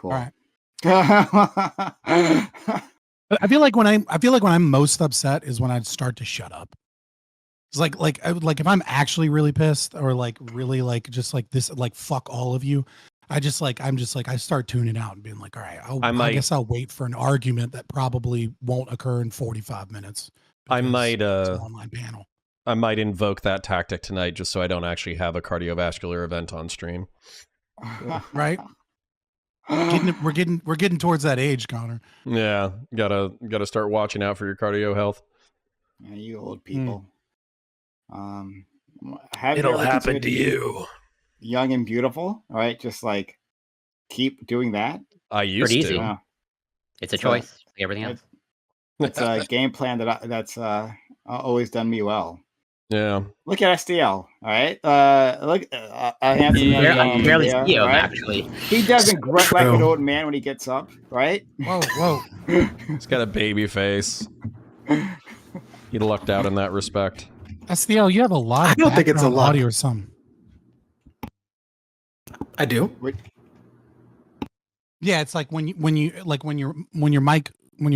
cool. All right. I feel like when I'm most upset is when I start to shut up. It's like if I'm actually really pissed or like really like just like this like fuck all of you. I'm just like I start tuning out and being like, all right, I guess I'll wait for an argument that probably won't occur in 45 minutes. I might it's an online panel. I might invoke that tactic tonight just so I don't actually have a cardiovascular event on stream. Right? We're getting towards that age, Connor. Yeah, gotta start watching out for your cardio health. Yeah, you old people. It'll happen to you. Young and beautiful, all right? Just like keep doing that. I used to. Easy. It's a choice. Like everything else. It's a game plan that's always done me well. Yeah. Look at SDL. All right. Look, handsome I barely see him, right? actually. He doesn't grunt like an old man when he gets up, right? Whoa. He's got a baby face. He lucked out in that respect. SDL, you have a lot. I don't think it's a lot. Audio or something. I do. Yeah, it's like when your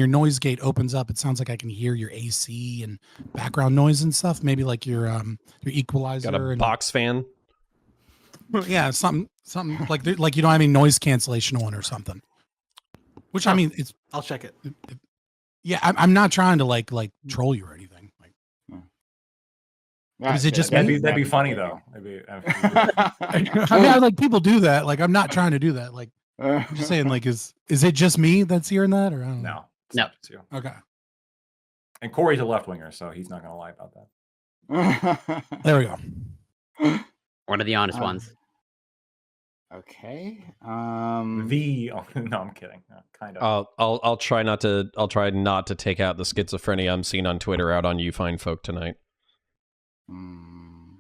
noise gate opens up, it sounds like I can hear your AC and background noise and stuff. Maybe like your equalizer. Got a box fan. Yeah, something like you don't have any noise cancellation on or something. Which I mean, I'll check it. Yeah, I'm not trying to like troll you or anything. Like, is it just me? That'd be funny though. I mean, like people do that. Like I'm not trying to do that. Like I'm just saying, like is it just me that's hearing that, or I don't know? No, it's you. Okay. And Corey's a left winger, so he's not going to lie about that. There we go. One of the honest ones. Okay. No, I'm kidding. Kind of. I'll try not to take out the schizophrenia I'm seeing on Twitter out on you fine folk tonight. I'm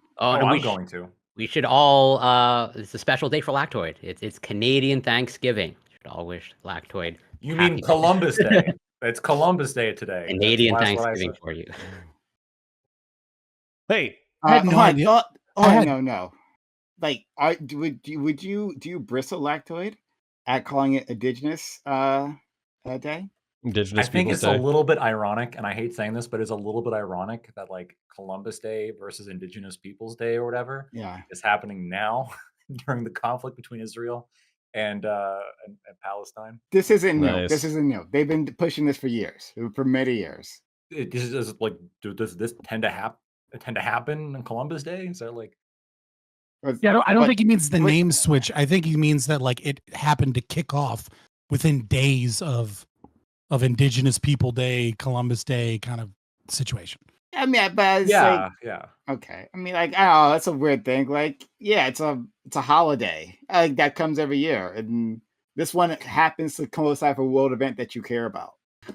going to. We should all. It's a special day for Lactoid. It's Canadian Thanksgiving. Should all wish Lactoid. You mean Columbus Day? It's Columbus Day today. Canadian Thanksgiving for you. Hey, I had no idea. No. Like, do you bristle Lactoid at calling it Indigenous Day? Indigenous I think Peoples it's Day. a little bit ironic, and I hate saying this, but it's a little bit ironic that like Columbus Day versus Indigenous Peoples Day or whatever is happening now during the conflict between Israel and Palestine. This isn't Nice. new. This isn't new. They've been pushing this for years, for many years. Does this tend to happen on Columbus Day? Is that like? Yeah, I don't think he means the name switch. I think he means that like it happened to kick off within days of Indigenous People Day, Columbus Day kind of situation. I mean, but it's yeah. Okay. I mean, like, oh, that's a weird thing. Like, yeah, it's a holiday that comes every year, and this one happens to coincide with a world event that you care about. I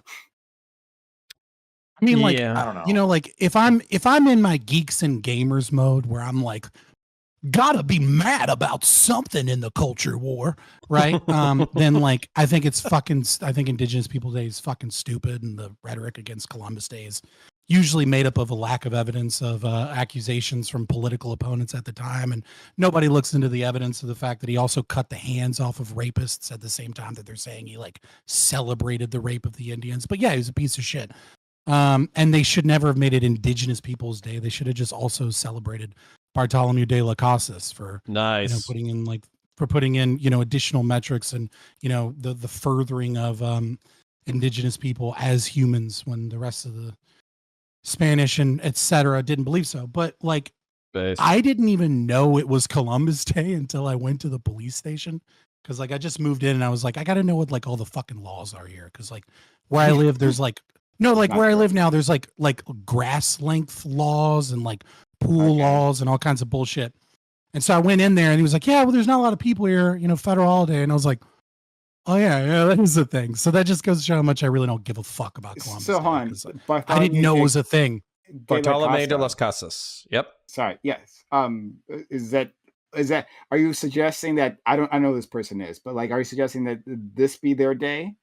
mean, like, I don't know. You know, like if I'm in my geeks and gamers mode where I'm like, gotta be mad about something in the culture war, right? Then like I think Indigenous People Day is fucking stupid, and the rhetoric against Columbus Day is usually made up of a lack of evidence of accusations from political opponents at the time, and nobody looks into the evidence of the fact that he also cut the hands off of rapists at the same time that they're saying he like celebrated the rape of the Indians. But yeah, he was a piece of shit. And they should never have made it Indigenous Peoples Day. They should have just also celebrated Bartholomew de las Casas for putting in additional metrics and the furthering of Indigenous people as humans when the rest of the Spanish and etc. didn't believe so. But like I didn't even know it was Columbus Day until I went to the police station, because like I just moved in and I was like, I gotta know what like all the fucking laws are here, because like where I live there's like where I live now there's like grass length laws and like pool laws and all kinds of bullshit. And so I went in there and he was like, yeah, well, there's not a lot of people here, federal holiday. And I was like, oh yeah, that is a thing. So that just goes to show how much I really don't give a fuck about Columbus. So hon, I didn't know it was a thing. Bartolome de las Casas. Yep. Sorry. Yes. Is that are you suggesting that I know this person is, but like, are you suggesting that this be their day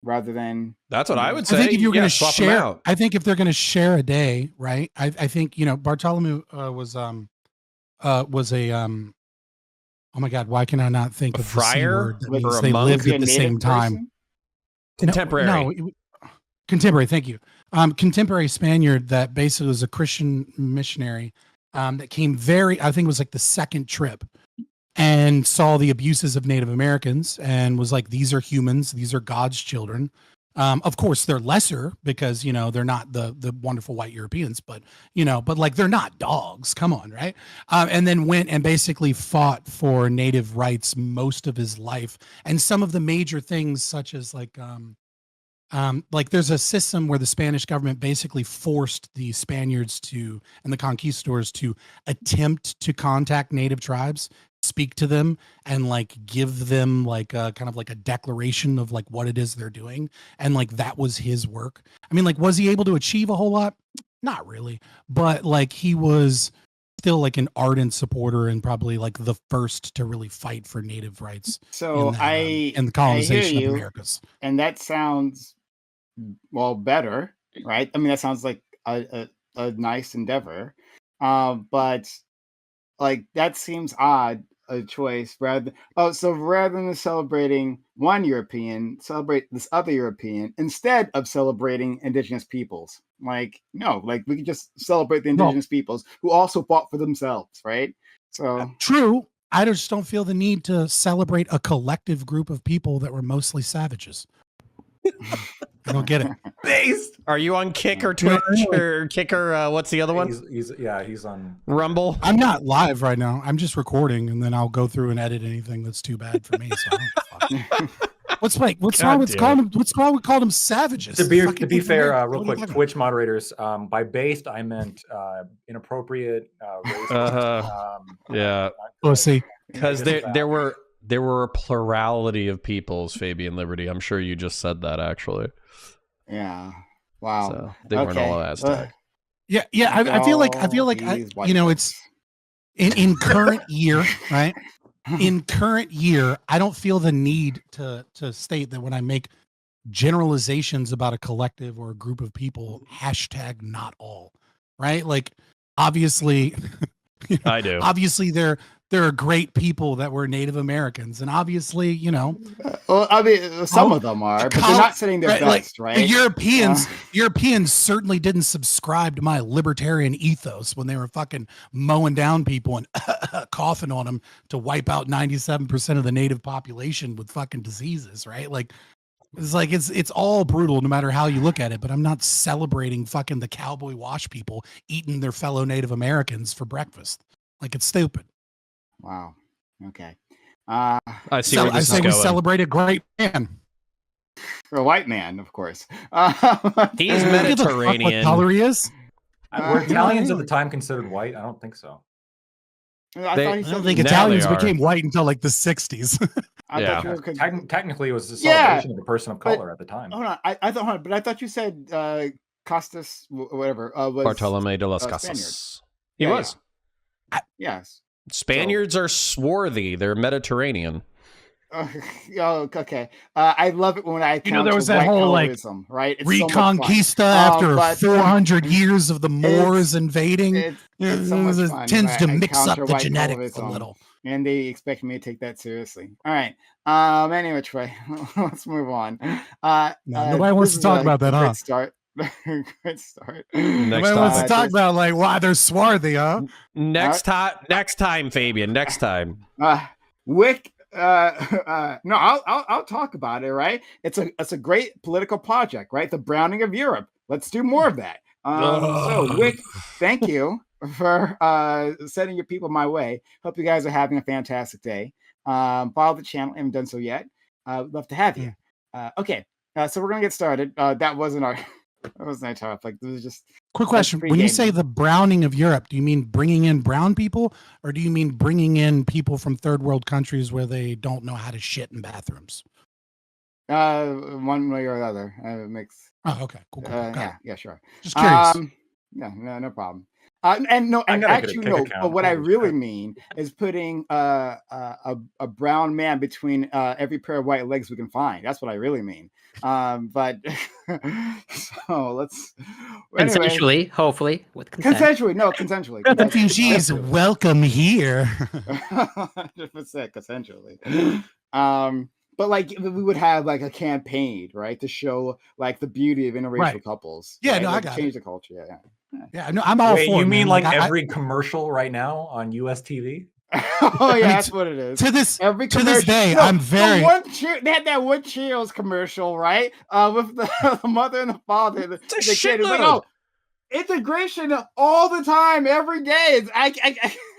rather than? That's what I would say. I think if you're going to share, I think if they're going to share a day, right? I think Bartholomew was a Oh my God, why can I not think A of the C friar word that or means a they monk? lived Was he at a the native same time? person? Contemporary. Contemporary, thank you. Contemporary Spaniard that basically was a Christian missionary that came I think it was like the second trip, and saw the abuses of Native Americans and was like, these are humans, these are God's children. Of course, they're lesser because, you know, they're not the wonderful white Europeans, but, you know, but like they're not dogs. Come on, right? And then went and basically fought for Native rights most of his life. And some of the major things, such as like there's a system where the Spanish government basically forced the Spaniards and the conquistadors to attempt to contact native tribes, speak to them, and like give them like a kind of like a declaration of like what it is they're doing. And like that was his work. I mean, like, was he able to achieve a whole lot? Not really. But like he was still like an ardent supporter and probably like the first to really fight for native rights. So in the colonization I hear of you, Americas. and that sounds better, right? I mean, that sounds like a nice endeavor, but like that seems odd a choice so rather than celebrating one European, celebrate this other European instead of celebrating indigenous peoples. Like, no, like we could just celebrate the indigenous peoples who also fought for themselves, right? So true. I just don't feel the need to celebrate a collective group of people that were mostly savages. I don't get it. Based. Are you on Kick or Twitch or Kick or what's the other one? He's on Rumble. I'm not live right now. I'm just recording, and then I'll go through and edit anything that's too bad for me. So what's wrong with calling them savages? To be fair, real quick, Twitch moderators. By based, I meant inappropriate. Racist, yeah. Oh, see, because there were a plurality of peoples, Fabian Liberty. I'm sure you just said that actually. Yeah. Wow. So they weren't all Aztec. Yeah. I feel like it's in current year, right? In current year, I don't feel the need to state that when I make generalizations about a collective or a group of people, hashtag not all, right? Like, obviously, I do. Obviously, there are great people that were Native Americans, and obviously, you know. Well, I mean, some of them are, but they're not setting their best, right? The Europeans certainly didn't subscribe to my libertarian ethos when they were fucking mowing down people and coughing on them to wipe out 97% of the native population with fucking diseases, right? Like, it's all brutal no matter how you look at it, but I'm not celebrating fucking the cowboy wash people eating their fellow Native Americans for breakfast. Like, it's stupid. Wow. Okay. I see where this is going. We celebrate a great man. For a white man, of course. He's Mediterranean. What color he is? Were Italians at the time considered white? I don't think so. I don't think Italians became white until like the 60s. Technically, it was a celebration of a person of color at the time. Hold on, but I thought you said Costas, whatever, was Bartolome de las Casas. He was. Yes. Spaniards are swarthy. They're Mediterranean. Okay. I love it when I there was that whole like right? It's Reconquista after 400 years of the Moors invading. It tends to mix up the genetics a little. And they expect me to take that seriously. All right. Anyway, Troy, let's move on. Nobody wants to talk about that, huh? Start. Great start. Nobody wants to talk about like why they're swarthy, huh? Next time, Fabian. Next time. Wick. No, I'll talk about it. Right? It's a great political project, right? The browning of Europe. Let's do more of that. So, Wick, thank you for sending your people my way. Hope you guys are having a fantastic day. Follow the channel. Haven't done so yet. Love to have you. Okay. So we're gonna get started. That wasn't our topic. This was just quick question. When you say the browning of Europe, do you mean bringing in brown people, or do you mean bringing in people from third world countries where they don't know how to shit in bathrooms? One way or the other. It makes. Oh, okay. Cool. Yeah, sure. Just curious. Yeah, no problem. And no, I and gotta get a actually kick no. account. But what I Holy really shit. mean is putting a brown man between every pair of white legs we can find. That's what I really mean. But so let's anyway. Consensually, hopefully, with consent. Consensually. Refugees, welcome here. 100% consensually. But like we would have like a campaign, right, to show like the beauty of interracial Right. couples. Yeah, right? no, I like, got change it. the culture. Yeah. Yeah, no, I'm all Wait, for you it, mean man. like every commercial right now on US TV? Oh yeah, that's what it is. To this day, no, I'm very. They had that one Cheerios commercial, right? With the mother and the father. The kid is like, oh, integration all the time, every day.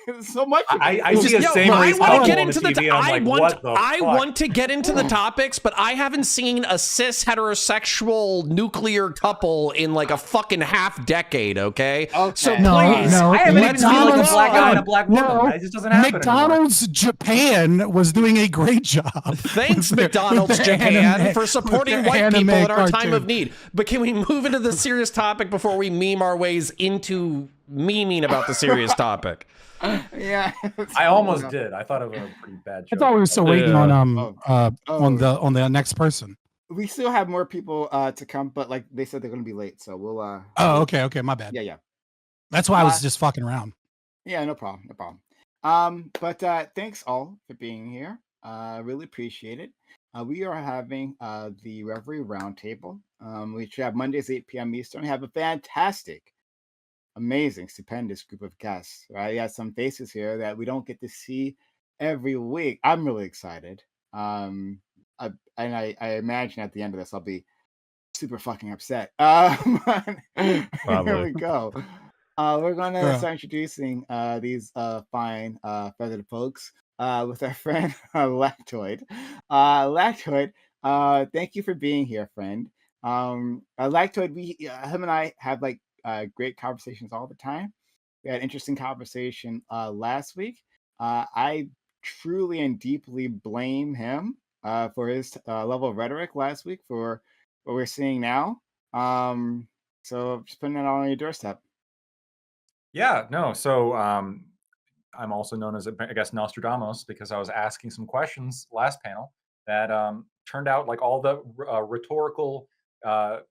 It's so much. I see a same race I want to couple get on into the TV, and I'm like, what the I fuck? want to get into the topics, but I haven't seen a cis heterosexual nuclear couple in like a fucking half decade. Okay, so No, please, no. I haven't even seen like a black guy and a no, black woman. It just doesn't happen McDonald's Japan was doing a great job. Thanks, McDonald's Japan, for supporting white people in our time of need. But can we move into the serious topic before we meme our ways into memeing about the serious topic? Yeah, I almost did. I thought of a pretty bad joke. I thought we were still waiting on on the next person. We still have more people to come, but like they said, they're going to be late, so we'll. Oh, okay, my bad. Yeah. That's why I was just fucking around. Yeah, no problem. But thanks all for being here. Really appreciate it. We are having the Reverie Roundtable. We should have Mondays 8 p.m. Eastern. We have a fantastic, amazing, stupendous group of guests. Right, we have some faces here that we don't get to see every week. I'm really excited. I imagine at the end of this, I'll be super fucking upset. Here we go. We're gonna start introducing these fine feathered folks with our friend Lactoid. Lactoid, thank you for being here, friend. Lactoid, him and I have like great conversations all the time. We had an interesting conversation last week. I truly and deeply blame him for his level of rhetoric last week for what we're seeing now. So just putting it all on your doorstep. Yeah, no. So I'm also known as, I guess, Nostradamus, because I was asking some questions last panel that turned out like all the rhetorical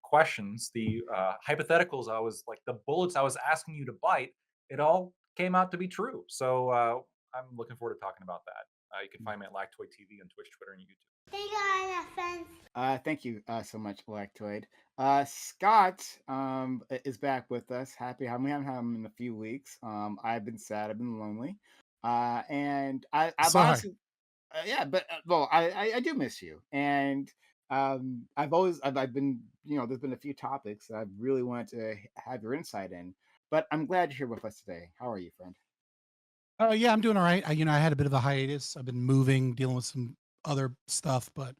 questions, the hypotheticals I was like, the bullets I was asking you to bite, it all came out to be true. So I'm looking forward to talking about that. You can find me at Lactoid TV on Twitch, Twitter, and YouTube. Thank you so much, Lactoid. Scott is back with us. Happy. We haven't had him in a few weeks. I've been sad. I've been lonely. And I've honestly, yeah, but well, I do miss you. And I've been, there's been a few topics that I really wanted to have your insight in. But I'm glad you're here with us today. How are you, friend? Yeah, I'm doing all right. I had a bit of a hiatus. I've been moving, dealing with some other stuff, but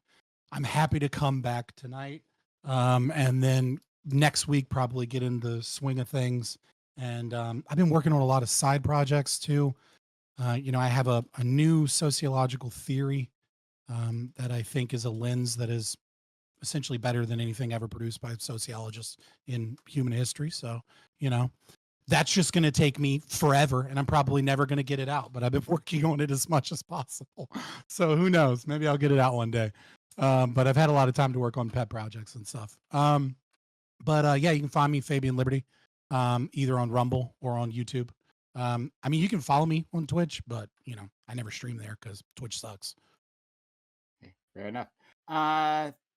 I'm happy to come back tonight. And then next week, probably get into the swing of things. And I've been working on a lot of side projects too. I have a new sociological theory that I think is a lens that is essentially better than anything ever produced by sociologists in human history. So, that's just going to take me forever, and I'm probably never going to get it out, but I've been working on it as much as possible. So who knows? Maybe I'll get it out one day. But I've had a lot of time to work on pet projects and stuff. But yeah, you can find me, Fabian Liberty, either on Rumble or on YouTube. You can follow me on Twitch, but I never stream there because Twitch sucks. Okay, fair enough.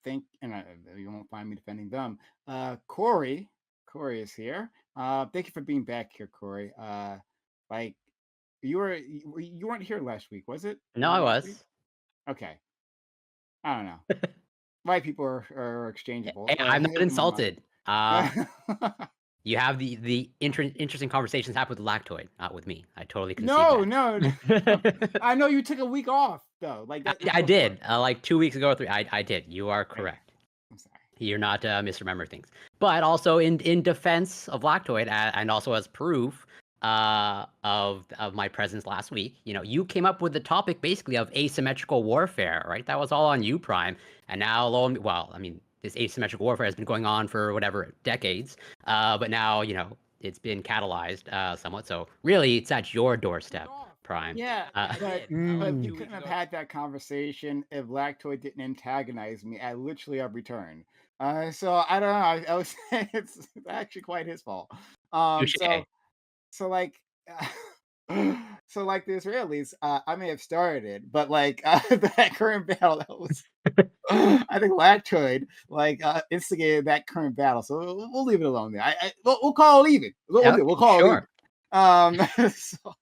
You won't find me defending them. Corey is here. Thank you for being back here, Corey. You weren't here last week, was it? No, I was. Week? Okay. I don't know. White people are exchangeable. Hey, I'm not insulted. You have the interesting conversations happen with Lactoid, not with me. I totally concede that. No. I know you took a week off though. Like that, I did. Like 2 weeks ago or 3. I did. You are correct. I'm sorry. You're not misremembering things. But also in defense of Lactoid, and also as proof of my presence last week, you came up with the topic basically of asymmetrical warfare, right? That was all on you, Prime. And now, this asymmetrical warfare has been going on for whatever decades. But now, it's been catalyzed somewhat. So really, it's at your doorstep, Prime. Yeah, but you couldn't have had that conversation if Lactoid didn't antagonize me at literally every turn. So I don't know. I would say it's actually quite his fault. Touche. So like, so like the Israelis, I may have started it, but like that current battle, that was I think Lactoid instigated that current battle. So we'll leave it alone there. We'll call it even. We'll call it even. So,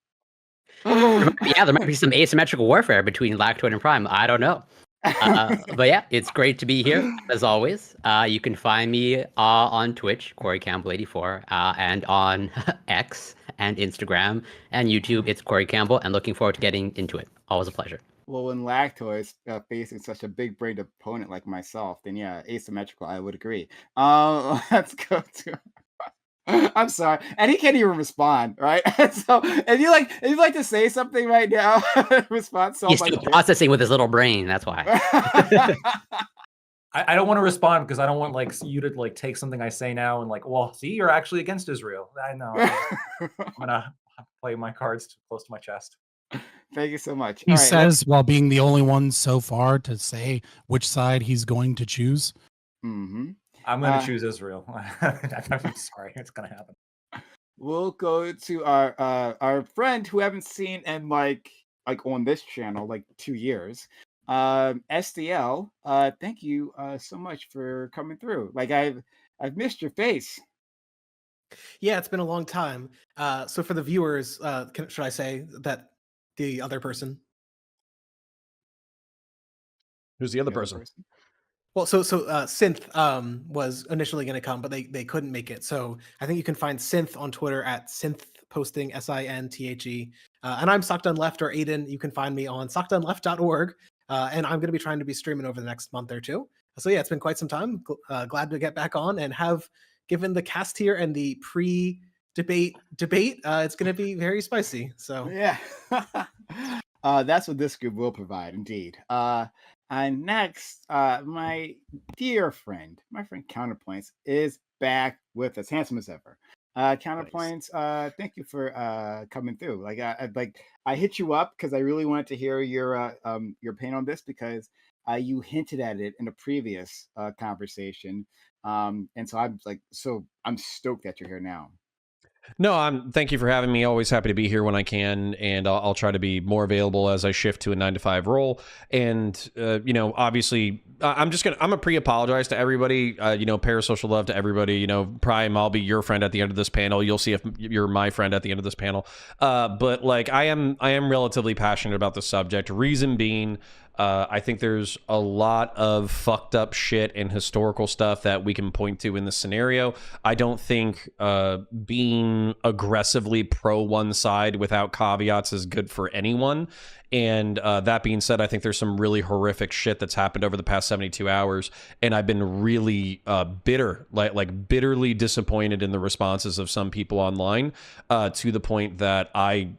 there might be some asymmetrical warfare between Lactoid and Prime. I don't know. But yeah, it's great to be here as always. You can find me on Twitch, Corey Campbell 84, and on X and Instagram and YouTube. It's Corey Campbell, and looking forward to getting into it. Always a pleasure. Well, when Lactoid is facing such a big-brained opponent like myself, then yeah, asymmetrical. I would agree. Let's go to. I'm sorry, and he can't even respond, right? So if you like to say something right now, respond. So he's still processing with his little brain. That's why. I don't want to respond because I don't want like you to like take something I say now and like, well, see, you're actually against Israel. I know. I'm gonna play my cards close to my chest. Thank you so much. He says, while being the only one so far to say which side he's going to choose. Mm-hmm. I'm going to choose Israel. I'm sorry, it's going to happen. We'll go to our friend who I haven't seen in like on this channel like 2 years. SDL. Thank you so much for coming through. Like I've missed your face. Yeah, it's been a long time. So for the viewers, should I say that the other person? Who's the other person? Well, so Synth was initially going to come, but they couldn't make it. So I think you can find Synth on Twitter at Synth posting SINTHE. And I'm SockDoneLeft, or Aiden. You can find me on sockdoneleft.org. And I'm going to be trying to be streaming over the next month or two. So yeah, it's been quite some time. Glad to get back on and have given the cast here and the pre-debate. It's going to be very spicy. So yeah, that's what this group will provide, indeed. And next, my dear friend, Counterpoints is back with us, handsome as ever. Counterpoints, thank you for coming through. Like I hit you up because I really wanted to hear your pain on this because you hinted at it in a previous conversation, and so I'm stoked that you're here now. No, thank you for having me. Always happy to be here when I can, and I'll try to be more available as I shift to a 9-to-5 role. And obviously, I'm a pre-apologize to everybody. Parasocial love to everybody. Prime, I'll be your friend at the end of this panel. You'll see if you're my friend at the end of this panel. But like, I am relatively passionate about the subject. Reason being, I think there's a lot of fucked up shit and historical stuff that we can point to in this scenario. I don't think being aggressively pro one side without caveats is good for anyone. And that being said, I think there's some really horrific shit that's happened over the past 72 hours. And I've been really bitter, like bitterly disappointed in the responses of some people online to the point that I've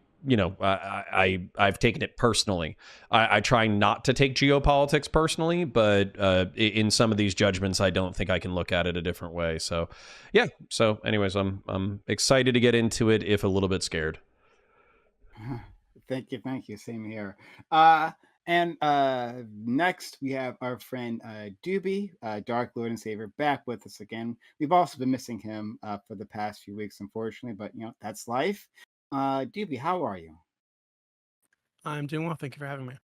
taken it personally. I try not to take geopolitics personally, but in some of these judgments, I don't think I can look at it a different way. So, yeah. So, anyways, I'm excited to get into it, if a little bit scared. Thank you. Same here. And next we have our friend Doobie, Dark Lord and Savior, back with us again. We've also been missing him for the past few weeks, unfortunately, but that's life. Doobie, how are you? I'm doing well. Thank you for having me.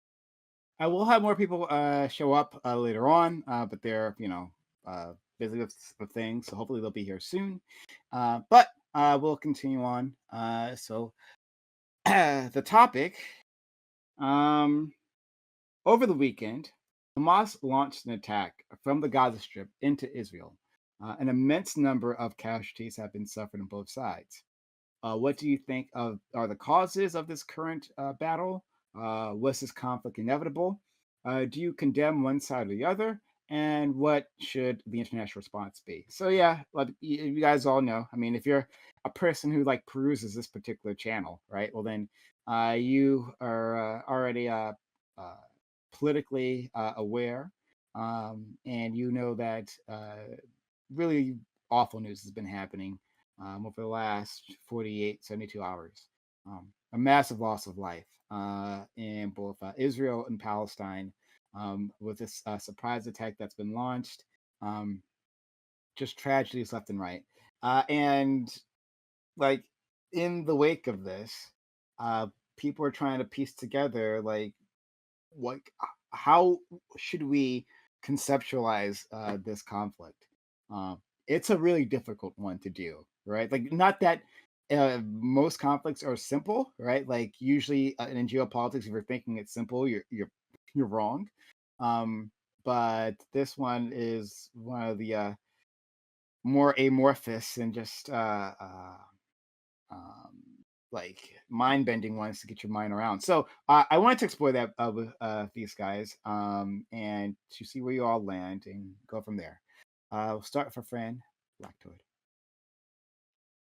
I will have more people show up later on, but they're busy with things, so hopefully they'll be here soon. But we'll continue on. So the topic, over the weekend, Hamas launched an attack from the Gaza Strip into Israel. An immense number of casualties have been suffered on both sides. What do you think are the causes of this current battle? Was this conflict inevitable? Do you condemn one side or the other? And what should the international response be? So yeah, like you guys all know. I mean, if you're a person who like peruses this particular channel, right? Well, then you are already politically aware, and you know that really awful news has been happening over the last 72 hours. A massive loss of life in both Israel and Palestine with this surprise attack that's been launched. Just tragedies left and right. And like in the wake of this, people are trying to piece together like what, how should we conceptualize this conflict? It's a really difficult one to do, right? Like, not that most conflicts are simple, right? Like, usually in geopolitics, if you're thinking it's simple, you're wrong. But this one is one of the more amorphous and just um, like mind bending ones to get your mind around. So I wanted to explore that with these guys and to see where you all land and go from there. We'll start for Fran Blacktoid.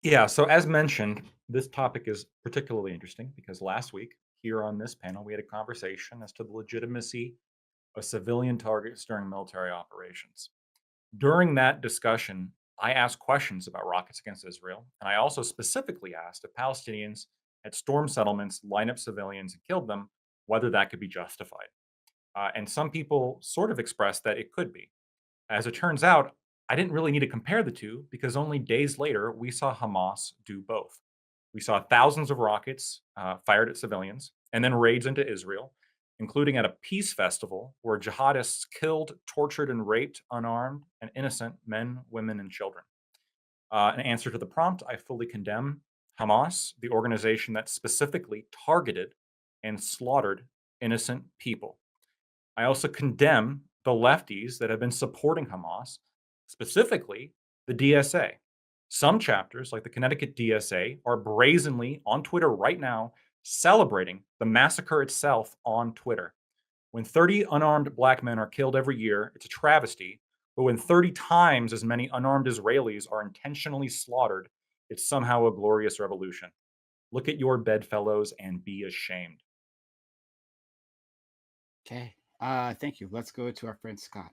Yeah, so as mentioned, this topic is particularly interesting because last week here on this panel, we had a conversation as to the legitimacy of civilian targets during military operations. During that discussion, I asked questions about rockets against Israel, and I also specifically asked if Palestinians had stormed settlements, lined up civilians, and killed them, whether that could be justified. And some people sort of expressed that it could be. As it turns out, I didn't really need to compare the two because only days later, we saw Hamas do both. We saw thousands of rockets fired at civilians and then raids into Israel, including at a peace festival where jihadists killed, tortured, and raped unarmed and innocent men, women, and children. In answer to the prompt, I fully condemn Hamas, the organization that specifically targeted and slaughtered innocent people. I also condemn the lefties that have been supporting Hamas, specifically the DSA. Some chapters, like the Connecticut DSA, are brazenly on Twitter right now celebrating the massacre itself on Twitter. When 30 unarmed black men are killed every year, it's a travesty. But when 30 times as many unarmed Israelis are intentionally slaughtered, it's somehow a glorious revolution. Look at your bedfellows and be ashamed. Okay. Thank you. Let's go to our friend Scott.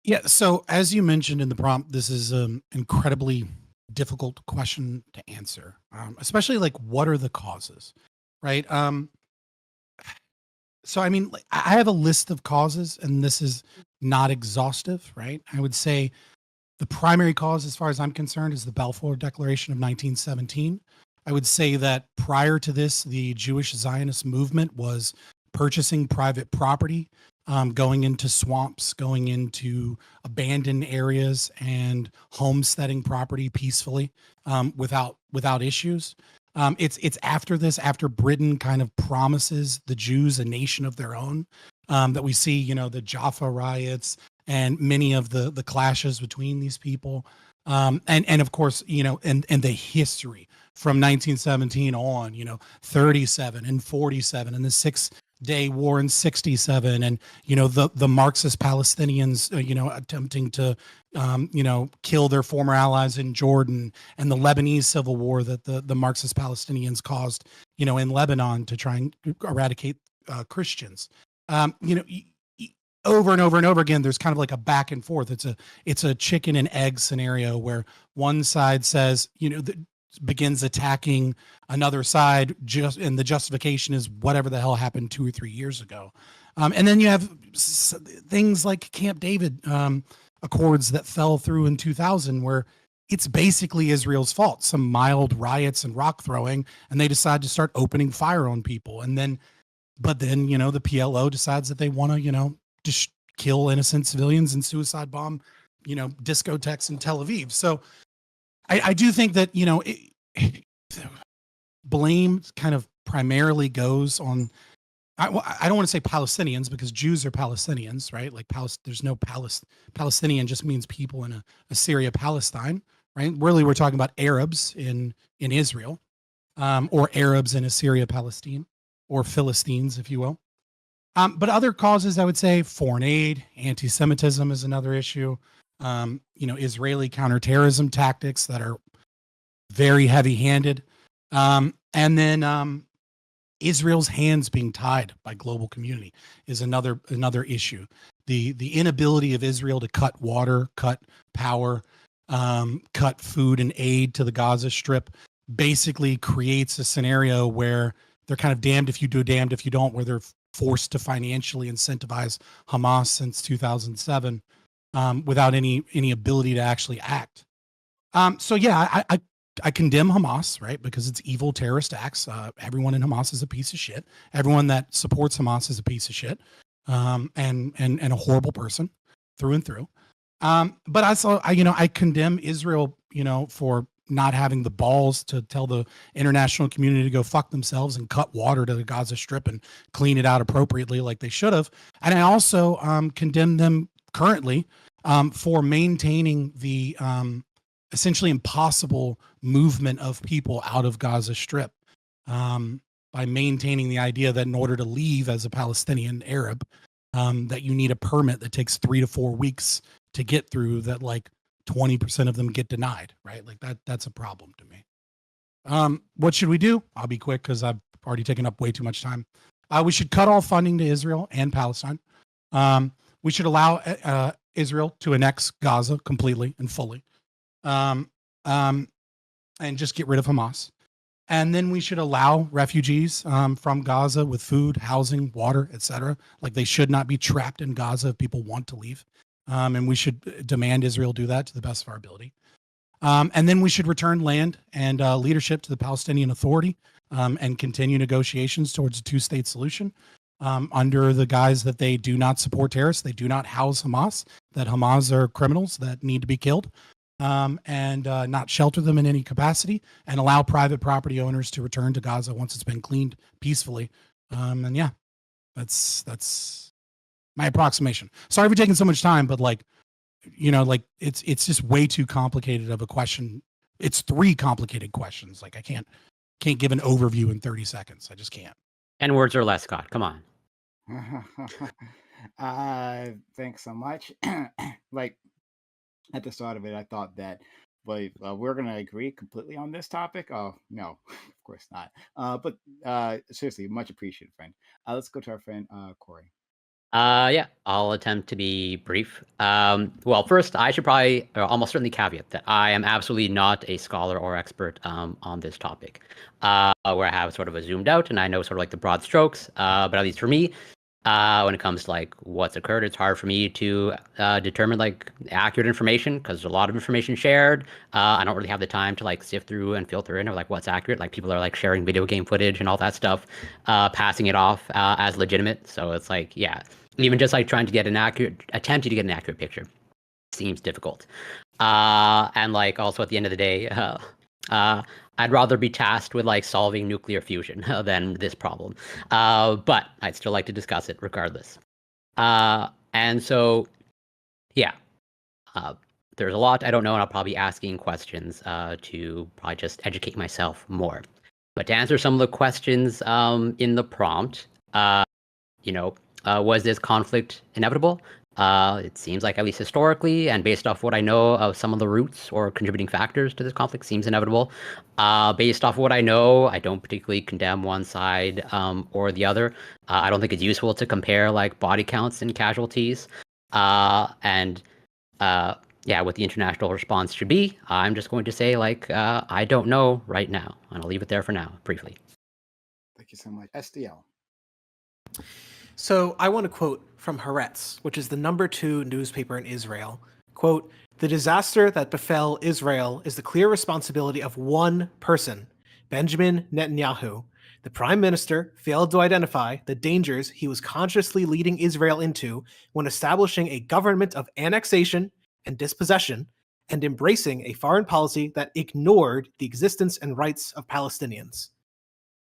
Yeah. So as you mentioned in the prompt, this is an incredibly difficult question to answer, especially like what are the causes, right? So I mean, like, I have a list of causes, and this is not exhaustive, right? I would say the primary cause, as far as I'm concerned, is the Balfour Declaration of 1917. I would say that prior to this, the Jewish Zionist movement was purchasing private property, going into swamps, going into abandoned areas, and homesteading property peacefully without issues. It's after this, after Britain kind of promises the Jews a nation of their own, that we see, you know, the Jaffa riots and many of the clashes between these people. And of course, you know, and the history from 1917 on, you know, 37 and 47 and the 6-day war in 67, and you know the Marxist Palestinians you know attempting to you know kill their former allies in Jordan, and the Lebanese civil war that the Marxist Palestinians caused, you know, in Lebanon to try and eradicate Christians. You know, over and over and over again, there's kind of like a back and forth. It's a chicken and egg scenario where one side says, you know, begins attacking another side, and the justification is whatever the hell happened 2 or 3 years ago. And then you have things like Camp David accords that fell through in 2000, where it's basically Israel's fault. Some mild riots and rock throwing, and they decide to start opening fire on people. But then, you know, the PLO decides that they want to, you know, just kill innocent civilians and suicide bomb, you know, discotheques in Tel Aviv. So I do think that, you know, blame kind of primarily goes on, I don't want to say Palestinians, because Jews are Palestinians, right? Like there's no Palestinian just means people in a Syria, Palestine, right? Really, we're talking about Arabs in Israel, or Arabs in Assyria, Palestine, or Philistines, if you will. But other causes, I would say, foreign aid, anti-Semitism is another issue. You know, Israeli counterterrorism tactics that are very heavy-handed, and then Israel's hands being tied by global community is another issue. The inability of Israel to cut water, cut power, cut food and aid to the Gaza Strip, basically creates a scenario where they're kind of damned if you do, damned if you don't, where they're forced to financially incentivize Hamas since 2007 without any ability to actually act. So yeah, I condemn Hamas, right? Because it's evil terrorist acts. Everyone in Hamas is a piece of shit. Everyone that supports Hamas is a piece of shit, and a horrible person through and through. But I condemn Israel, for not having the balls to tell the international community to go fuck themselves and cut water to the Gaza Strip and clean it out appropriately like they should have. And I also condemn them currently for maintaining the essentially impossible movement of people out of Gaza Strip by maintaining the idea that in order to leave as a Palestinian Arab, that you need a permit that takes 3 to 4 weeks to get through, that like 20% of them get denied, right? Like that's a problem to me. What should we do? I'll be quick because I've already taken up way too much time. We should cut all funding to Israel and Palestine. We should allow Israel to annex Gaza completely and fully. And just get rid of Hamas. And then we should allow refugees from Gaza with food, housing, water, etc. Like they should not be trapped in Gaza if people want to leave. And we should demand Israel do that to the best of our ability. And then we should return land and leadership to the Palestinian Authority and continue negotiations towards a two-state solution under the guise that they do not support terrorists, they do not house Hamas, that Hamas are criminals that need to be killed, and not shelter them in any capacity, and allow private property owners to return to Gaza once it's been cleaned peacefully. And yeah, that's my approximation. Sorry for taking so much time, but it's just way too complicated of a question. It's 3 complicated questions. Like I can't give an overview in 30 seconds. I just can't. 10 words or less, Scott. Come on. Thanks so much. Like at the start of it, I thought that we're going to agree completely on this topic. Oh, no, of course not. But seriously, much appreciated, friend. Let's go to our friend, Corey. Yeah, I'll attempt to be brief. Well, first, I should probably almost certainly caveat that I am absolutely not a scholar or expert on this topic, where I have sort of a zoomed out and I know sort of like the broad strokes. But at least for me, when it comes to like what's occurred, it's hard for me to determine like accurate information because there's a lot of information shared. I don't really have the time to like sift through and filter in or like what's accurate. Like people are like sharing video game footage and all that stuff, passing it off as legitimate. So it's like, yeah. Even just like attempting to get an accurate picture seems difficult. And like also at the end of the day, I'd rather be tasked with like solving nuclear fusion than this problem. But I'd still like to discuss it regardless. And so, yeah, there's a lot I don't know, and I'll probably be asking questions to probably just educate myself more. But to answer some of the questions in the prompt, was this conflict inevitable? It seems like, at least historically, and based off what I know of some of the roots or contributing factors to this conflict, seems inevitable. Based off what I know, I don't particularly condemn one side or the other. I don't think it's useful to compare like body counts and casualties. And what the international response should be, I'm just going to say I don't know right now, and I'll leave it there for now, briefly. Thank you so much. SDL. So I want to quote from Haaretz, which is the #2 newspaper in Israel. Quote, "The disaster that befell Israel is the clear responsibility of one person, Benjamin Netanyahu. The prime minister failed to identify the dangers he was consciously leading Israel into when establishing a government of annexation and dispossession and embracing a foreign policy that ignored the existence and rights of Palestinians.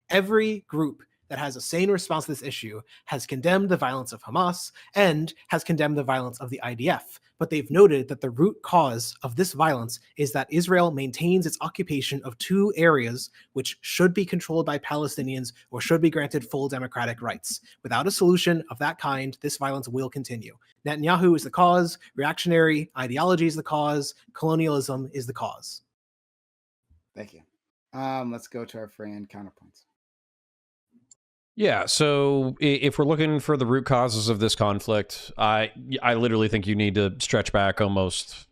Every group that has a sane response to this issue has condemned the violence of Hamas and has condemned the violence of the IDF, but they've noted that the root cause of this violence is that Israel maintains its occupation of 2 areas which should be controlled by Palestinians or should be granted full democratic rights. Without a solution of that kind, this violence will continue. Netanyahu is the cause, reactionary ideology is the cause, colonialism is the cause." Thank you. Let's go to our friend Counterpoints. Yeah, so if we're looking for the root causes of this conflict, I literally think you need to stretch back almost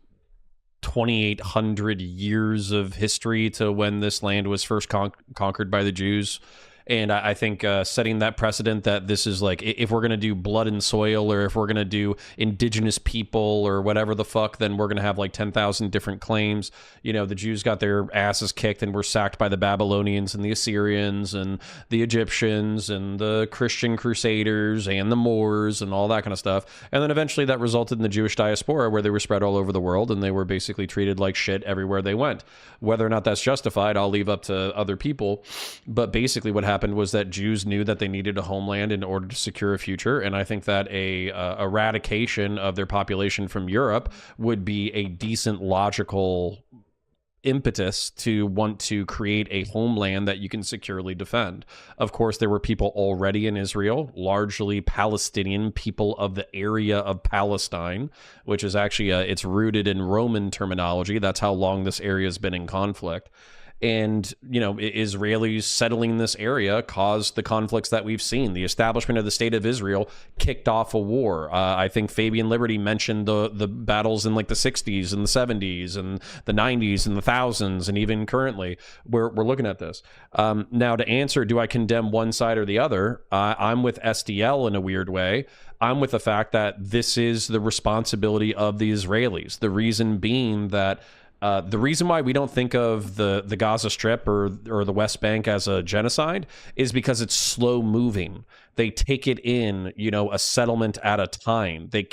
2,800 years of history to when this land was first conquered by the Jews. And I think setting that precedent that this is like, if we're going to do blood and soil, or if we're going to do indigenous people or whatever the fuck, then we're going to have like 10,000 different claims. You know, the Jews got their asses kicked and were sacked by the Babylonians and the Assyrians and the Egyptians and the Christian Crusaders and the Moors and all that kind of stuff. And then eventually that resulted in the Jewish diaspora, where they were spread all over the world and they were basically treated like shit everywhere they went. Whether or not that's justified, I'll leave up to other people. But basically what happened was that Jews knew that they needed a homeland in order to secure a future, and I think that a eradication of their population from Europe would be a decent, logical impetus to want to create a homeland that you can securely defend. Of course, there were people already in Israel, largely Palestinian people of the area of Palestine, which is actually it's rooted in Roman terminology. That's how long this area has been in conflict. And, you know, Israelis settling this area caused the conflicts that we've seen. The establishment of the state of Israel kicked off a war. I think Fabian Liberty mentioned the battles in like the 60s and the 70s and the 90s and the thousands, and even currently we're looking at this. Now, to answer, do I condemn one side or the other? I'm with SDL in a weird way. I'm with the fact that this is the responsibility of the Israelis. The reason being that the reason why we don't think of the Gaza Strip or the West Bank as a genocide is because it's slow moving. They take it in, you know, a settlement at a time. They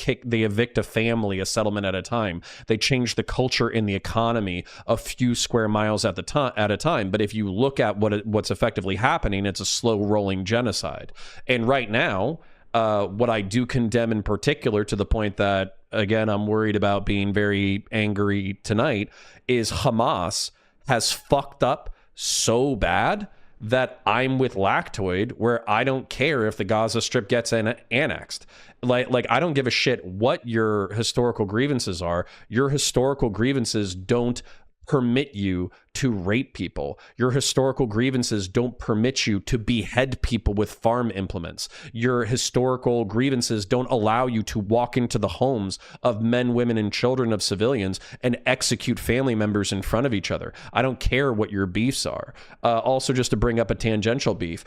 evict a family, a settlement at a time. They change the culture in the economy a few square miles at a time. But if you look at what's effectively happening, it's a slow rolling genocide. And right now, what I do condemn in particular, to the point that, again, I'm worried about being very angry tonight, is Hamas has fucked up so bad that I'm with Lactoid, where I don't care if the Gaza Strip gets annexed. Like I don't give a shit what your historical grievances are. Your historical grievances don't permit you to rape people. Your historical grievances don't permit you to behead people with farm implements. Your historical grievances don't allow you to walk into the homes of men, women, and children of civilians and execute family members in front of each other. I don't care what your beefs are. Also, just to bring up a tangential beef,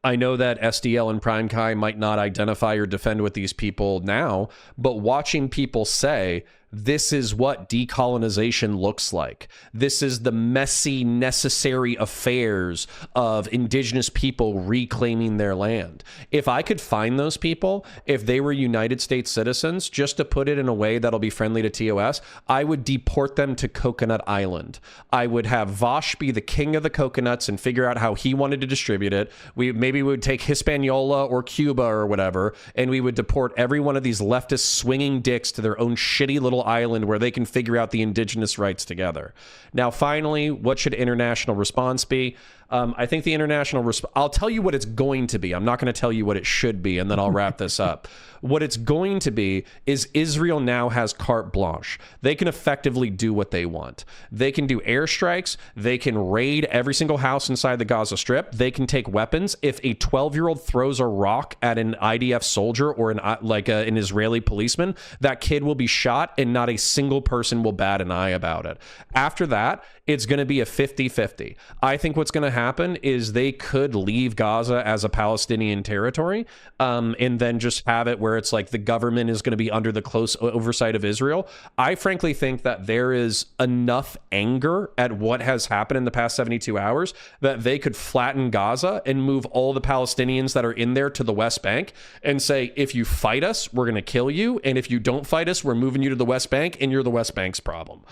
I know that SDL and Prime Kai might not identify or defend with these people now, but watching people say, this is what decolonization looks like. This is the messy, necessary affairs of indigenous people reclaiming their land. If I could find those people, if they were United States citizens, just to put it in a way that'll be friendly to TOS, I would deport them to Coconut Island. I would have Vosh be the king of the coconuts and figure out how he wanted to distribute it. Maybe we would take Hispaniola or Cuba or whatever, and we would deport every one of these leftist swinging dicks to their own shitty little island where they can figure out the indigenous rights together. Now, finally, what should international response be? I think the international I'll tell you what it's going to be. I'm not going to tell you what it should be, and then I'll wrap this up. What it's going to be is Israel now has carte blanche. They can effectively do what they want. They can do airstrikes. They can raid every single house inside the Gaza Strip. They can take weapons. If a 12-year-old throws a rock at an IDF soldier or an Israeli policeman, that kid will be shot and not a single person will bat an eye about it. After that, it's going to be a 50-50. I think what's going to happen is they could leave Gaza as a Palestinian territory, and then just have it where it's like the government is going to be under the close oversight of Israel. I frankly think that there is enough anger at what has happened in the past 72 hours that they could flatten Gaza and move all the Palestinians that are in there to the West Bank and say, if you fight us, we're going to kill you. And if you don't fight us, we're moving you to the West Bank, and you're the West Bank's problem.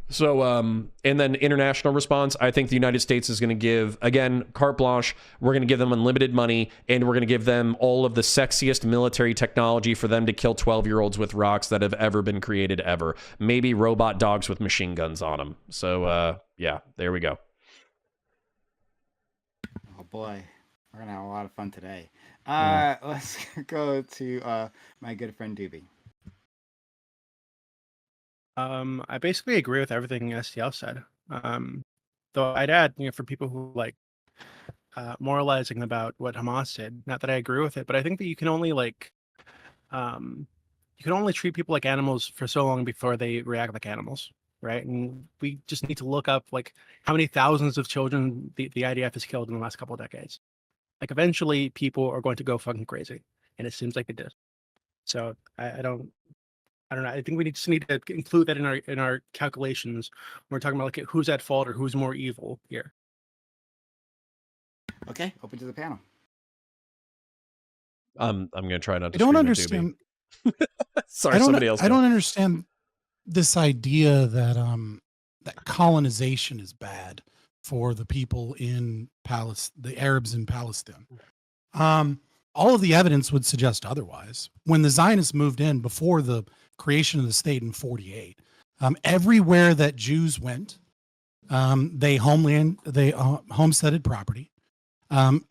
So, and then international response, I think the United States is going to give, again, carte blanche. We're going to give them unlimited money, and we're going to give them all of the sexiest military technology for them to kill 12-year-olds with rocks that have ever been created ever. Maybe robot dogs with machine guns on them. So, yeah, there we go. Oh, boy. We're going to have a lot of fun today. Let's go to my good friend Doobie. I basically agree with everything STL said. Though I'd add, for people who like moralizing about what Hamas did, not that I agree with it, but I think that you can only you can only treat people like animals for so long before they react like animals, right? And we just need to look up like how many thousands of children the IDF has killed in the last couple of decades. Like eventually people are going to go fucking crazy, and it seems like they did. So I don't know. I think we just need to include that in our calculations when we're talking about like who's at fault or who's more evil here. Okay, open to the panel. I'm gonna try not to. I don't understand. Sorry, somebody else. I don't understand this idea that that colonization is bad for the people in Palestine, the Arabs in Palestine. All of the evidence would suggest otherwise. When the Zionists moved in before the creation of the state in 48, everywhere that Jews went, they homesteaded property.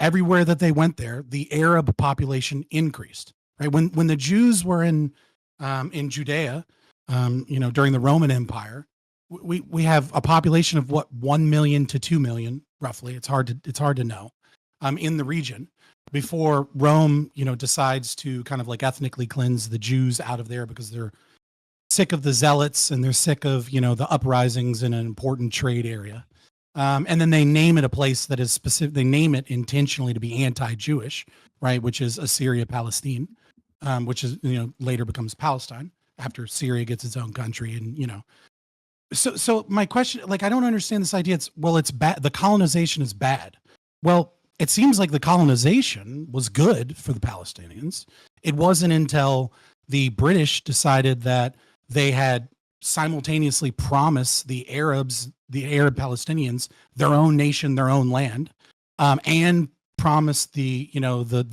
Everywhere that they went there, the Arab population increased. Right when the Jews were in Judea, during the Roman Empire, we have a population of what 1 million to 2 million roughly. It's hard to know in the region before Rome decides to kind of like ethnically cleanse the Jews out of there because they're sick of the zealots and they're sick of the uprisings in an important trade area. And then they name it a place that is specific. They name it intentionally to be anti-Jewish, right? Which is Assyria, Palestine, which is later becomes Palestine after Syria gets its own country, and So my question, like, I don't understand this idea. It's bad. The colonization is bad. Well, it seems like the colonization was good for the Palestinians. It wasn't until the British decided that they had simultaneously promised the Arab Palestinians their own nation, their own land, and promised the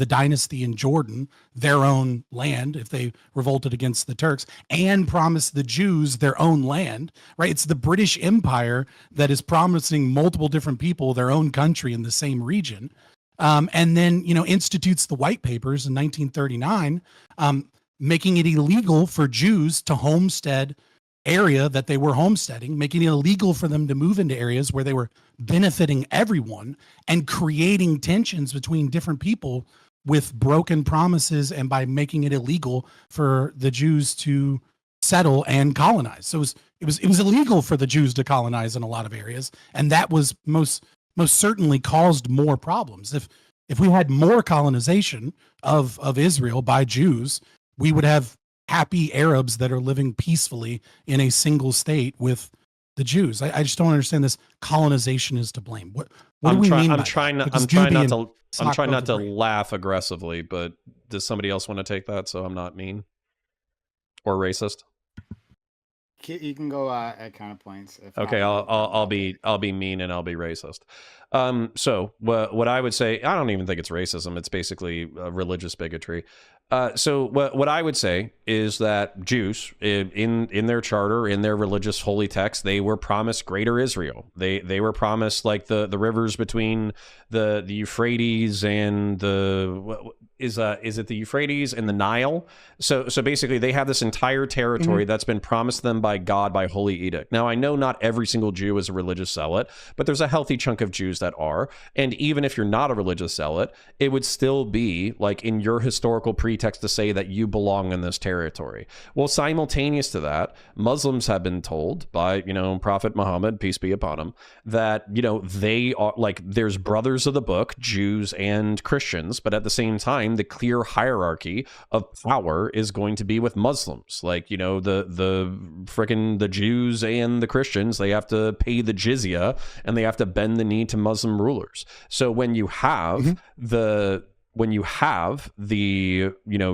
dynasty in Jordan their own land if they revolted against the Turks, and promised the Jews their own land, right? It's the British Empire that is promising multiple different people their own country in the same region. And then, institutes the White Papers in 1939, making it illegal for Jews to homestead area that they were homesteading, making it illegal for them to move into areas where they were benefiting everyone, and creating tensions between different people with broken promises, and by making it illegal for the Jews to settle and colonize. So it was illegal for the Jews to colonize in a lot of areas, and that was most certainly caused more problems. If we had more colonization of Israel by Jews, we would have happy Arabs that are living peacefully in a single state with the Jews. I just don't understand this. Colonization is to blame. What do we mean? I'm trying not to laugh aggressively, but does somebody else want to take that so I'm not mean or racist? You can go at Counterpoints. Okay, I'll be mean and I'll be racist. So what I would say, I don't even think it's racism. It's basically religious bigotry. So what I would say is that Jews in their charter, in their religious holy text, they were promised greater Israel. They were promised like the rivers between the Euphrates and is it the Euphrates and the Nile? So basically they have this entire territory that's been promised them by God by holy edict. Now I know not every single Jew is a religious zealot, but there's a healthy chunk of Jews that are. And even if you're not a religious zealot, it would still be like in your historical pretext to say that you belong in this territory. Well, simultaneous to that, Muslims have been told by, Prophet Muhammad, peace be upon him, that, they are like, there's brothers of the book, Jews and Christians, but at the same time, the clear hierarchy of power is going to be with Muslims. Like, the Jews and the Christians, they have to pay the jizya and they have to bend the knee to Muslim rulers. So when you have the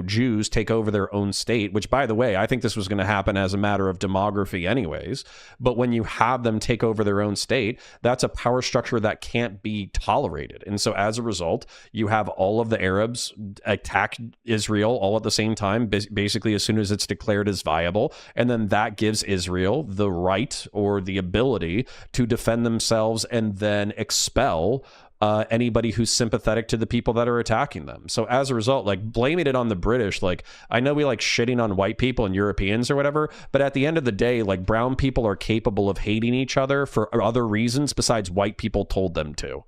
Jews take over their own state, which, by the way, I think this was going to happen as a matter of demography anyways, but when you have them take over their own state, that's a power structure that can't be tolerated. And so as a result, you have all of the Arabs attack Israel all at the same time, basically as soon as it's declared as viable. And then that gives Israel the right or the ability to defend themselves and then expel anybody who's sympathetic to the people that are attacking them. So as a result, like blaming it on the British, like I know we like shitting on white people and Europeans or whatever, but at the end of the day, like brown people are capable of hating each other for other reasons besides white people told them to.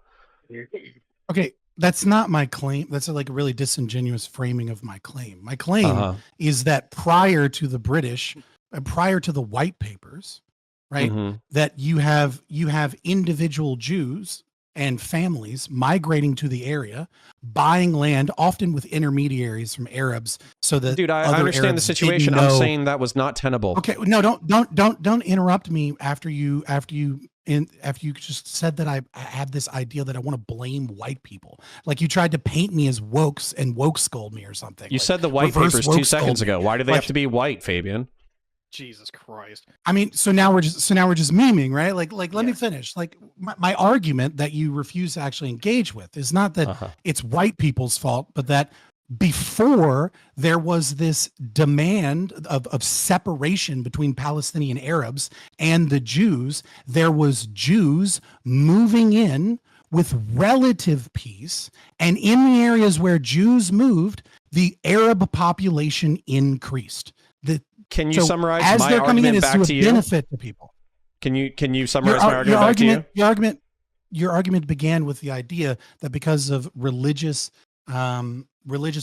Okay, That's not my claim. That's like a really disingenuous framing of my claim. My claim is that prior to the British, prior to the white papers, right, that you have individual Jews and families migrating to the area, buying land, often with intermediaries from Arabs, so that dude, I understand Arabs the situation. I'm saying that was not tenable. Okay, no, don't interrupt me after you just said that I had this idea that I want to blame white people. Like you tried to paint me as wokes and woke scold me or something. You like, said the white papers 2 seconds ago. Why do they have to be white, Fabian? Jesus Christ. I mean, so now we're just memeing, right? Like let me finish. Like my argument that you refuse to actually engage with is not that it's white people's fault, but that before there was this demand of separation between Palestinian Arabs and the Jews, there was Jews moving in with relative peace. And in the areas where Jews moved, the Arab population increased. Can you summarize my argument back to you? Benefit to people. Can you summarize my argument back to you? Your argument began with the idea that because of religious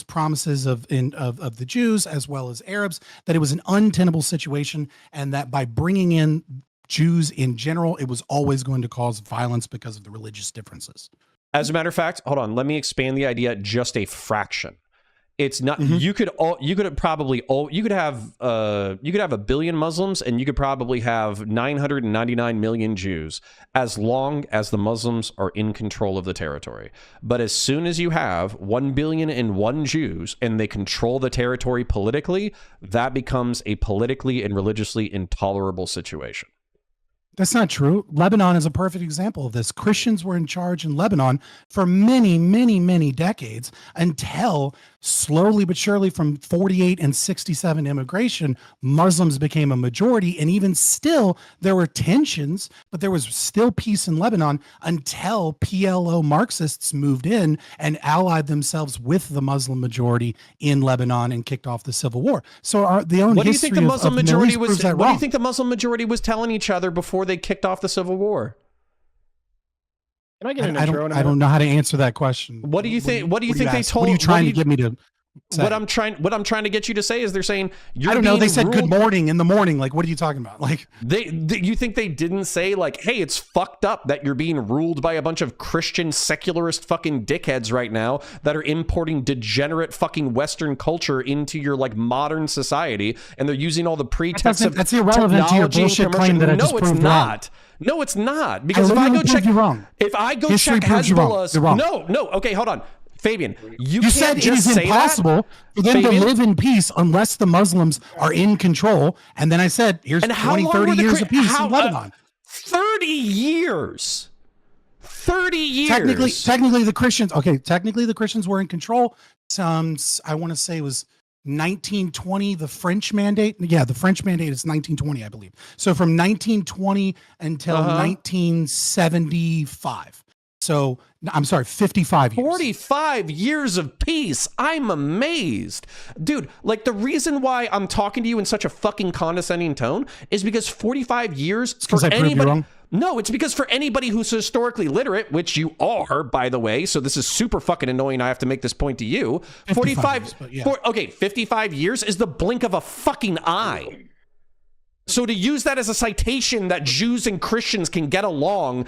promises of the Jews as well as Arabs, that it was an untenable situation, and that by bringing in Jews in general, it was always going to cause violence because of the religious differences. As a matter of fact, hold on, let me expand the idea just a fraction. It's not. You could have a billion Muslims, and you could probably have 999 million Jews, as long as the Muslims are in control of the territory. But as soon as you have 1,000,000,001 Jews and they control the territory politically, that becomes a politically and religiously intolerable situation. That's not true. Lebanon is a perfect example of this. Christians were in charge in Lebanon for many, many, many decades until slowly but surely from 48 and 67 immigration, Muslims became a majority. And even still, there were tensions, but there was still peace in Lebanon until PLO Marxists moved in and allied themselves with the Muslim majority in Lebanon and kicked off the civil war. So what do you think the Muslim majority was? What do you think the Muslim majority was telling each other before they kicked off the civil war? Can I get an intro? I don't know how to answer that question. What do you think? What do you think they told? What are you trying to get me to say? What I'm trying to get you to say is they're saying you're. I don't know. They said good morning in the morning. Like, what are you talking about? Like, you think they didn't say like, hey, it's fucked up that you're being ruled by a bunch of Christian secularist fucking dickheads right now that are importing degenerate fucking Western culture into your like modern society, and they're using all the pretexts of that's irrelevant to your bullshit claim that I just proved wrong. No, it's not. Because if I go check, check Hezbollah's, no. Okay, hold on, Fabian. You said it is impossible for them to live in peace unless the Muslims are in control. And then I said, here's 20, 30 years of peace in Lebanon. 30 years. 30 years. Technically, the Christians were in control. I want to say it was 1920, the French mandate. Yeah, the French mandate is 1920, I believe. So from 1920 until 1975. So I'm sorry, 55 years. 45 years of peace. I'm amazed. Dude, like the reason why I'm talking to you in such a fucking condescending tone is because 45 years for anybody. No, it's because for anybody who's historically literate, which you are, by the way, so this is super fucking annoying. I have to make this point to you. 55 years is the blink of a fucking eye. So to use that as a citation that Jews and Christians can get along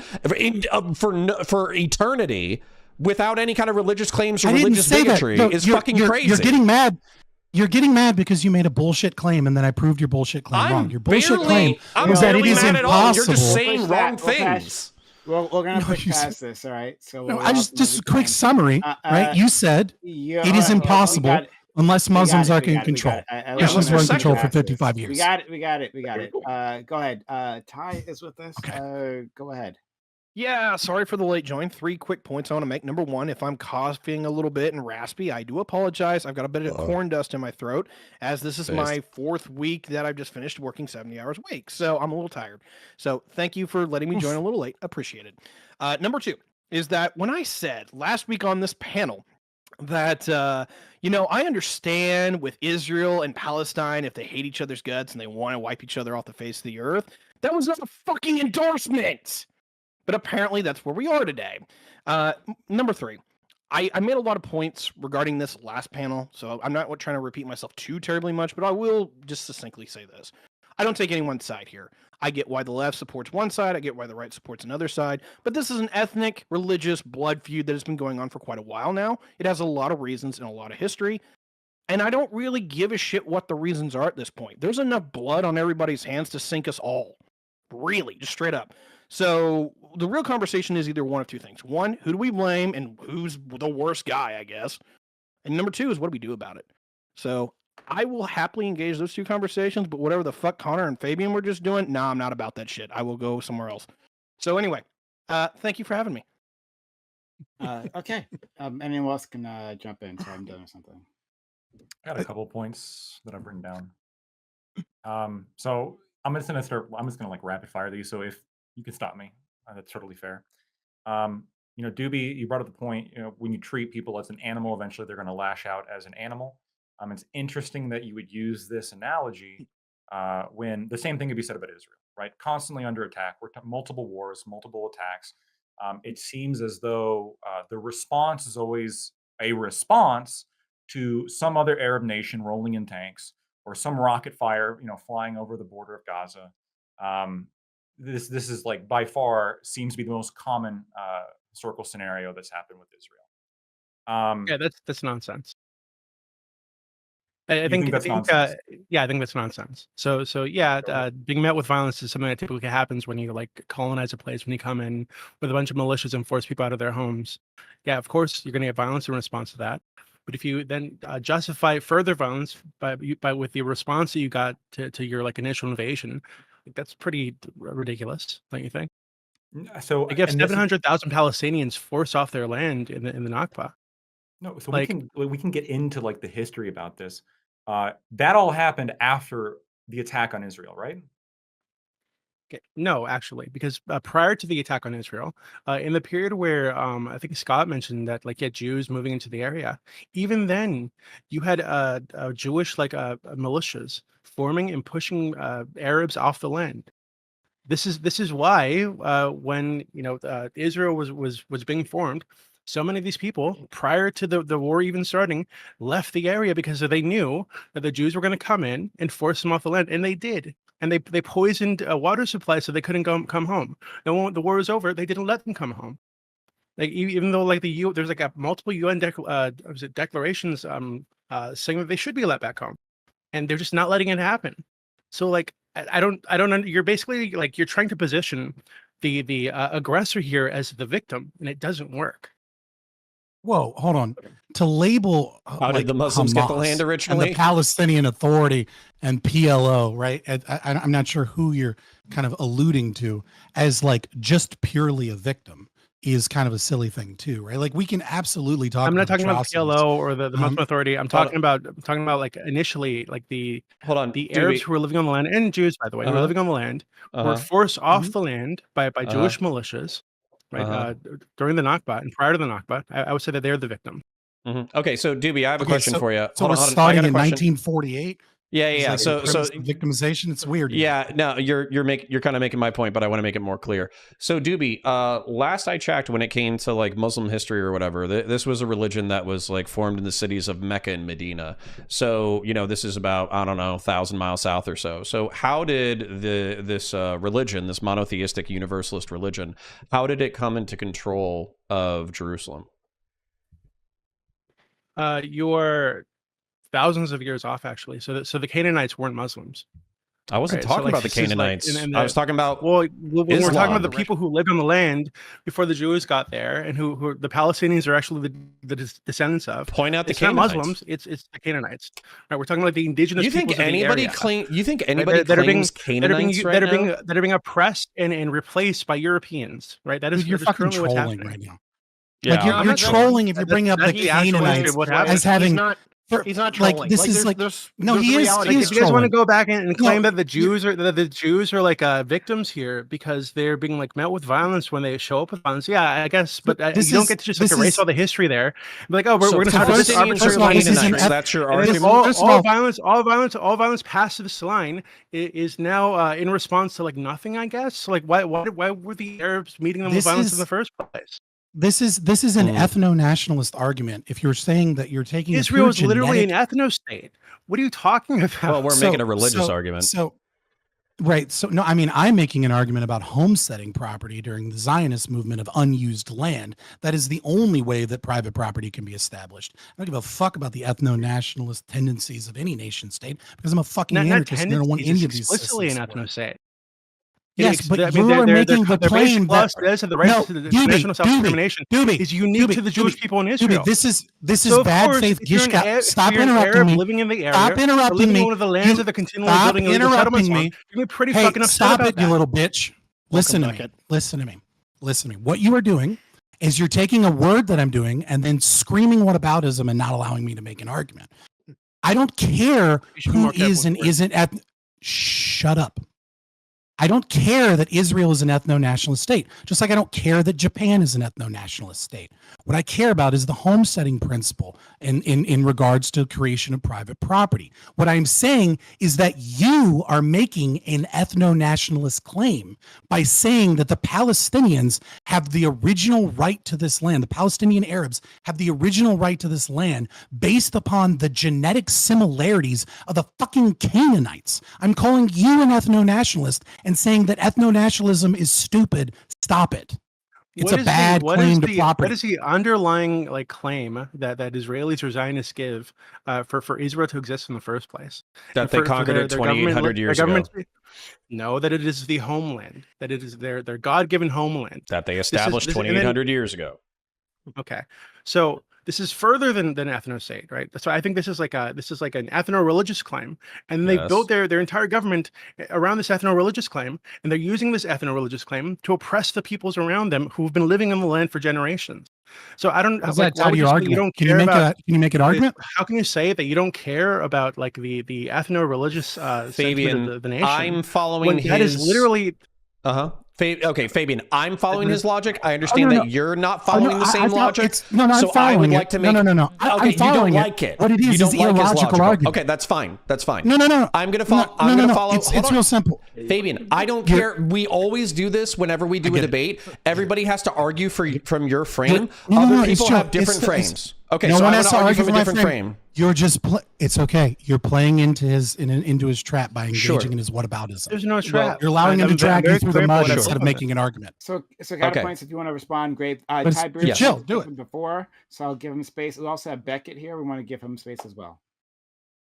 for eternity without any kind of religious claims or religious bigotry is fucking crazy. You're getting mad. You're getting mad because you made a bullshit claim and then I proved your bullshit claim wrong. Your bullshit claim is that it is impossible. You're just saying wrong things. Well, we're gonna push past this, all right? So just a quick summary, right? You said it is impossible unless Muslims are in control. Muslims were in control for 55 years. We got it. Go ahead. Ty is with us. Okay. Go ahead. Yeah, sorry for the late join. 3 quick points I want to make. Number 1, if I'm coughing a little bit and raspy, I do apologize. I've got a bit of corn dust in my throat, as this is my 4th week that I've just finished working 70 hours a week. So I'm a little tired. So thank you for letting me join a little late. Appreciate it. Number 2 is that when I said last week on this panel that, I understand with Israel and Palestine, if they hate each other's guts and they want to wipe each other off the face of the earth, that was not a fucking endorsement. But apparently that's where we are today. Number 3, I made a lot of points regarding this last panel, so I'm not trying to repeat myself too terribly much, but I will just succinctly say this. I don't take anyone's side here. I get why the left supports one side, I get why the right supports another side, but this is an ethnic, religious blood feud that has been going on for quite a while now. It has a lot of reasons and a lot of history, and I don't really give a shit what the reasons are at this point. There's enough blood on everybody's hands to sink us all. Really, just straight up. So the real conversation is either one of two things. One, who do we blame and who's the worst guy, I guess? And number two is what do we do about it? So I will happily engage those two conversations, but whatever the fuck Connor and Fabian were just doing, nah, I'm not about that shit. I will go somewhere else. So anyway, thank you for having me. Okay. Anyone else can jump in, so I'm done or something. I got a couple points that I've written down. So I'm just gonna like rapid fire these. So if you can stop me, that's totally fair. Doobie, you brought up the point. When you treat people as an animal, eventually they're gonna lash out as an animal. It's interesting that you would use this analogy when the same thing could be said about Israel, right? Constantly under attack. Multiple wars, multiple attacks. It seems as though the response is always a response to some other Arab nation rolling in tanks or some rocket fire, flying over the border of Gaza. This is like by far seems to be the most common historical scenario that's happened with Israel. Yeah, that's nonsense. I think that's nonsense. Yeah, I think that's nonsense. So yeah, being met with violence is something that typically happens when you like colonize a place, when you come in with a bunch of militias and force people out of their homes. Yeah, of course you're going to get violence in response to that. But if you then justify further violence by with the response that you got to your like initial invasion, that's pretty ridiculous, don't you think? So they have 700,000 Palestinians forced off their land in the Nakba. No, so we can get into like the history about this. That all happened after the attack on Israel, right? No, actually, because prior to the attack on Israel, in the period where I think Scott mentioned that, like, Jews moving into the area, even then, you had Jewish militias forming and pushing Arabs off the land. This is why when Israel was being formed, so many of these people, prior to the war even starting, left the area because they knew that the Jews were going to come in and force them off the land, and they did. And they poisoned water supply so they couldn't come home. And when the war was over, they didn't let them come home. Like even though like there's like a multiple UN declarations saying that they should be let back home, and they're just not letting it happen. So like I don't you're basically like you're trying to position the aggressor here as the victim, and it doesn't work. Whoa, hold on. To label how did the Muslims get the land originally? And the Palestinian Authority and PLO, right? I'm not sure who you're kind of alluding to as like just purely a victim is kind of a silly thing too, right? Like we can absolutely talk. I'm not talking about PLO or the Muslim Authority. I'm talking about like initially like the Arabs who were living on the land, and Jews, by the way, who were living on the land, were forced off the land by Jewish militias. Right, during the Nakba and prior to the Nakba, I would say that they're the victim. Okay, so Doobie, I have a question for you. So we're starting in 1948. Yeah. So victimization, it's weird. Yeah, no, you're kind of making my point, but I want to make it more clear. So Doobie, last I checked, when it came to like Muslim history or whatever, this was a religion that was like formed in the cities of Mecca and Medina. So this is about 1,000 miles south or so. So how did this religion, this monotheistic universalist religion, how did it come into control of Jerusalem? You're thousands of years off, actually. So the Canaanites weren't Muslims. I wasn't talking about the Canaanites. I was talking about we're talking about the people who lived on the land before the Jews got there, and who the Palestinians are actually the descendants of. Point out the Canaanites. Not Muslims. It's the Canaanites. Right? We're talking about the indigenous. You think peoples anybody claim? You think anybody claims Canaanites that are being oppressed and replaced by Europeans? Right. That is you're fucking currently what's trolling happening right now. Yeah, you're trolling if you bring up the Canaanites as having. He's not trolling. Like this is like no, he is. If you guys want to go back and claim that the Jews are like victims here because they're being like met with violence when they show up with violence, yeah, I guess. But you don't get to just like erase all the history there. Like, oh, we're going to have this arbitrary line. That's your argument. All violence past this line is now in response to like nothing. I guess. Like, why were the Arabs meeting them with violence in the first place? This is an ethno-nationalist argument. If you're saying that you're taking Israel is literally an ethno-state. What are you talking about? Well, we're making a religious argument. Right. So, no, I mean, I'm making an argument about homesteading property during the Zionist movement of unused land. That is the only way that private property can be established. I don't give a fuck about the ethno-nationalist tendencies of any nation state because I'm a fucking anarchist and I don't want any of these explicitly an ethno-state. Yes, but you are making the claim that the right to the national self-determination is unique to the Jewish people in Israel. This is bad faith. Stop interrupting me. Living in the area, stop interrupting me. One of the lands that are continually building illegal settlements on. You're gonna be pretty fucking upset stop about it, that. you little bitch. Listen to me. Listen to me. Listen to me. What you are doing is you're taking a word that I'm doing and then screaming whataboutism and not allowing me to make an argument. I don't care who is and isn't at. Shut up. I don't care that Israel is an ethno-nationalist state, just like I don't care that Japan is an ethno-nationalist state. What I care about is the homesteading principle in regards to creation of private property. What I'm saying is that you are making an ethno-nationalist claim by saying that the Palestinians have the original right to this land. The Palestinian Arabs have the original right to this land based upon the genetic similarities of the fucking Canaanites. I'm calling you an ethno-nationalist and saying that ethno-nationalism is stupid. Stop it. It's a bad claim to property. What is the underlying claim that Israelis or Zionists give for Israel to exist in the first place? That they conquered it 2,800 years ago. No, that it is the homeland. That it is their God-given homeland. That they established 2,800 years ago. Okay, so this is further than ethno-state, right? So I think this is like an ethno-religious claim, and they built their entire government around this ethno-religious claim, and they're using this ethno-religious claim to oppress the peoples around them who've been living on the land for generations. So I don't. Why would you say you don't care about? Can you make an argument? How can you say that you don't care about the ethno-religious Fabian, of the nation? I'm following his. That is literally. Okay, Fabian, I'm following his logic. I understand that you're not following the same logic. I'm so following I would it. like to make. No. Okay, you don't like it. What it is illogical argument. Okay, that's fine. That's fine. No. I'm gonna follow. I'm gonna follow. It's real simple. Fabian, I don't care. We always do this whenever we do a debate. Everybody has to argue from your frame. Other people have different frames. Okay, so I want to argue from a different frame. You're just it's okay. You're playing into his trap by engaging in his whataboutism. There's no trap. Well, you're allowing him to drag you through the mud instead of making an argument. So Counterpoints, if you want to respond, great. Ty Bruce chill, do it before, so I'll give him space. We also have Beckett here. We want to give him space as well.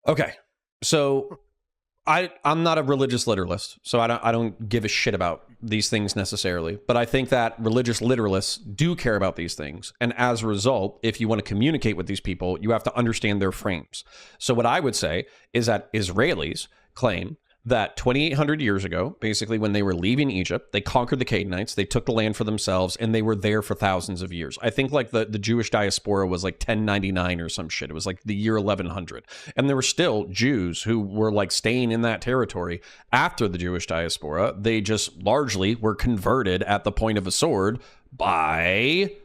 Okay, so I'm not a religious literalist, so I don't give a shit about these things necessarily. But I think that religious literalists do care about these things. And as a result, if you want to communicate with these people, you have to understand their frames. So what I would say is that Israelis claim that 2,800 years ago, basically when they were leaving Egypt, they conquered the Canaanites, they took the land for themselves, and they were there for thousands of years. I think the Jewish diaspora was 1099 or some shit. It was the year 1100. And there were still Jews who were staying in that territory after the Jewish diaspora. They just largely were converted at the point of a sword by,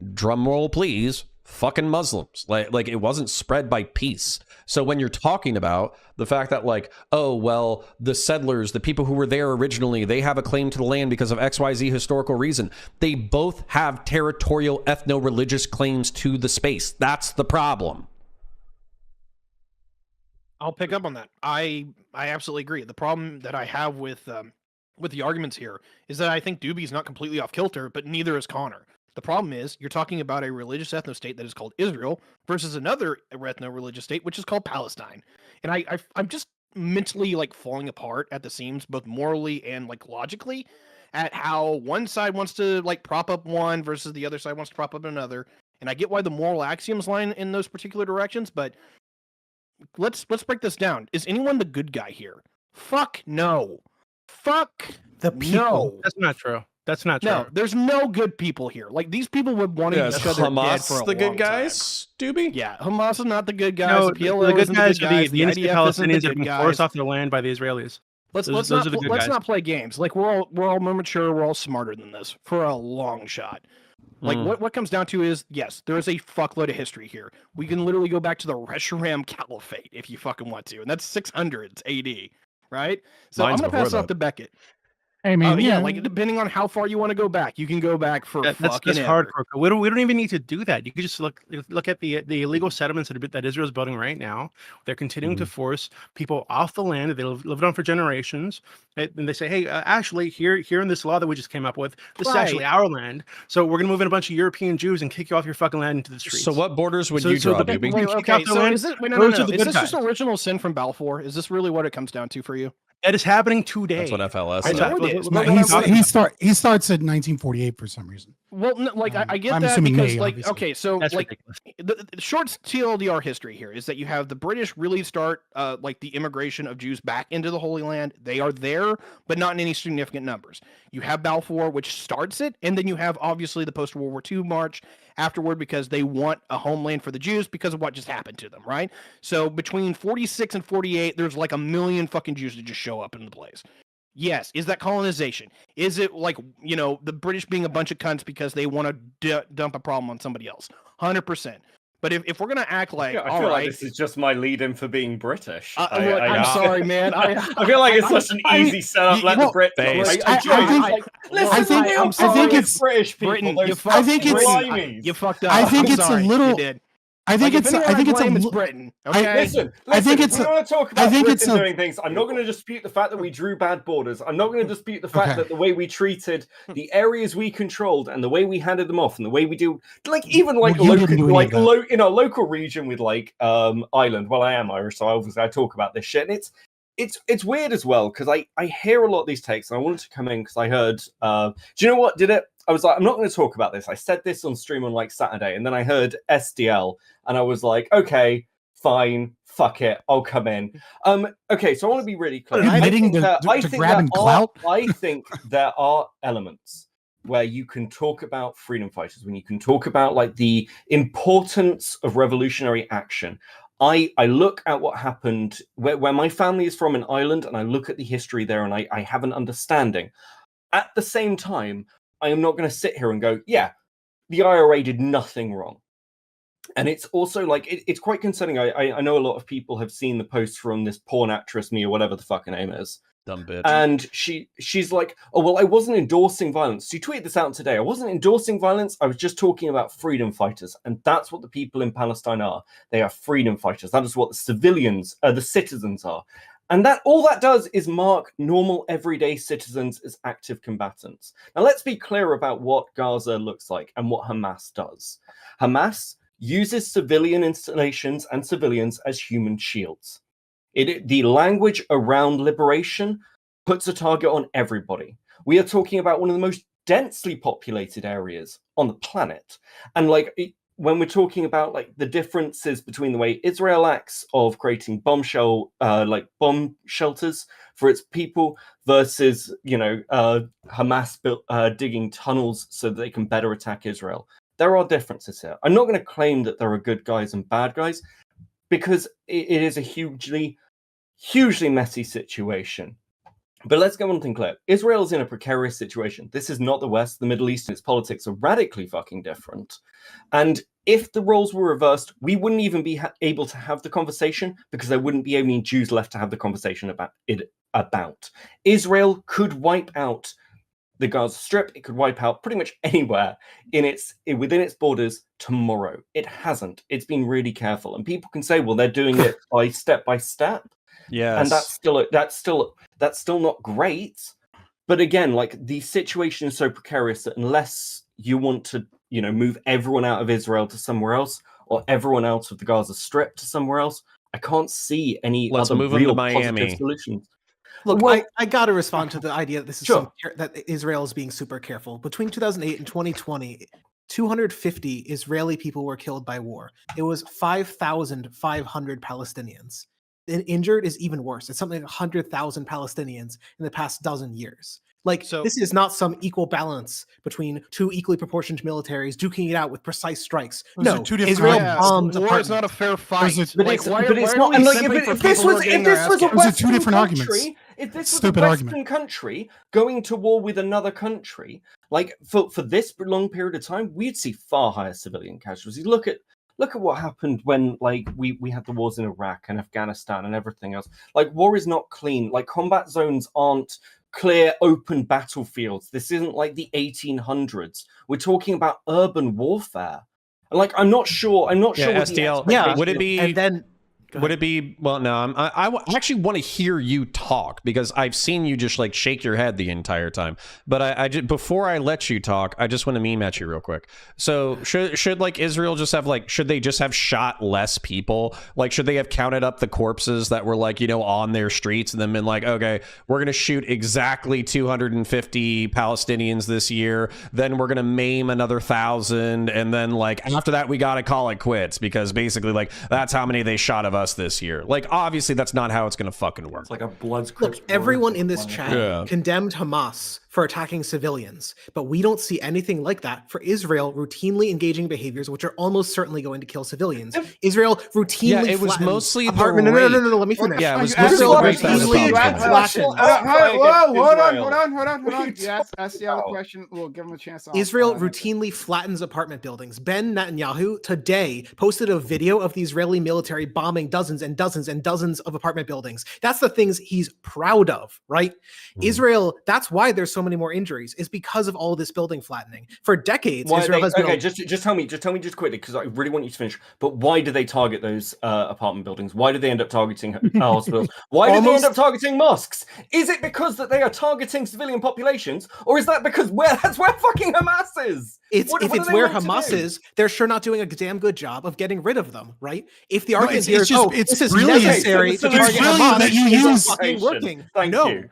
drumroll please, fucking Muslims. It wasn't spread by peace. So when you're talking about the fact that oh, well, the settlers, the people who were there originally, they have a claim to the land because of XYZ historical reason. They both have territorial ethno-religious claims to the space. That's the problem. I'll pick up on that. I absolutely agree. The problem that I have with the arguments here is that I think Doobie's not completely off kilter, but neither is Connor. The problem is you're talking about a religious ethno-state that is called Israel versus another ethno-religious state, which is called Palestine. And I'm just mentally falling apart at the seams, both morally and logically, at how one side wants to prop up one versus the other side wants to prop up another. And I get why the moral axioms line in those particular directions, but let's break this down. Is anyone the good guy here? Fuck no. Fuck the people. No. That's not true. That's not true. No, there's no good people here. These people would want each other dead for a the good long guys, Doobie? Yeah, Hamas is not the good guys. No, the PLO the good guys are the innocent Palestinians have been forced off their land by the Israelis. Let's not play games. We're all more mature. We're all smarter than this for a long shot. What comes down to is, yes, there is a fuckload of history here. We can literally go back to the Resharam Caliphate if you fucking want to, and that's 600s AD, right? So I'm gonna pass it off to Beckett. I mean, yeah, like depending on how far you want to go back, you can go back for that's fucking hardcore. ever. We don't even need to do that. You could just look at the illegal settlements that Israel's building right now. They're continuing to force people off the land that they lived on for generations, and they say, hey, actually, here in this law that we just came up with, this is actually our land. So we're gonna move in a bunch of European Jews and kick you off your fucking land into the streets. So what borders would you draw, Doobie? Wait, okay, so is this no? Is this just original sin from Balfour? Is this really what it comes down to for you? That is happening today. That's what FLS. I know it is. He starts at 1948 for some reason. Well, no, like I get I'm that assuming because, May, like, obviously. okay, so That's like ridiculous. the short TLDR history here is that you have the British really start like the immigration of Jews back into the Holy Land. They are there, but not in any significant numbers. You have Balfour, which starts it, and then you have obviously the post-World War II march afterward because they want a homeland for the Jews because of what just happened to them, right? So between 46 and 48, there's like 1 million fucking Jews that just show up in the place. Yes. Is that colonization? Is it like, you know, the British being a bunch of cunts because they want to dump a problem on somebody else? 100%. But if we're gonna act like, I feel like this is just my lead-in for being British. I'm sorry, man. I feel like it's such an easy setup. Let the Brits. I think it's British people. Britain, You fucked up. I think it's a little. I think it's Britain. Okay? Listen, I think it's we want to talk about Britain doing things. I'm not going to dispute the fact that we drew bad borders. I'm not going to dispute the fact that the way we treated the areas we controlled and the way we handed them off and the way we do, like even like in our local region with like Ireland. Well, I am Irish, so obviously I talk about this shit. And it's weird as well because I hear a lot of these takes and I wanted to come in because I heard. Do you know what did it? I was like, I'm not going to talk about this. I said this on stream on like Saturday, and then I heard SDL, and I was like, okay, fine, fuck it, I'll come in. Okay, so I want to be really clear. I think there are elements where you can talk about freedom fighters, when you can talk about like the importance of revolutionary action. I look at what happened where my family is from in Ireland, and I look at the history there, and I have an understanding. At the same time, I am not going to sit here and go, yeah, the IRA did nothing wrong. And it's also like, it's quite concerning. I know a lot of people have seen the posts from this porn actress, Mia, whatever the fuck her name is. Dumb bitch. And she's like, oh, well, I wasn't endorsing violence. She tweeted this out today. I wasn't endorsing violence. I was just talking about freedom fighters. And that's what the people in Palestine are. They are freedom fighters. That is what the civilians, the citizens are. And that all that does is mark normal, everyday citizens as active combatants. Now, let's be clear about what Gaza looks like and what Hamas does. Hamas uses civilian installations and civilians as human shields. The language around liberation puts a target on everybody. We are talking about one of the most densely populated areas on the planet. And like, when we're talking about like the differences between the way Israel acts of creating bomb shelters for its people versus, you know, Hamas digging tunnels so that they can better attack Israel. There are differences here. I'm not going to claim that there are good guys and bad guys because it is a hugely messy situation. But let's get one thing clear. Israel is in a precarious situation. This is not the West. The Middle East and its politics are radically fucking different. And if the roles were reversed, we wouldn't even be able to have the conversation because there wouldn't be any Jews left to have the conversation about it. Israel could wipe out the Gaza Strip. It could wipe out pretty much anywhere within its borders tomorrow. It hasn't. It's been really careful. And people can say, well, they're doing it by step. Yes. And that's still not great. But again, like the situation is so precarious that unless you want to, you know, move everyone out of Israel to somewhere else or everyone out of the Gaza Strip to somewhere else, I can't see any other real positive solutions. Look, well, I got to respond to the idea that this is that Israel is being super careful. Between 2008 and 2020, 250 Israeli people were killed by war. It was 5,500 Palestinians. And injured is even worse. It's something like 100,000 Palestinians in the past dozen years. Like, this is not some equal balance between two equally proportioned militaries duking it out with precise strikes. No, Israel bombed war is not a fair fight. If this was a Western country going to war with another country, like for this long period of time, we'd see far higher civilian casualties. Look at what happened when like we had the wars in Iraq and Afghanistan and everything else. Like, war is not clean. Like, combat zones aren't clear open battlefields. This isn't like the 1800s. We're talking about urban warfare. Like, I'm not sure what SDL, the would it be, and then would it be, well, no, I actually want to hear you talk, because I've seen you just like shake your head the entire time. But I just, before I let you talk, I just want to meme at you real quick. So should like Israel just have like, should they just have shot less people? Like, should they have counted up the corpses that were like, you know, on their streets, and then been like, okay, we're going to shoot exactly 250 Palestinians this year. Then we're going to maim another 1,000. And then like, after that, we got to call it quits, because basically like, that's how many they shot of us this year. Like, obviously that's not how it's gonna fucking work. It's like a Bloods. Look, everyone in this chat condemned Hamas for attacking civilians, but we don't see anything like that for Israel routinely engaging behaviors which are almost certainly going to kill civilians. Israel routinely it was mostly apartment. the No, let me finish. Yeah, it was Israel routinely Hold on. Yes, that's the other question. We'll give him a chance. Israel routinely flattens apartment buildings. Ben Netanyahu today posted a video of the Israeli military bombing dozens and dozens and dozens of apartment buildings. That's the things he's proud of, right? Israel, that's why there's so many more injuries, is because of all this building flattening. For decades, Israel has been... just tell me quickly, because I really want you to finish. But why do they target those apartment buildings? Why do they end up targeting hospitals? Why do they end up targeting mosques? Is it because that they are targeting civilian populations, or is that because that's where fucking Hamas is? If it's where Hamas is, they're sure not doing a damn good job of getting rid of them, right? If the argument here is, this is necessary to target Hamas, that you use fucking working. Thank you.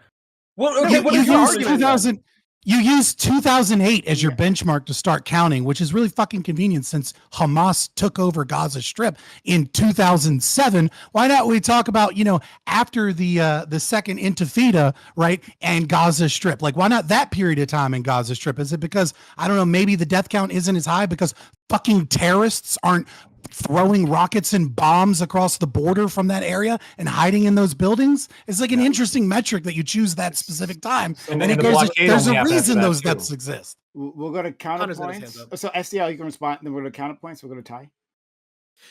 Well, okay, what is your argument? You used 2008 as your benchmark to start counting, which is really fucking convenient since Hamas took over Gaza Strip in 2007. Why not we talk about, after the second Intifada, right, and Gaza Strip? Like, why not that period of time in Gaza Strip? Is it because, I don't know, maybe the death count isn't as high because fucking terrorists aren't throwing rockets and bombs across the border from that area and hiding in those buildings? It's like an interesting metric that you choose that specific time. And it goes, there's a reason those deaths exist. We'll go to counterpoints. So SDL, you can respond, then we'll go to counterpoints. We'll go to Ty.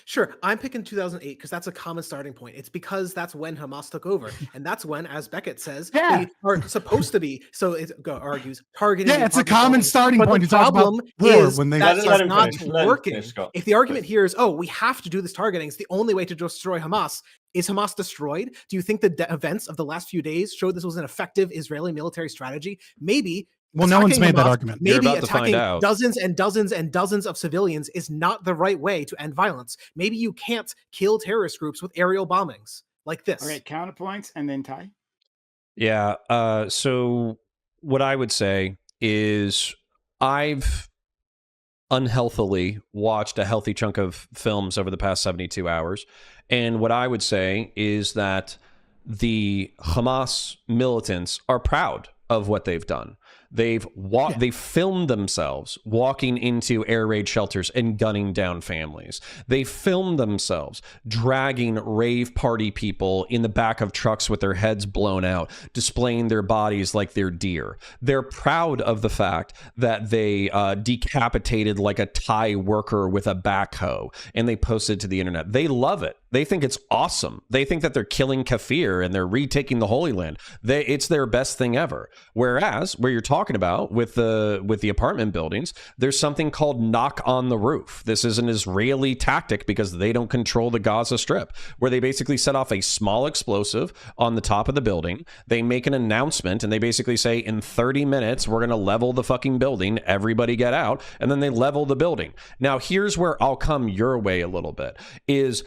Sure, I'm picking 2008 because that's a common starting point. It's because that's when Hamas took over, and that's when, as Beckett says, they are supposed to be. So it argues targeting. Yeah, it's a common starting point. The problem is when they that's not working. If the argument here is, we have to do this targeting, it's the only way to destroy Hamas. Is Hamas destroyed? Do you think the events of the last few days showed this was an effective Israeli military strategy? Maybe. Well, no one's made that argument. Maybe attacking dozens and dozens and dozens of civilians is not the right way to end violence. Maybe you can't kill terrorist groups with aerial bombings like this. All right, counterpoints, and then Ty. Yeah. So what I would say is I've unhealthily watched a healthy chunk of films over the past 72 hours. And what I would say is that the Hamas militants are proud of what they've done. They've filmed themselves walking into air raid shelters and gunning down families. They filmed themselves dragging rave party people in the back of trucks with their heads blown out, displaying their bodies like they're deer. They're proud of the fact that they decapitated like a Thai worker with a backhoe, and they posted to the internet. They love it. They think it's awesome. They think that they're killing Kafir and they're retaking the Holy Land. It's their best thing ever. Whereas, where you're talking about with the apartment buildings, there's something called knock on the roof. This is an Israeli tactic because they don't control the Gaza Strip, where they basically set off a small explosive on the top of the building. They make an announcement and they basically say, in 30 minutes, we're going to level the fucking building. Everybody get out. And then they level the building. Now, here's where I'll come your way a little bit, is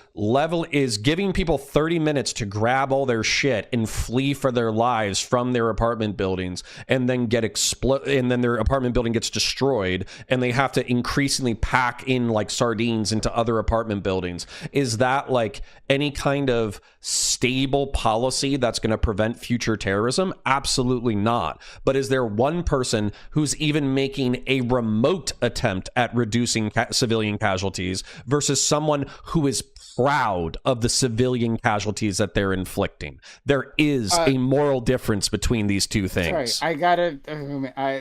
giving people 30 minutes to grab all their shit and flee for their lives from their apartment buildings, and then and then their apartment building gets destroyed and they have to increasingly pack in like sardines into other apartment buildings. Is that like any kind of stable policy that's going to prevent future terrorism? Absolutely not. But is there one person who's even making a remote attempt at reducing civilian casualties versus someone who is proud of the civilian casualties that they're inflicting? There is a moral difference between these two things. Sorry, I gotta.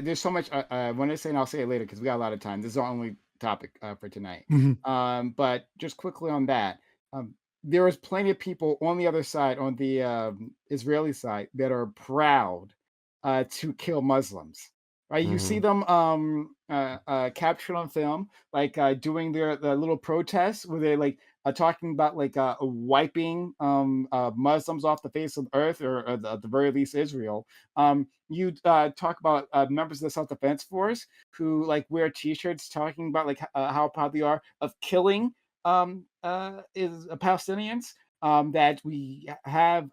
There's so much I want to say, and I'll say it later because we got a lot of time. This is our only topic for tonight. But just quickly on that, there is plenty of people on the other side, on the Israeli side, that are proud to kill Muslims. Right, you see Mhm. them captured on film, like doing their little protests where they're like talking about like wiping Muslims off the face of the earth, or at the very least Israel. You talk about members of the Self Defense Force who like wear T-shirts talking about like how proud they are of killing is Palestinians. That we have.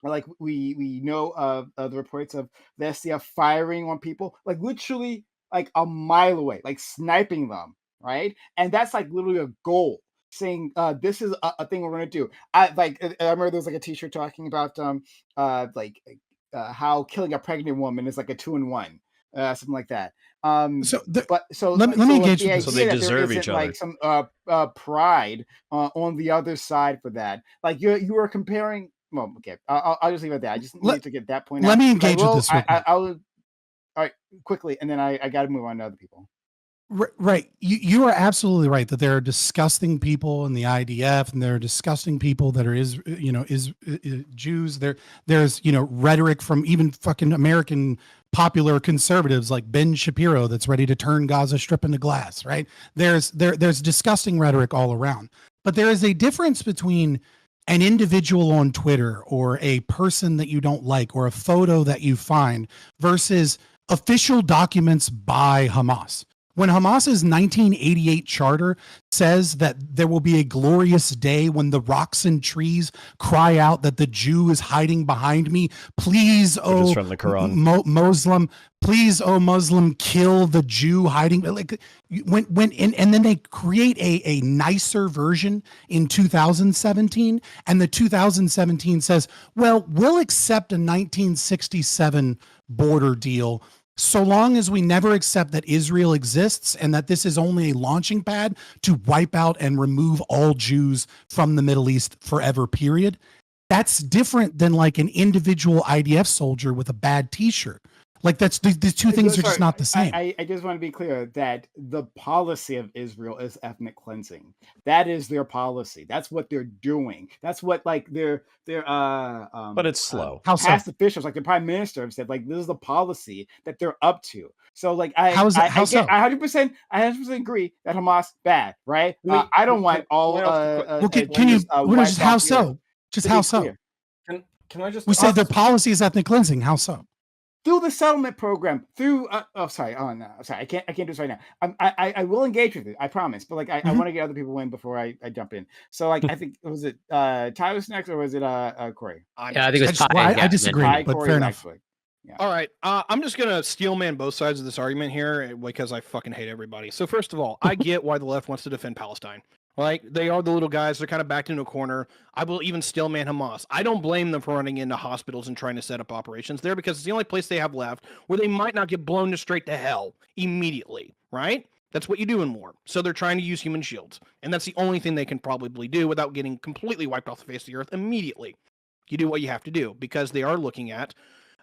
Like we know of the reports of the SDF firing on people, like literally like a mile away, like sniping them, right? And that's like literally a goal, saying this is a thing we're gonna do. I remember there was like a T-shirt talking about like how killing a pregnant woman is like a 2-in-1, something like that. So But so let me so like engage the with this. So they idea that there deserve isn't each other. like some pride on the other side for that, like you were comparing. Well, okay, I'll just leave it at that. I just need to get that point out. Let me 'Cause engage with this real quick. I'll all right, quickly, and then I got to move on to other people. Right. You are absolutely right that there are disgusting people in the IDF, and there are disgusting people that are Jews. There's rhetoric from even fucking American popular conservatives like Ben Shapiro that's ready to turn Gaza Strip into glass. Right. There's disgusting rhetoric all around, but there is a difference between an individual on Twitter or a person that you don't like or a photo that you find versus official documents by Hamas. When Hamas's 1988 charter says that there will be a glorious day when the rocks and trees cry out that the Jew is hiding behind me, please, Which is from the Quran. Muslim, please, oh Muslim, kill the Jew hiding. Like and then they create a nicer version in 2017, and the 2017 says, well, we'll accept a 1967 border deal so long as we never accept that Israel exists and that this is only a launching pad to wipe out and remove all Jews from the Middle East forever, period. That's different than like an individual IDF soldier with a bad T-shirt. Like that's these two things are just not the same. I just want to be clear that the policy of Israel is ethnic cleansing. That is their policy. That's what they're doing. That's what like their but it's slow. Past officials, like the prime minister, have said like this is the policy that they're up to. So like I 100% agree that Hamas bad, right? I don't want all. Can you? Just how so? Just how so? Can I just? We said their policy is ethnic cleansing. How so? Through the settlement program, through I can't do this right now. I will engage with it, I promise, but like I want to get other people in before I jump in. So like I think was it Tyler's next or was it Corey? Yeah, I think it was Ty. I disagree, but fair enough. Yeah. All right, I'm just gonna steelman both sides of this argument here because I fucking hate everybody. So first of all, I get why the left wants to defend Palestine. Like they are the little guys. They're kind of backed into a corner. I will even steelman Hamas. I don't blame them for running into hospitals and trying to set up operations there because it's the only place they have left where they might not get blown straight to hell immediately, right? That's what you do in war. So they're trying to use human shields. And that's the only thing they can probably do without getting completely wiped off the face of the earth immediately. You do what you have to do because they are looking at,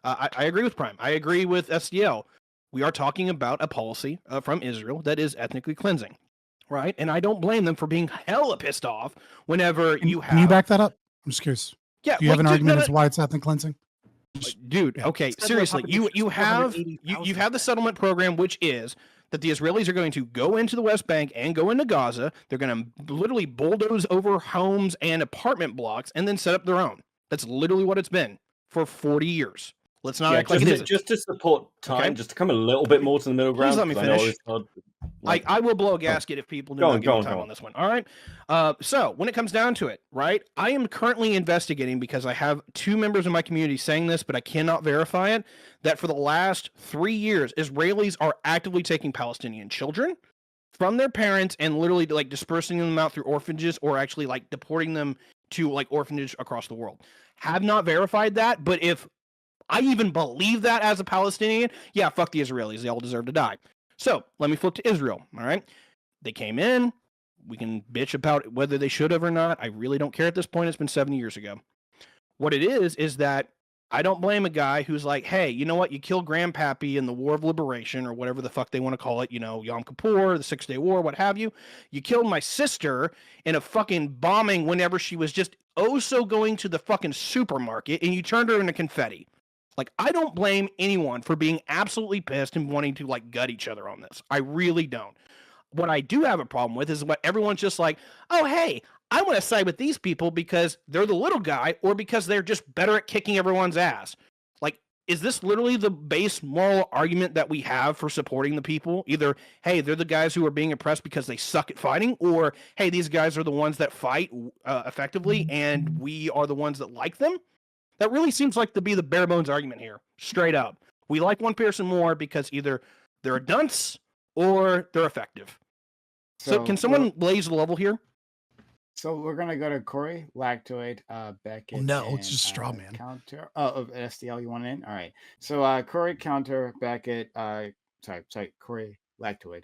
I agree with Prime. I agree with SDL. We are talking about a policy from Israel that is ethnically cleansing. Right, and I don't blame them for being hella pissed off whenever you have. Can you back that up? I'm just curious. Yeah, do you have an argument as to why it's ethnic cleansing? Dude, okay, seriously, you have the settlement program, which is that the Israelis are going to go into the West Bank and go into Gaza. They're going to literally bulldoze over homes and apartment blocks and then set up their own. That's literally what it's been for 40 years. Let's not act like it isn't. Just to support time, just to come a little bit more to the middle ground. Please let me finish. I will blow a gasket if people do not give me time on this one. All right. So when it comes down to it, right, I am currently investigating because I have 2 members of my community saying this, but I cannot verify it, that for the last 3 years, Israelis are actively taking Palestinian children from their parents and literally like dispersing them out through orphanages or actually like deporting them to like orphanage across the world. Have not verified that, but if I even believe that as a Palestinian, yeah, fuck the Israelis. They all deserve to die. So let me flip to Israel. All right. They came in. We can bitch about whether they should have or not. I really don't care at this point. It's been 7 years ago. What it is that I don't blame a guy who's like, hey, you know what? You killed Grandpappy in the War of Liberation or whatever the fuck they want to call it, Yom Kippur, the 6-Day War, what have you. You killed my sister in a fucking bombing whenever she was just so going to the fucking supermarket and you turned her into confetti. Like, I don't blame anyone for being absolutely pissed and wanting to like gut each other on this. I really don't. What I do have a problem with is what everyone's just like, oh, hey, I want to side with these people because they're the little guy or because they're just better at kicking everyone's ass. Like, is this literally the base moral argument that we have for supporting the people? Either, hey, they're the guys who are being oppressed because they suck at fighting, or, hey, these guys are the ones that fight effectively and we are the ones that like them? That really seems like to be the bare bones argument here, straight up. We like one person more because either they're a dunce or they're effective. So can someone blaze the level here? So we're gonna go to Corey, Lactoid, Beckett. No, it's just straw man. Counter. Oh, SDL, you want in? All right. So Corey, Counter, Beckett. Sorry, Corey, Lactoid,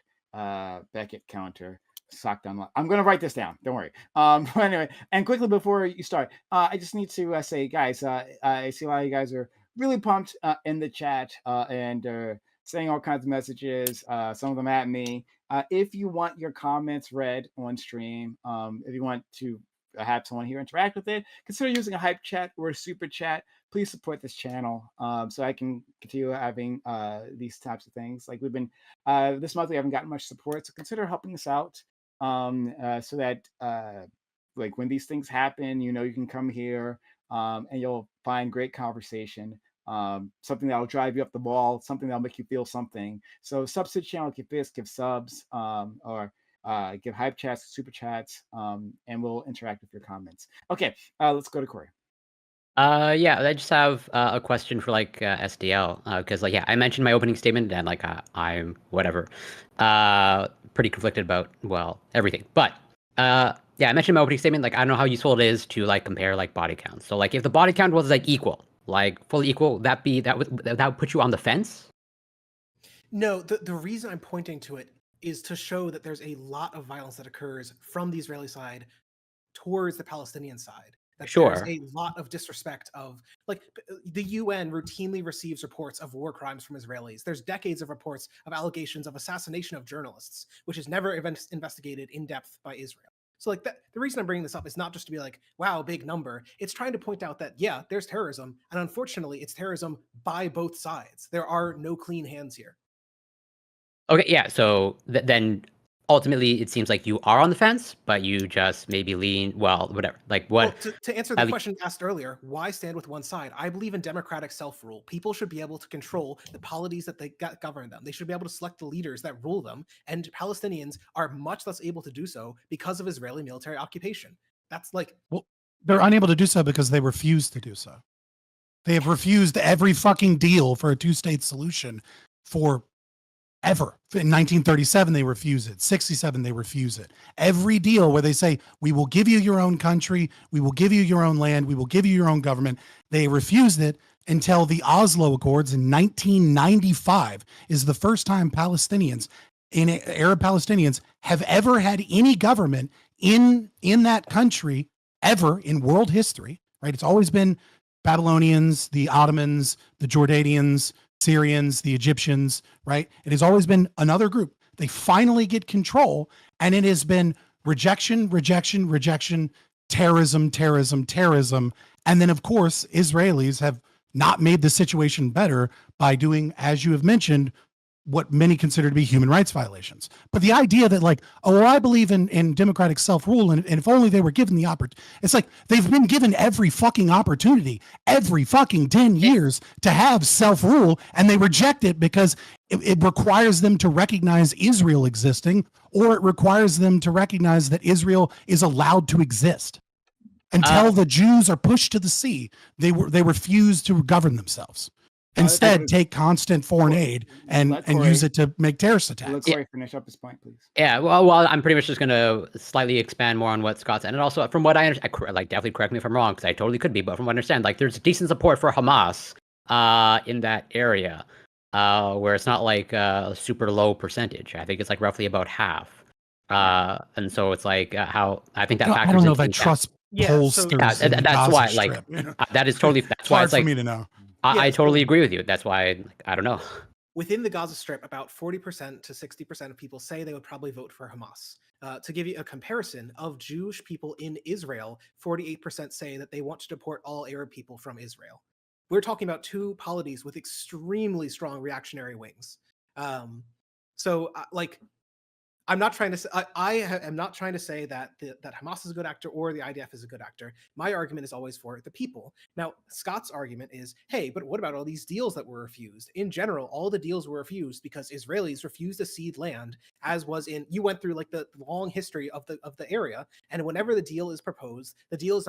Beckett, Counter. Socked on. I'm gonna write this down. Don't worry. Anyway, and quickly before you start, I just need to say, guys, I see a lot of you guys are really pumped in the chat and saying all kinds of messages. Some of them at me. If you want your comments read on stream, if you want to have someone here interact with it, consider using a hype chat or a super chat. Please support this channel so I can continue having these types of things. Like we've been this month, we haven't gotten much support, so consider helping us out so that like when these things happen, you know, you can come here and you'll find great conversation. Something that'll drive you up the wall, something that'll make you feel something. So sub to the channel, give bits, give subs, or give hype chats, super chats, and we'll interact with your comments. Okay, let's go to Corey. Yeah, I just have a question for like SDL because like yeah, I mentioned my opening statement and like I'm whatever, pretty conflicted about everything. But yeah, I mentioned my opening statement. Like I don't know how useful it is to like compare like body counts. So like if the body count was like equal, like fully equal, that would put you on the fence? No, the reason I'm pointing to it is to show that there's a lot of violence that occurs from the Israeli side towards the Palestinian side. That Sure. There's a lot of disrespect of like the UN routinely receives reports of war crimes from Israelis. There's decades of reports of allegations of assassination of journalists, which is never investigated in depth by Israel. So like that, the reason I'm bringing this up is not just to be like, wow, big number. It's trying to point out that yeah, there's terrorism, and unfortunately, it's terrorism by both sides. There are no clean hands here. Okay, yeah. So then ultimately, it seems like you are on the fence, but you just maybe lean, whatever. Like what? Well, to answer the question asked earlier, why stand with one side? I believe in democratic self-rule. People should be able to control the polities that they govern them. They should be able to select the leaders that rule them, and Palestinians are much less able to do so because of Israeli military occupation. That's like... Well, they're unable to do so because they refuse to do so. They have refused every fucking deal for a two-state solution for ever. In 1937, they refuse it. 67, they refuse it. Every deal where they say, we will give you your own country, we will give you your own land, we will give you your own government, they refused it until the Oslo Accords in 1995 is the first time Palestinians, Arab Palestinians, have ever had any government in that country ever in world history, right? It's always been Babylonians, the Ottomans, the Jordanians, Syrians, the Egyptians, right? It has always been another group. They finally get control, and it has been rejection, rejection, rejection, terrorism, terrorism, terrorism. And then, of course, Israelis have not made the situation better by doing, as you have mentioned, what many consider to be human rights violations. But the idea that like, oh, well, I believe in democratic self-rule, and if only they were given the opportunity, it's like they've been given every fucking opportunity, every fucking 10 years to have self-rule, and they reject it because it requires them to recognize Israel existing, or it requires them to recognize that Israel is allowed to exist. Until the Jews are pushed to the sea, they refuse to govern themselves. Instead, take constant foreign aid and use it to make terrorist attacks. Let Corey finish up his point, please. Yeah, well, I'm pretty much just going to slightly expand more on what Scott said. And also, from what I understand, like, definitely correct me if I'm wrong, because I totally could be, but from what I understand, like, there's decent support for Hamas in that area, where it's not like a super low percentage. I think it's like roughly about half. And so it's like how I think that factors. I don't know if I trust pollsters. Yeah, that's why, like, that is totally, that's why it's like, for me to know. I totally agree with you. That's why I don't know. Within the Gaza Strip, about 40% to 60% of people say they would probably vote for Hamas. To give you a comparison of Jewish people in Israel, 48% say that they want to deport all Arab people from Israel. we're talking about two polities with extremely strong reactionary wings. Like, I'm not trying to. I am not trying to say that that Hamas is a good actor or the IDF is a good actor. My argument is always for the people. Now, Scott's argument is, hey, but what about all these deals that were refused? In general, all the deals were refused because Israelis refused to cede land, as was in. You went through like the long history of the area, and whenever the deal is proposed, the deal is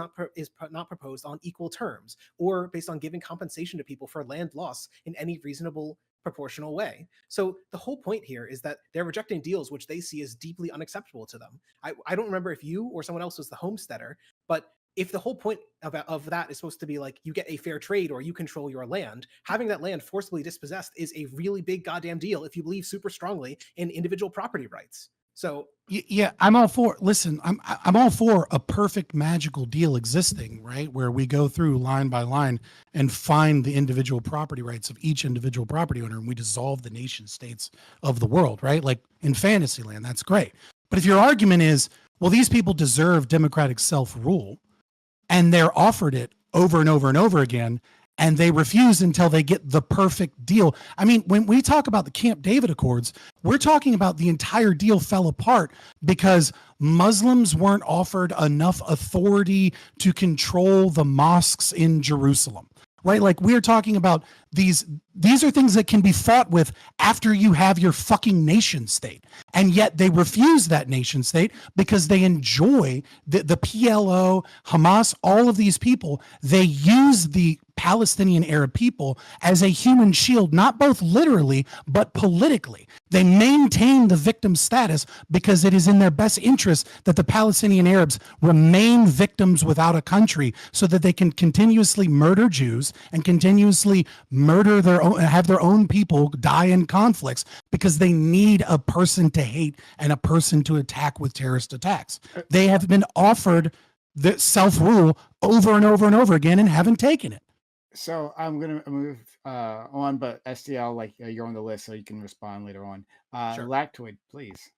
not proposed on equal terms or based on giving compensation to people for land loss in any reasonable proportional way. So the whole point here is that they're rejecting deals which they see as deeply unacceptable to them. I don't remember if you or someone else was the homesteader, but if the whole point of that is supposed to be like you get a fair trade or you control your land, having that land forcibly dispossessed is a really big goddamn deal if you believe super strongly in individual property rights. So yeah, I'm all for. Listen, I'm all for a perfect magical deal existing, right? Where we go through line by line and find the individual property rights of each individual property owner, and we dissolve the nation states of the world, right? Like in Fantasyland, that's great. But if your argument is, well, these people deserve democratic self-rule, and they're offered it over and over and over again, and they refuse until they get the perfect deal. I mean, when we talk about the Camp David Accords, we're talking about the entire deal fell apart because Muslims weren't offered enough authority to control the mosques in Jerusalem, right? Like we're talking about these are things that can be fought with after you have your fucking nation state. And yet they refuse that nation state because they enjoy the PLO, Hamas, all of these people. They use the Palestinian Arab people as a human shield, not both literally, but politically. They maintain the victim status because it is in their best interest that the Palestinian Arabs remain victims without a country so that they can continuously murder Jews and continuously murder their own, have their own people die in conflicts because they need a person to hate and a person to attack with terrorist attacks. They have been offered the self-rule over and over and over again and haven't taken it. So I'm going to move on, but STL, like you're on the list, so you can respond later on. Sure. Lactoid, please.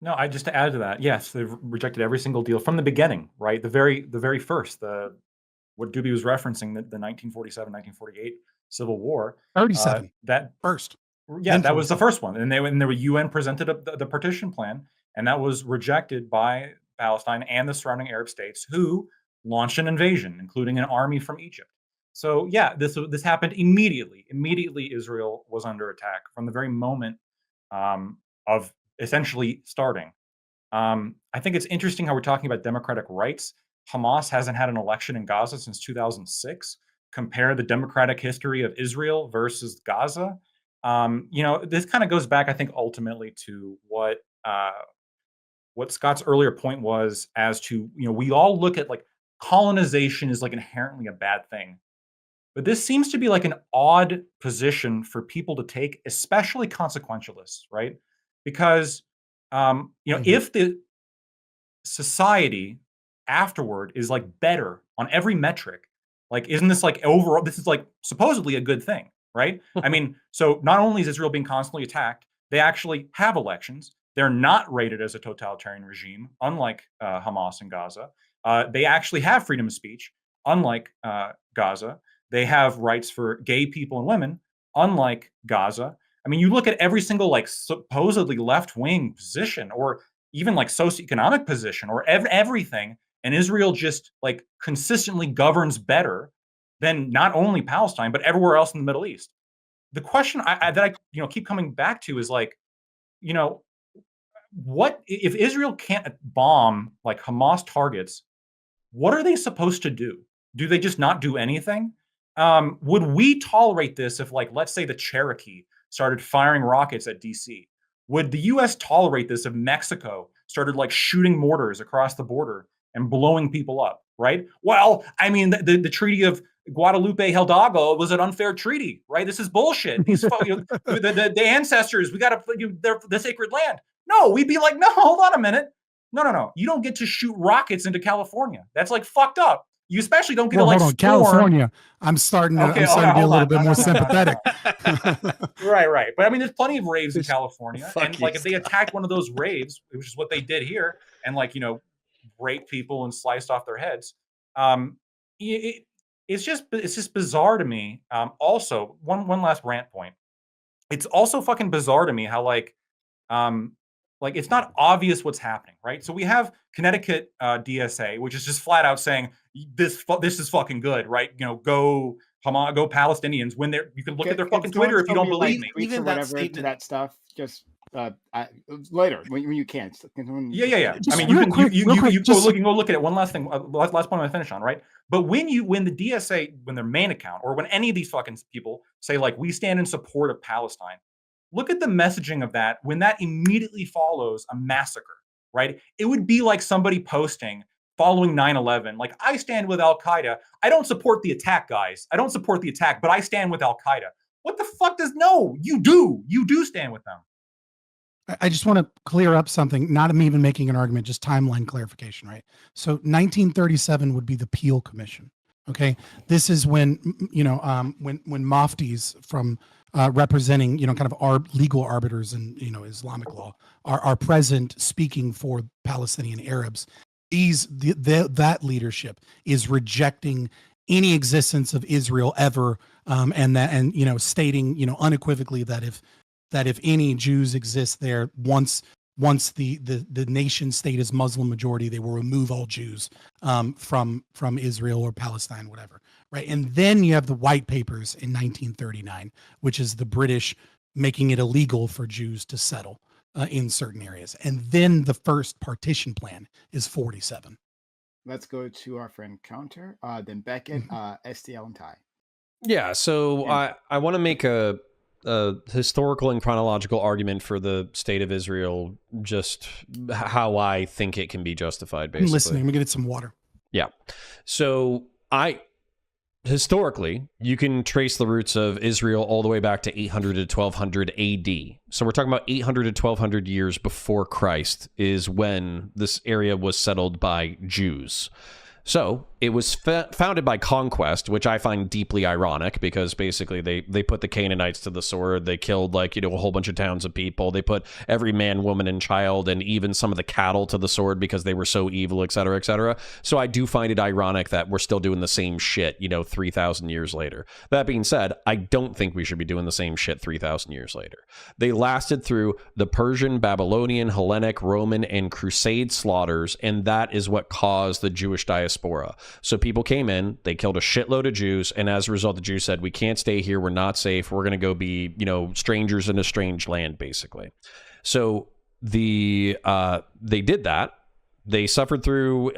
No, just to add to that, yes, they've rejected every single deal from the beginning, right? The very first, what Doobie was referencing, the 1947, 1948 Civil War. 37. That first. Yeah, that was the first one, and the UN presented the partition plan, and that was rejected by Palestine and the surrounding Arab states, who launched an invasion, including an army from Egypt. So yeah, this happened immediately. Immediately, Israel was under attack from the very moment of essentially starting. I think it's interesting how we're talking about democratic rights. Hamas hasn't had an election in Gaza since 2006. Compare the democratic history of Israel versus Gaza. This kind of goes back, I think, ultimately to what Scott's earlier point was, as to, we all look at like colonization is like inherently a bad thing. But this seems to be like an odd position for people to take, especially consequentialists, right? Because, if the society afterward is like better on every metric, like, isn't this like overall, this is like supposedly a good thing, right? I mean, so not only is Israel being constantly attacked, they actually have elections. They're not rated as a totalitarian regime, unlike Hamas and Gaza. They actually have freedom of speech, unlike Gaza. They have rights for gay people and women, unlike Gaza. I mean, you look at every single like supposedly left-wing position, or even like socioeconomic position, or everything, and Israel just like consistently governs better than not only Palestine but everywhere else in the Middle East. The question that I keep coming back to is like, what if Israel can't bomb like Hamas targets? What are they supposed to do? Do they just not do anything? Would we tolerate this if, like, let's say the Cherokee started firing rockets at DC? Would the U.S. tolerate this if Mexico started like shooting mortars across the border and blowing people up? Right? Well, I mean, the Treaty of Guadalupe Hidalgo was an unfair treaty, right? This is bullshit. These the ancestors, we got to the sacred land. No, we'd be like, no, hold on a minute. No. You don't get to shoot rockets into California. That's like fucked up. You especially don't get to like hold on, California. I'm starting to be a little bit more sympathetic. Right. But I mean, there's plenty of raves in California, and like if they attacked one of those raves, which is what they did here, and like raped people and sliced off their heads, it it's just bizarre to me. Also, one last rant point. It's also fucking bizarre to me how like it's not obvious what's happening, right? So we have Connecticut DSA, which is just flat out saying this is fucking good, right? You know, go Hamas, go Palestinians. When they're, you can look at their fucking Twitter if you don't believe me. Even that statement, to that stuff, just later when you can. Yeah. I mean, you go look at it. One last thing, last point I finish on, right? But when the DSA, when their main account, or when any of these fucking people say like, we stand in support of Palestine, look at the messaging of that when that immediately follows a massacre, right? It would be like somebody posting following 9/11, like, I stand with Al Qaeda. I don't support the attack, guys. I don't support the attack, but I stand with Al Qaeda. What the fuck does no? You do stand with them. I just want to clear up something, not me even making an argument, just timeline clarification, right? So 1937 would be the Peel Commission. Okay. This is when, when Muftis from representing, kind of our legal arbiters in, Islamic law are present speaking for Palestinian Arabs. That leadership is rejecting any existence of Israel ever, and stating, unequivocally that if any Jews exist there, once the nation state is Muslim majority, they will remove all Jews from Israel or Palestine, whatever, right? And then you have the white papers in 1939, which is the British making it illegal for Jews to settle in certain areas. And then the first partition plan is 47. Let's go to our friend Counter, then Beckett, STL, and Ty. Yeah, so I want to make a historical and chronological argument for the state of Israel, just how I think it can be justified, basically. I'm listening. I'm going to get some water. Yeah. So historically, you can trace the roots of Israel all the way back to 800 to 1200 AD. So we're talking about 800 to 1200 years before Christ is when this area was settled by Jews. So it was founded by conquest, which I find deeply ironic, because basically they put the Canaanites to the sword. They killed a whole bunch of towns of people. They put every man, woman, and child, and even some of the cattle to the sword because they were so evil, et cetera, et cetera. So I do find it ironic that we're still doing the same shit, 3,000 years later. That being said, I don't think we should be doing the same shit 3,000 years later. They lasted through the Persian, Babylonian, Hellenic, Roman, and Crusade slaughters, and that is what caused the Jewish diaspora. So people came in, they killed a shitload of Jews, and as a result, the Jews said, we can't stay here, we're not safe, we're going to go be, strangers in a strange land, basically. So they did that. They suffered through,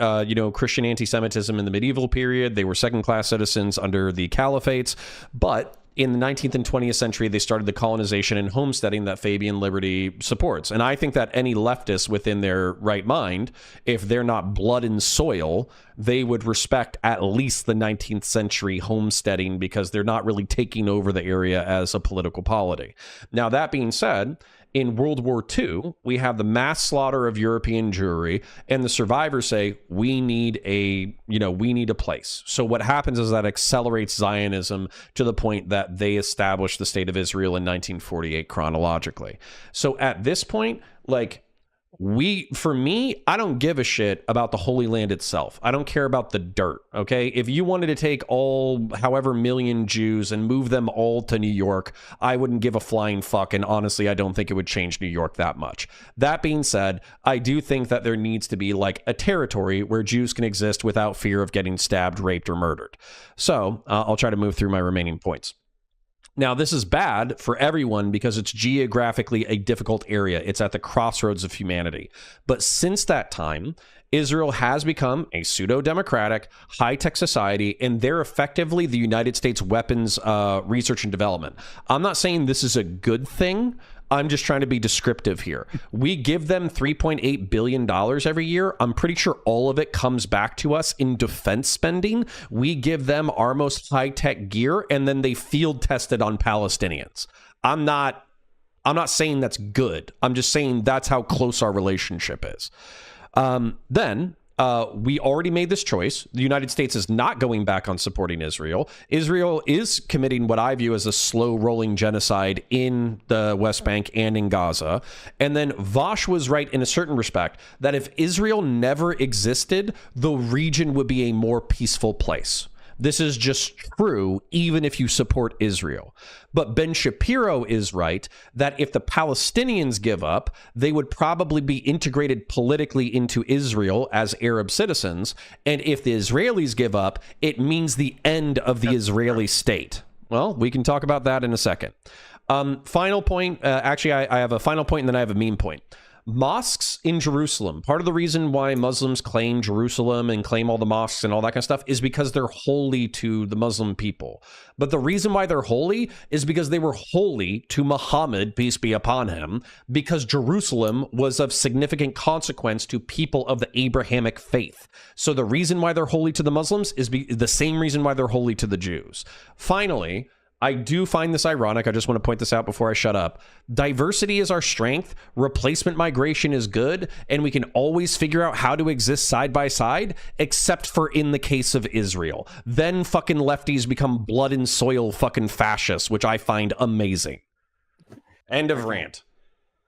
Christian anti-Semitism in the medieval period. They were second-class citizens under the caliphates, but in the 19th and 20th century, they started the colonization and homesteading that Fabian Liberty supports. And I think that any leftists within their right mind, if they're not blood and soil, they would respect at least the 19th century homesteading, because they're not really taking over the area as a political polity. Now, that being said, in World War II, we have the mass slaughter of European Jewry, and the survivors say, we need a place. So what happens is that accelerates Zionism to the point that they establish the state of Israel in 1948 chronologically. So at this point, for me, I don't give a shit about the Holy Land itself. I don't care about the dirt, okay? If you wanted to take all however million Jews and move them all to New York, I wouldn't give a flying fuck, and honestly, I don't think it would change New York that much. That being said, I do think that there needs to be a territory where Jews can exist without fear of getting stabbed, raped, or murdered. So I'll try to move through my remaining points. Now, this is bad for everyone because it's geographically a difficult area. It's at the crossroads of humanity. But since that time, Israel has become a pseudo-democratic, high-tech society, and they're effectively the United States weapons research and development. I'm not saying this is a good thing. I'm just trying to be descriptive here. We give them $3.8 billion every year. I'm pretty sure all of it comes back to us in defense spending. We give them our most high-tech gear, and then they field test it on Palestinians. I'm not saying that's good. I'm just saying that's how close our relationship is. We already made this choice. The United States is not going back on supporting Israel. Israel is committing what I view as a slow-rolling genocide in the West Bank and in Gaza. And then Vosh was right in a certain respect that if Israel never existed, the region would be a more peaceful place. This is just true, even if you support Israel. But Ben Shapiro is right that if the Palestinians give up, they would probably be integrated politically into Israel as Arab citizens. And if the Israelis give up, it means the end of the Israeli state. Well, we can talk about that in a second. Final point. Actually, I have a final point and then I have a meme point. Mosques in Jerusalem. Part of the reason why Muslims claim Jerusalem and claim all the mosques and all that kind of stuff is because they're holy to the Muslim people. But the reason why they're holy is because they were holy to Muhammad, peace be upon him, because Jerusalem was of significant consequence to people of the Abrahamic faith. So the reason why they're holy to the Muslims is the same reason why they're holy to the Jews. Finally, I do find this ironic. I just want to point this out before I shut up. Diversity is our strength. Replacement migration is good. And we can always figure out how to exist side by side, except for in the case of Israel. Then fucking lefties become blood and soil fucking fascists, which I find amazing. End of rant.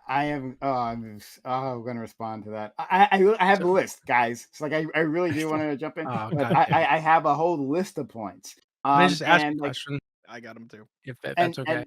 I'm going to respond to that. I have a list, guys. It's like I really do want to jump in. But I have a whole list of points. Can I just ask a question? I got them too. If that's okay.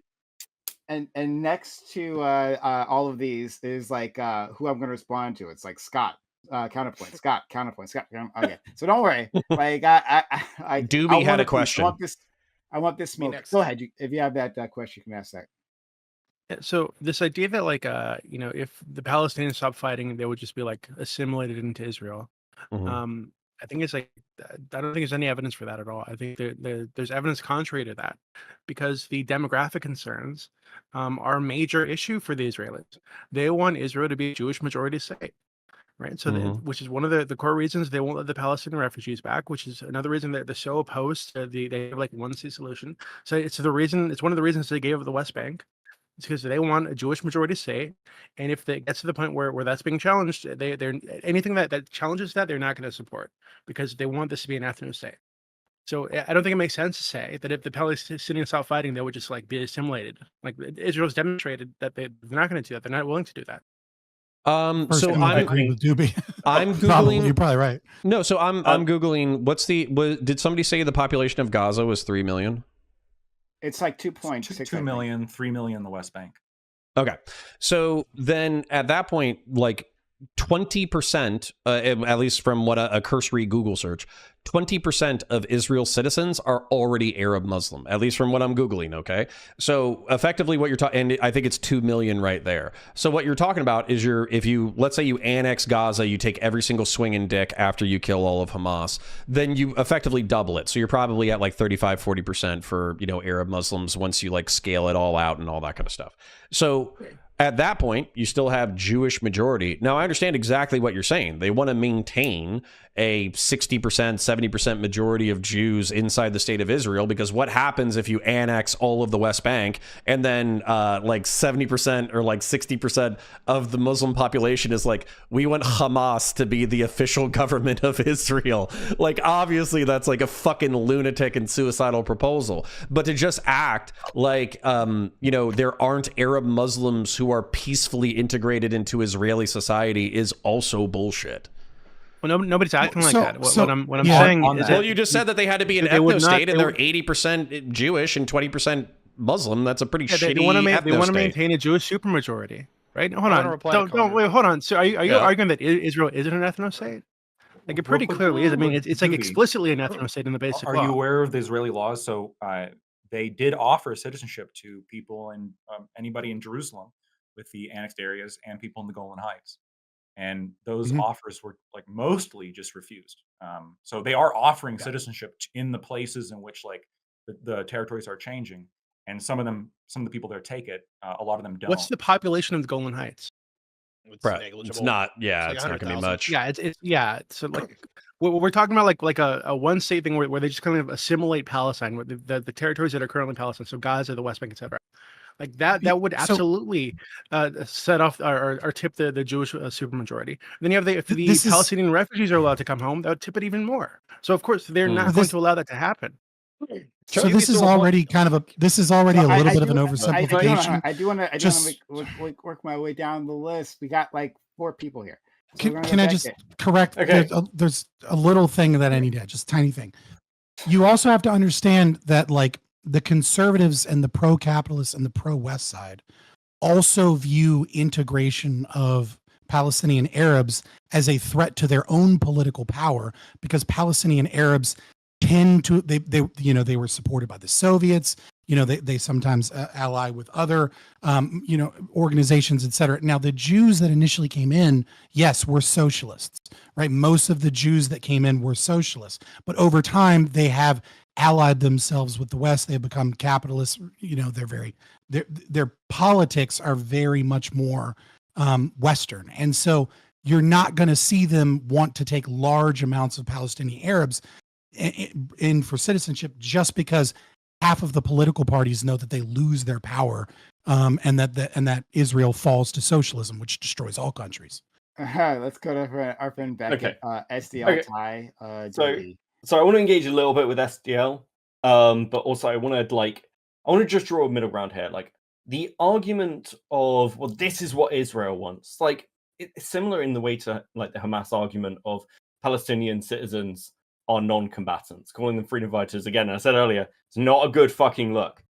And next to all of these is like who I'm going to respond to. It's like Scott, Counterpoint, Scott, Counterpoint, Scott. Okay, so don't worry. Like I Doobie had a question. I want this smoke. Go ahead. If you have that question, you can ask that. So this idea that like if the Palestinians stop fighting, they would just be like assimilated into Israel. Mm-hmm. I think it's like, I don't think there's any evidence for that at all. I think there's evidence contrary to that, because the demographic concerns are a major issue for the Israelis. They want Israel to be a Jewish majority state, right? So, which is one of the core reasons they won't let the Palestinian refugees back, which is another reason that they're so opposed to they have like one state solution. So it's one of the reasons they gave up the West Bank. It's because they want a Jewish majority state, and if it gets to the point where that's being challenged, they're anything that challenges that, they're not going to support, because they want this to be an ethno state. So I don't think it makes sense to say that if the Palestinians stop fighting, they would just like be assimilated. Like Israel's demonstrated that they're not going to do that. They're not willing to do that. So I agree with Doobie. I'm googling. You're probably right. No, so I'm googling. Did somebody say the population of Gaza was 3 million? It's like 2.6. 2 million, 3 million in the West Bank. Okay. So then at that point, like 20%, at least from what a cursory Google search, 20% of Israel's citizens are already Arab Muslim, at least from what I'm Googling, okay? So effectively what you're talking, and I think it's 2 million right there. So what you're talking about is let's say you annex Gaza, you take every single swinging dick after you kill all of Hamas, then you effectively double it. So you're probably at like 35, 40% for, Arab Muslims once you like scale it all out and all that kind of stuff. So at that point, you still have Jewish majority. Now, I understand exactly what you're saying. They want to maintain a 60%, 70% majority of Jews inside the state of Israel, because what happens if you annex all of the West Bank and then like 70% or like 60% of the Muslim population is like, we want Hamas to be the official government of Israel? Like, obviously, that's like a fucking lunatic and suicidal proposal. But to just act like, there aren't Arab Muslims who are peacefully integrated into Israeli society is also bullshit. Well, nobody's acting like that. What I'm saying is, well, you just said that they had to be an ethno state, and they're 80% Jewish and 20% Muslim. That's a pretty shitty. They want to maintain a Jewish supermajority, right? Hold on, wait, hold on. So are you arguing that Israel isn't an ethno state? Like, it pretty clearly is. I mean, it's like explicitly an ethno state in the basic law. Are you aware of the Israeli laws? So they did offer citizenship to people and anybody in Jerusalem with the annexed areas and people in the Golan Heights. And those offers were like mostly just refused. So they are offering citizenship in the places in which like the territories are changing, and some of the people there take it. A lot of them don't. What's the population of the Golan Heights? It's negligible. It's not. Yeah, it's not going to be much. Yeah, it's so like we're talking about like a one state thing where they just kind of assimilate Palestine, with the territories that are currently Palestine, so Gaza, the West Bank, etc. Like that would absolutely set off or tip the Jewish supermajority. Then you have if the Palestinian refugees are allowed to come home, that would tip it even more. So of course they're not going to allow that to happen. So this is already a little bit of an oversimplification. I do want to work my way down the list. We got like 4 people here. So can I just correct? Okay. There's a little thing that I need to, just tiny thing. You also have to understand that like the conservatives and the pro-capitalists and the pro-West side also view integration of Palestinian Arabs as a threat to their own political power, because Palestinian Arabs tend to they were supported by the Soviets. They sometimes ally with other organizations, etc. Now the Jews that initially came in, yes, were socialists, right? Most of the Jews that came in were socialists, but over time they have allied themselves with the West. They have become capitalists. Their politics are very much more Western, and so you're not going to see them want to take large amounts of Palestinian Arabs in for citizenship, just because half of the political parties know that they lose their power, and that Israel falls to socialism, which destroys all countries. Let's go to our friend Beckett. SDL tie. So I want to engage a little bit with SDL, but also I want to just draw a middle ground here. Like the argument of, well, this is what Israel wants. Like it's similar in the way to like the Hamas argument of Palestinian citizens are non-combatants, calling them freedom fighters. Again, I said earlier, it's not a good fucking look.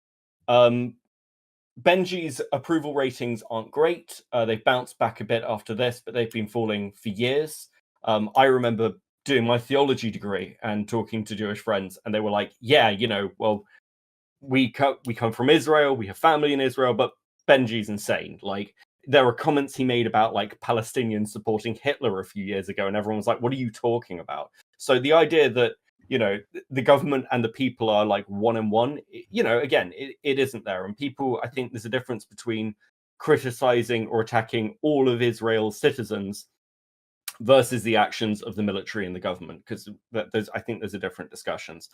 Benji's approval ratings aren't great. They've bounced back a bit after this, but they've been falling for years. I remember doing my theology degree and talking to Jewish friends, and they were like, yeah, well, we come from Israel, we have family in Israel, but Benji's insane. Like, there are comments he made about like Palestinians supporting Hitler a few years ago, and everyone was like, what are you talking about? So the idea that, the government and the people are like one and one, again, it isn't there. And people, I think there's a difference between criticizing or attacking all of Israel's citizens versus the actions of the military and the government, because I think there's a different discussions.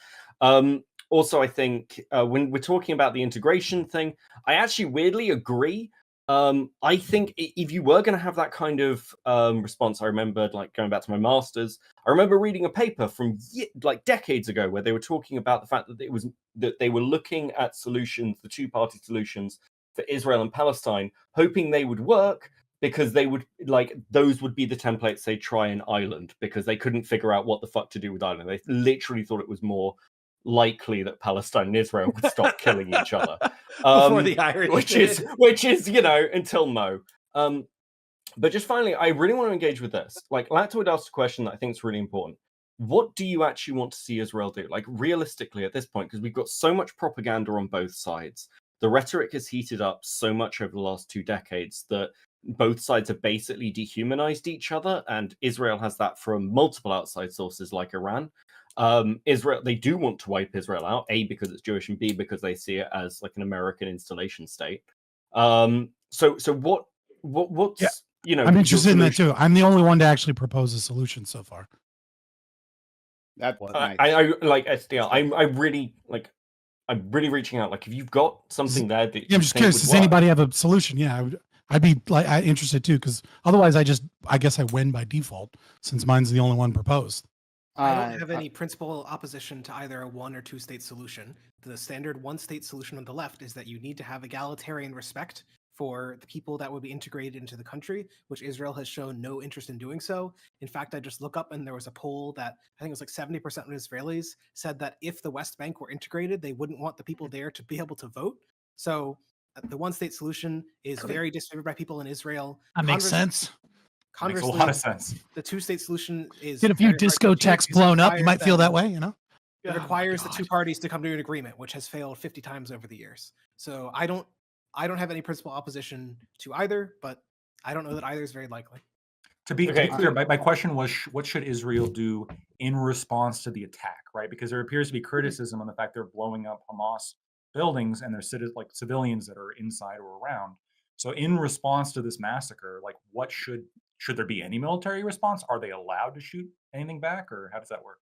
Also, I think when we're talking about the integration thing, I actually weirdly agree. I think if you were going to have that kind of response, I remembered, like, going back to my master's, I remember reading a paper from like decades ago where they were talking about the fact that they were looking at solutions, the two-party solutions for Israel and Palestine, hoping they would work, because they would, like, those would be the templates they try in Ireland, because they couldn't figure out what the fuck to do with Ireland. They literally thought it was more likely that Palestine and Israel would stop killing each other before the Irish, which is until Mo. But just finally, I really want to engage with this. Like, Lactoid asked a question that I think is really important. What do you actually want to see Israel do? Like, realistically, at this point, because we've got so much propaganda on both sides, the rhetoric has heated up so much over the last 2 decades that both sides have basically dehumanized each other, and Israel has that from multiple outside sources like Iran. Israel, they do want to wipe Israel out, A, because it's Jewish, and B, because they see it as like an American installation state. So what's I'm interested in that too. I'm the only one to actually propose a solution so far. That's nice. I like SDL. I'm really reaching out. Like, if you've got something there that I'm just curious, does anybody have a solution? Yeah, I'd be like interested too, because otherwise I guess I win by default, since mine's the only one proposed. I don't have any principal opposition to either a 1 or 2 state solution. The standard 1 state solution on the left is that you need to have egalitarian respect for the people that would be integrated into the country, which Israel has shown no interest in doing so. In fact, I just look up and there was a poll that I think it was like 70% of Israelis said that if the West Bank were integrated, they wouldn't want the people there to be able to vote. So the 1 state solution is very disfavored by people in Israel. That makes sense. Conversely, makes a lot of sense. The 2-state solution is get a few discotheques blown up. You might feel that way, It requires the 2 parties to come to an agreement, which has failed 50 times over the years. So I don't have any principal opposition to either, but I don't know that either is very likely. To be clear, my question was, what should Israel do in response to the attack, right? Because there appears to be criticism on the fact they're blowing up Hamas buildings and there's like civilians that are inside or around. So in response to this massacre, like, what should there be any military response? Are they allowed to shoot anything back, or how does that work?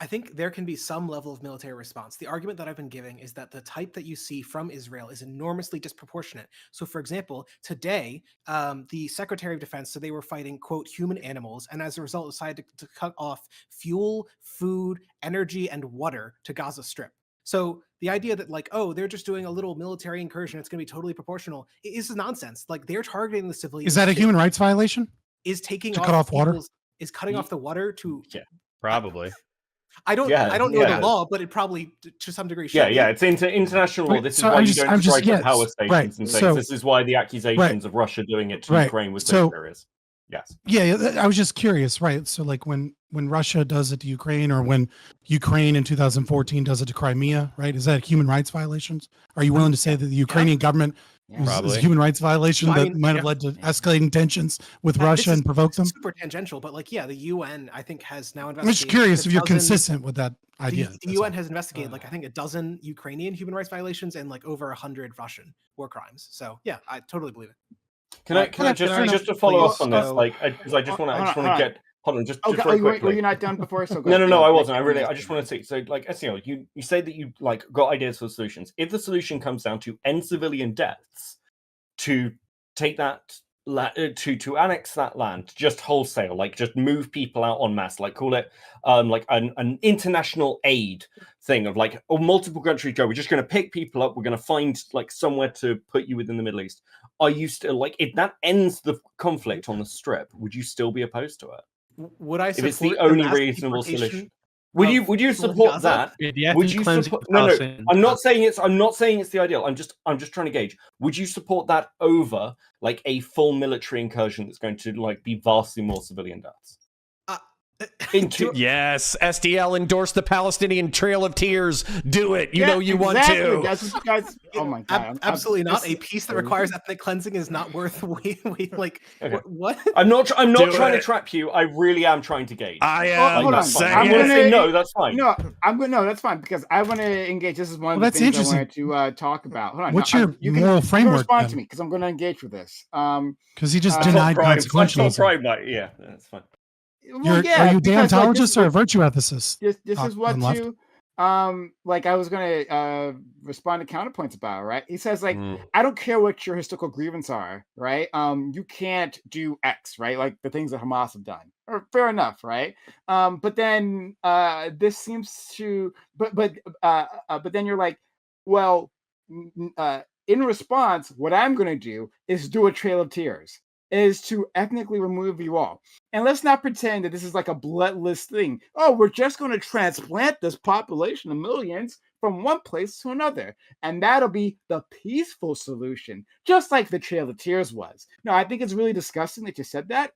I think there can be some level of military response. The argument that I've been giving is that the type that you see from Israel is enormously disproportionate. So, for example, today, the Secretary of Defense said they were fighting, quote, human animals, and as a result decided to cut off fuel, food, energy, and water to Gaza Strip. So the idea that, like, oh, they're just doing a little military incursion, it's going to be totally proportional, is nonsense. Like, they're targeting the civilians. Is that a human rights violation? Is taking to cut off water? Is cutting off the water to... Yeah, probably. I don't know the law, but it probably to some degree should. Yeah, it's international law. This is why you don't strike at power stations and things. This is why the accusations of Russia doing it to Ukraine was so serious. Yes. Yeah, I was just curious, right? So like when Russia does it to Ukraine, or when Ukraine in 2014 does it to Crimea, right? Is that human rights violations? Are you willing to say that the Ukrainian government is a human rights violation that might have led to escalating tensions with Russia and provoked them? Super tangential, but like, the UN I think has now investigated. I'm just curious if you're consistent with that idea. The UN has investigated like I think 12 Ukrainian human rights violations and like over 100 Russian war crimes. So yeah, I totally believe it. Can I just to follow up on this, like, because I just want to get. Hold on, just very quickly. Were you not done before? So no, I wasn't. I just want to see. So, like, you say that you like got ideas for solutions. If the solution comes down to end civilian deaths, to take that to annex that land, just wholesale, like just move people out en masse, like call it like an international aid thing of like, multiple countries go, we're just going to pick people up, we're going to find like somewhere to put you within the Middle East. Are you still like, if that ends the conflict on the Strip, would you still be opposed to it? Would I support if it's the only reasonable solution? Would you support that? Would you support? No. I'm not saying it's the ideal. I'm just trying to gauge. Would you support that over like a full military incursion that's going to like be vastly more civilian deaths? Yes, SDL endorsed the Palestinian Trail of Tears. Do it. You know you want to. That's what guys. Oh my god! Absolutely not. A peace that requires ethnic cleansing is not worth like. Okay. What? I'm not trying to trap you. I really am trying to gauge. I am. Hold on. I'm going to say no. That's fine. No, that's fine because I want to engage. This is one of the things I wanted to talk about. Hold on. What's your moral framework? Respond to me because I'm going to engage with this. Because he just denied consequentialism. Yeah, that's fine. Well, are you a deontologist or a virtue ethicist? This is what like I was gonna respond to Counterpoints about, right? He says like I don't care what your historical grievances are, right? You can't do X, right? Like the things that Hamas have done. Or fair enough, right? But then this seems to but then you're like, well, in response, what I'm gonna do is do a Trail of Tears. Is to ethnically remove you all. And let's not pretend that this is like a bloodless thing. Oh, we're just going to transplant this population of millions from one place to another. And that'll be the peaceful solution, just like the Trail of Tears was. No, I think it's really disgusting that you said that.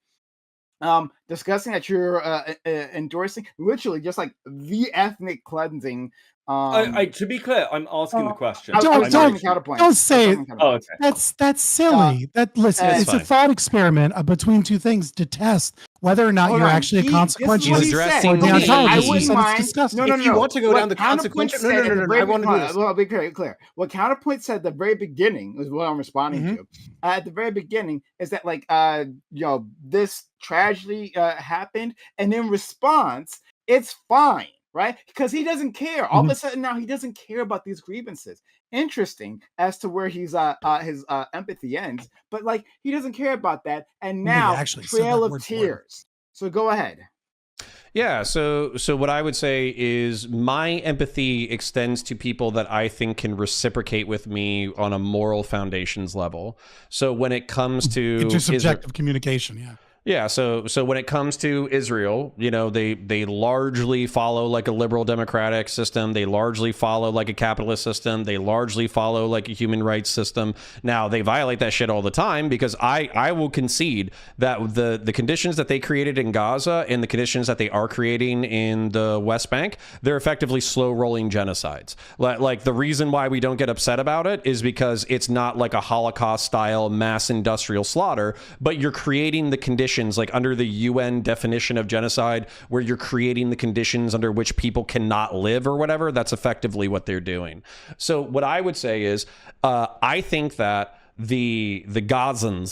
Disgusting that you're endorsing literally just like the ethnic cleansing. To be clear, I'm asking the question. Don't say it. Oh, okay. That's silly. It's a thought experiment between two things to test whether or not you're actually a consequentialist or deontologist. No. If you want to go down the consequential, no. I want to do this. Well, I'll be very clear. What Counterpoint said at the very beginning is what I'm responding to. At the very beginning is that like this tragedy happened, and in response, it's fine. Right? Because he doesn't care. All of a sudden now he doesn't care about these grievances. Interesting as to where his empathy ends, but like he doesn't care about that. And now Trail of Tears. So go ahead. Yeah, so what I would say is my empathy extends to people that I think can reciprocate with me on a moral foundations level. So when it comes to intersubjective communication, yeah. Yeah, so when it comes to Israel, they largely follow like a liberal democratic system. They largely follow like a capitalist system. They largely follow like a human rights system. Now, they violate that shit all the time because I will concede that the conditions that they created in Gaza and the conditions that they are creating in the West Bank, they're effectively slow-rolling genocides. Like the reason why we don't get upset about it is because it's not like a Holocaust-style mass industrial slaughter, but you're creating the conditions like under the UN definition of genocide where you're creating the conditions under which people cannot live or whatever. That's effectively what they're doing. So what I would say is I think that the Gazan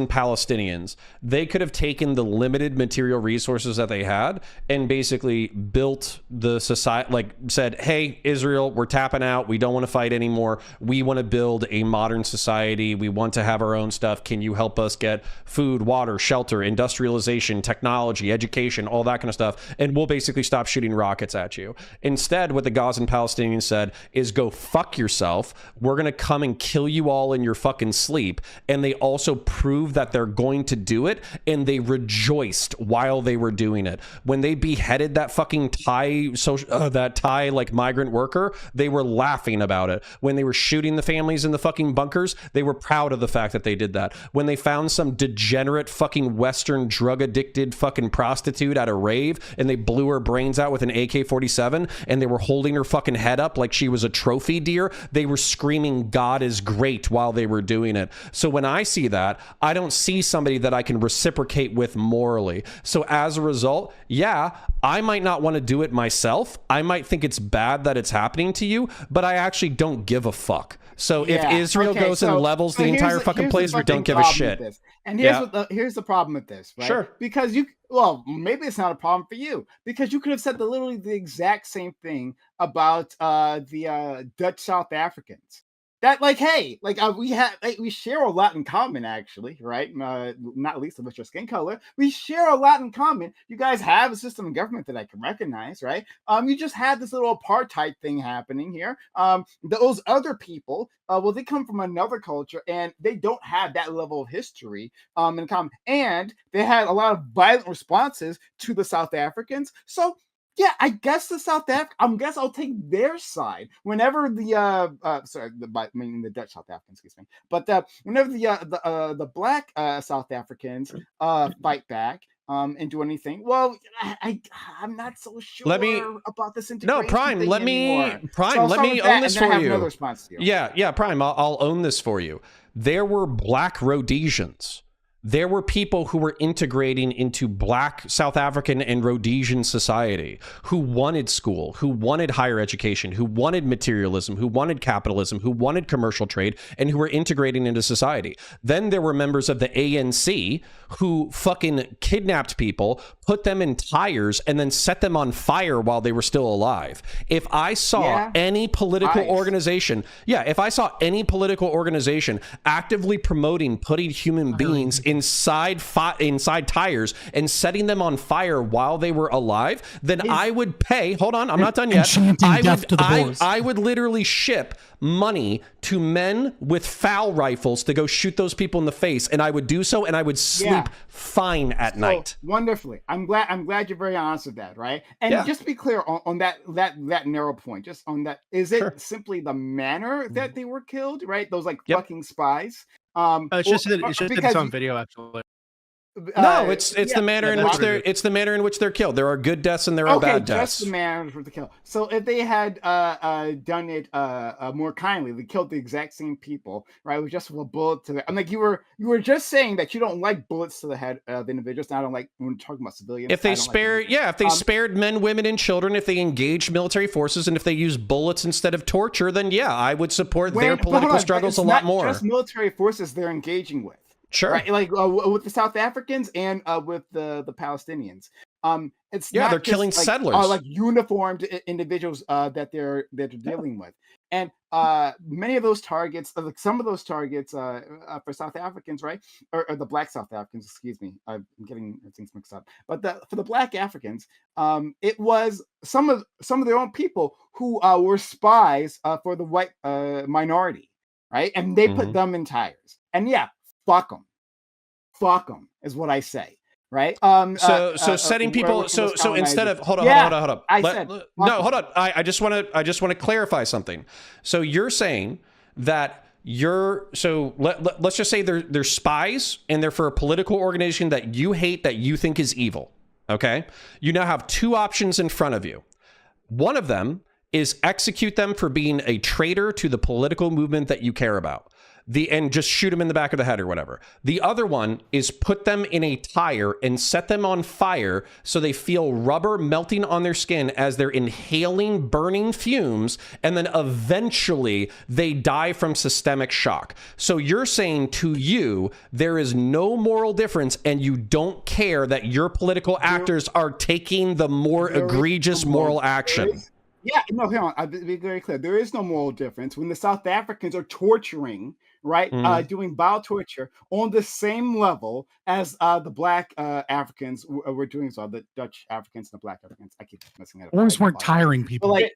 Palestinians, they could have taken the limited material resources that they had and basically built the society, like said, hey, Israel, we're tapping out. We don't want to fight anymore. We want to build a modern society. We want to have our own stuff. Can you help us get food, water, shelter, industrialization, technology, education, all that kind of stuff? And we'll basically stop shooting rockets at you. Instead, what the Gazan Palestinians said is go fuck yourself. We're going to come and kill you all in your fucking sleep, and they also proved that they're going to do it, and they rejoiced while they were doing it. When they beheaded that fucking Thai like migrant worker, they were laughing about it. When they were shooting the families in the fucking bunkers, they were proud of the fact that they did that. When they found some degenerate fucking Western drug addicted fucking prostitute at a rave and they blew her brains out with an AK-47 and they were holding her fucking head up like she was a trophy deer, they were screaming God is great while they were doing it. So when I see that, I don't see somebody that I can reciprocate with morally. So as a result, yeah, I might not want to do it myself. I might think it's bad that it's happening to you, but I actually don't give a fuck. So if Israel goes and levels the entire fucking place, we don't give a shit. And here's the problem with this, right? Sure. Because maybe it's not a problem for you, because you could have said literally the exact same thing about the Dutch South Africans. That we share a lot in common, actually, right? Not least of which your skin color. We share a lot in common. You guys have a system of government that I can recognize, right? You just had this little apartheid thing happening here. Those other people, they come from another culture and they don't have that level of history in common, and they had a lot of violent responses to the South Africans. So yeah, I guess I'll take their side whenever the Dutch South Africans, excuse me. But whenever the black South Africans fight back and do anything, well, I'm not so sure about this integration. No, Prime, thing let anymore. me own this for you. Response to you. Yeah, Prime, I'll own this for you. There were black Rhodesians. There were people who were integrating into black South African and Rhodesian society, who wanted school, who wanted higher education, who wanted materialism, who wanted capitalism, who wanted commercial trade, and who were integrating into society. Then there were members of the ANC who fucking kidnapped people, put them in tires, and then set them on fire while they were still alive. If I saw any political organization, actively promoting putting human beings inside tires and setting them on fire while they were alive, then I would pay. Hold on, I'm not done yet. I would literally ship money to men with foul rifles to go shoot those people in the face, and I would do so, and I would sleep fine at night. Wonderfully, I'm glad you're very honest with that, right? And just to be clear on that narrow point, just on that, is it simply the manner that they were killed, right? Those fucking spies. It's just that it's on video, actually. No, it's the manner in which they're killed. There are good deaths and there are bad deaths. Just the manner in which they're killed. So if they had done it more kindly, they killed the exact same people, right? With just a bullet to the. I'm like, you were just saying that you don't like bullets to the head of individuals. I don't like when we're talking about civilians. If they spared men, women, and children, if they engaged military forces, and if they used bullets instead of torture, then I would support their political struggles a lot more. Just military forces they're engaging with. Sure. Right? Like with the South Africans and with the Palestinians. It's not they're killing settlers, like uniformed individuals that they're dealing with. And many of those targets, like some of those targets for South Africans, right, or the Black South Africans, excuse me, I'm getting things mixed up. But for the Black Africans, it was some of their own people who were spies for the white minority, right, and they put them in tires. And fuck them is what I say, right? So setting people. So instead of hold on. Hold on. I just want to clarify something. So you're saying that let's just say they're spies and they're for a political organization that you hate, that you think is evil. Okay, you now have two options in front of you. One of them is execute them for being a traitor to the political movement that you care about. And just shoot them in the back of the head or whatever. The other one is put them in a tire and set them on fire so they feel rubber melting on their skin as they're inhaling burning fumes, and then eventually they die from systemic shock. So you're saying to you, there is no moral difference and you don't care that your political actors are taking the more egregious moral action. Hold on. I'll be very clear. There is no moral difference when the South Africans are torturing, right, doing bowel torture on the same level as the black Africans were doing. So the Dutch Africans and the black Africans. I keep messing that up. Wars weren't tiring people. But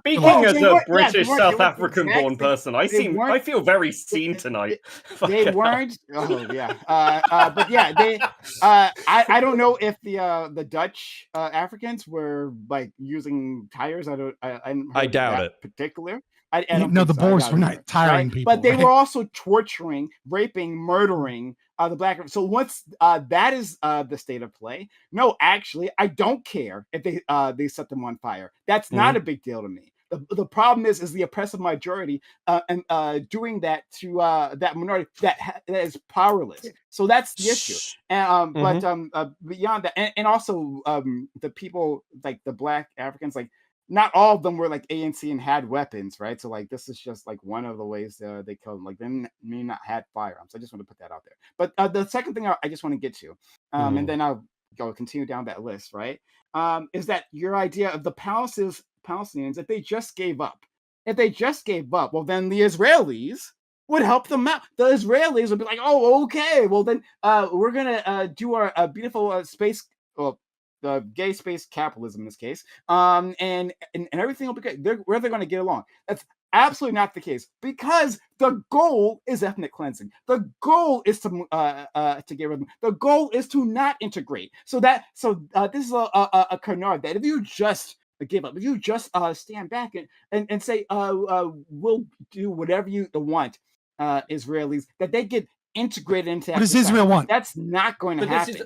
speaking as a they British weren't South African born person, I feel very seen tonight. They weren't. Oh yeah. But yeah, they. I don't know if the Dutch Africans were like using tires. I doubt it. Particular. No, the Boers were not tiring people. But they were also torturing, raping, murdering the black. So once that is the state of play, no, actually, I don't care if they set them on fire. That's not a big deal to me. The problem is the oppressive majority and doing that to that minority that is powerless. So that's the issue. And but beyond that, and also the people like the black Africans, like not all of them were like ANC and had weapons, right? So like this is just like one of the ways they killed them. Like they may not had firearms. I just want to put that out there. But the second thing I just want to get to, and then I'll go continue down that list, right? Is that your idea of the Palestinians, if they just gave up, well, then the Israelis would help them out. The Israelis would be like, oh, okay, well then we're gonna do our beautiful space, well, the gay space capitalism in this case, and everything will be good. They're going to get along. That's absolutely not the case, because the goal is ethnic cleansing. The goal is to get rid of them. The goal is to not integrate. So this is a canard that if you just give up, if you just stand back and say we'll do whatever you want, Israelis, that they get integrated into what does Israel want? That's not going to happen.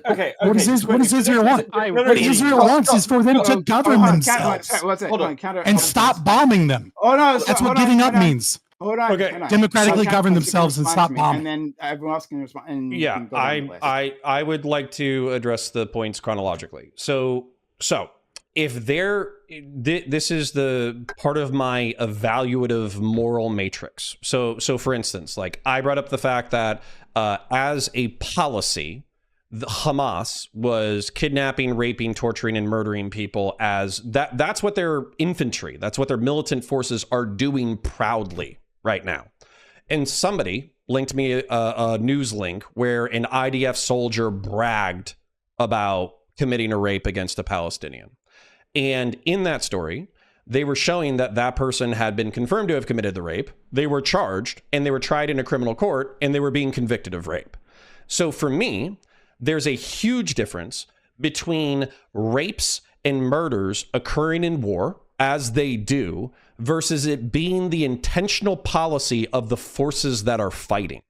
What does Israel want? What Israel wants is for them to govern themselves and stop bombing them. Oh no, that's what giving up means. Hold on. Okay. Democratically govern themselves and stop bombing. And then everyone else can respond. Yeah, I would like to address the points chronologically. So if this is the part of my evaluative moral matrix. So for instance, like I brought up the fact that as a policy, the Hamas was kidnapping, raping, torturing, and murdering people as that's what their infantry, that's what their militant forces are doing proudly right now. And somebody linked me a news link where an IDF soldier bragged about committing a rape against a Palestinian. And in that story, they were showing that that person had been confirmed to have committed the rape. They were charged and they were tried in a criminal court and they were being convicted of rape. So for me, there's a huge difference between rapes and murders occurring in war, as they do, versus it being the intentional policy of the forces that are fighting.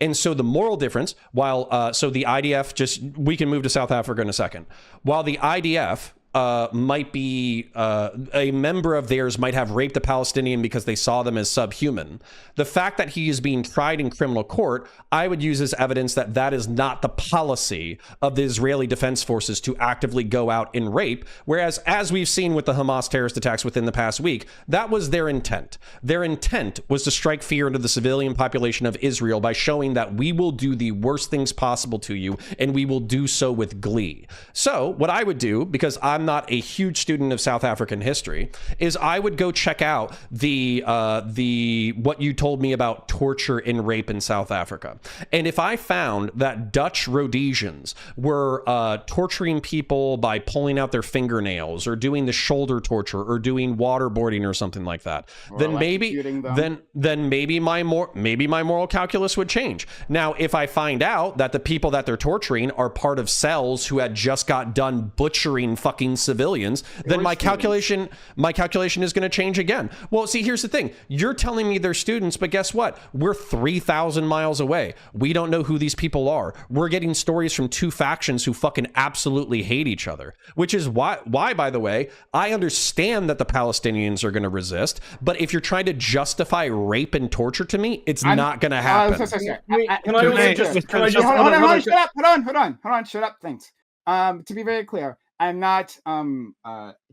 And so the moral difference, while so the IDF, we can move to South Africa in a second. While the IDF might be a member of theirs might have raped a Palestinian because they saw them as subhuman. The fact that he is being tried in criminal court, I would use as evidence that that is not the policy of the Israeli Defense Forces to actively go out and rape. Whereas, as we've seen with the Hamas terrorist attacks within the past week, that was their intent. Their intent was to strike fear into the civilian population of Israel by showing that we will do the worst things possible to you, and we will do so with glee. So what I would do, because I'm not a huge student of South African history, is I would go check out the what you told me about torture and rape in South Africa. And if I found that Dutch Rhodesians were torturing people by pulling out their fingernails or doing the shoulder torture or doing waterboarding or something like that, then maybe my moral calculus would change. Now, if I find out that the people that they're torturing are part of cells who had just got done butchering fucking civilians, then my calculation is going to change again. Well, see, here's the thing. You're telling me they're students, but guess what? We're 3,000 miles away. We don't know who these people are. We're getting stories from two factions who fucking absolutely hate each other, which is why, by the way, I understand that the Palestinians are going to resist, but if you're trying to justify rape and torture to me, it's not going to happen. Hold on, shut up, thanks. To be very clear, I'm not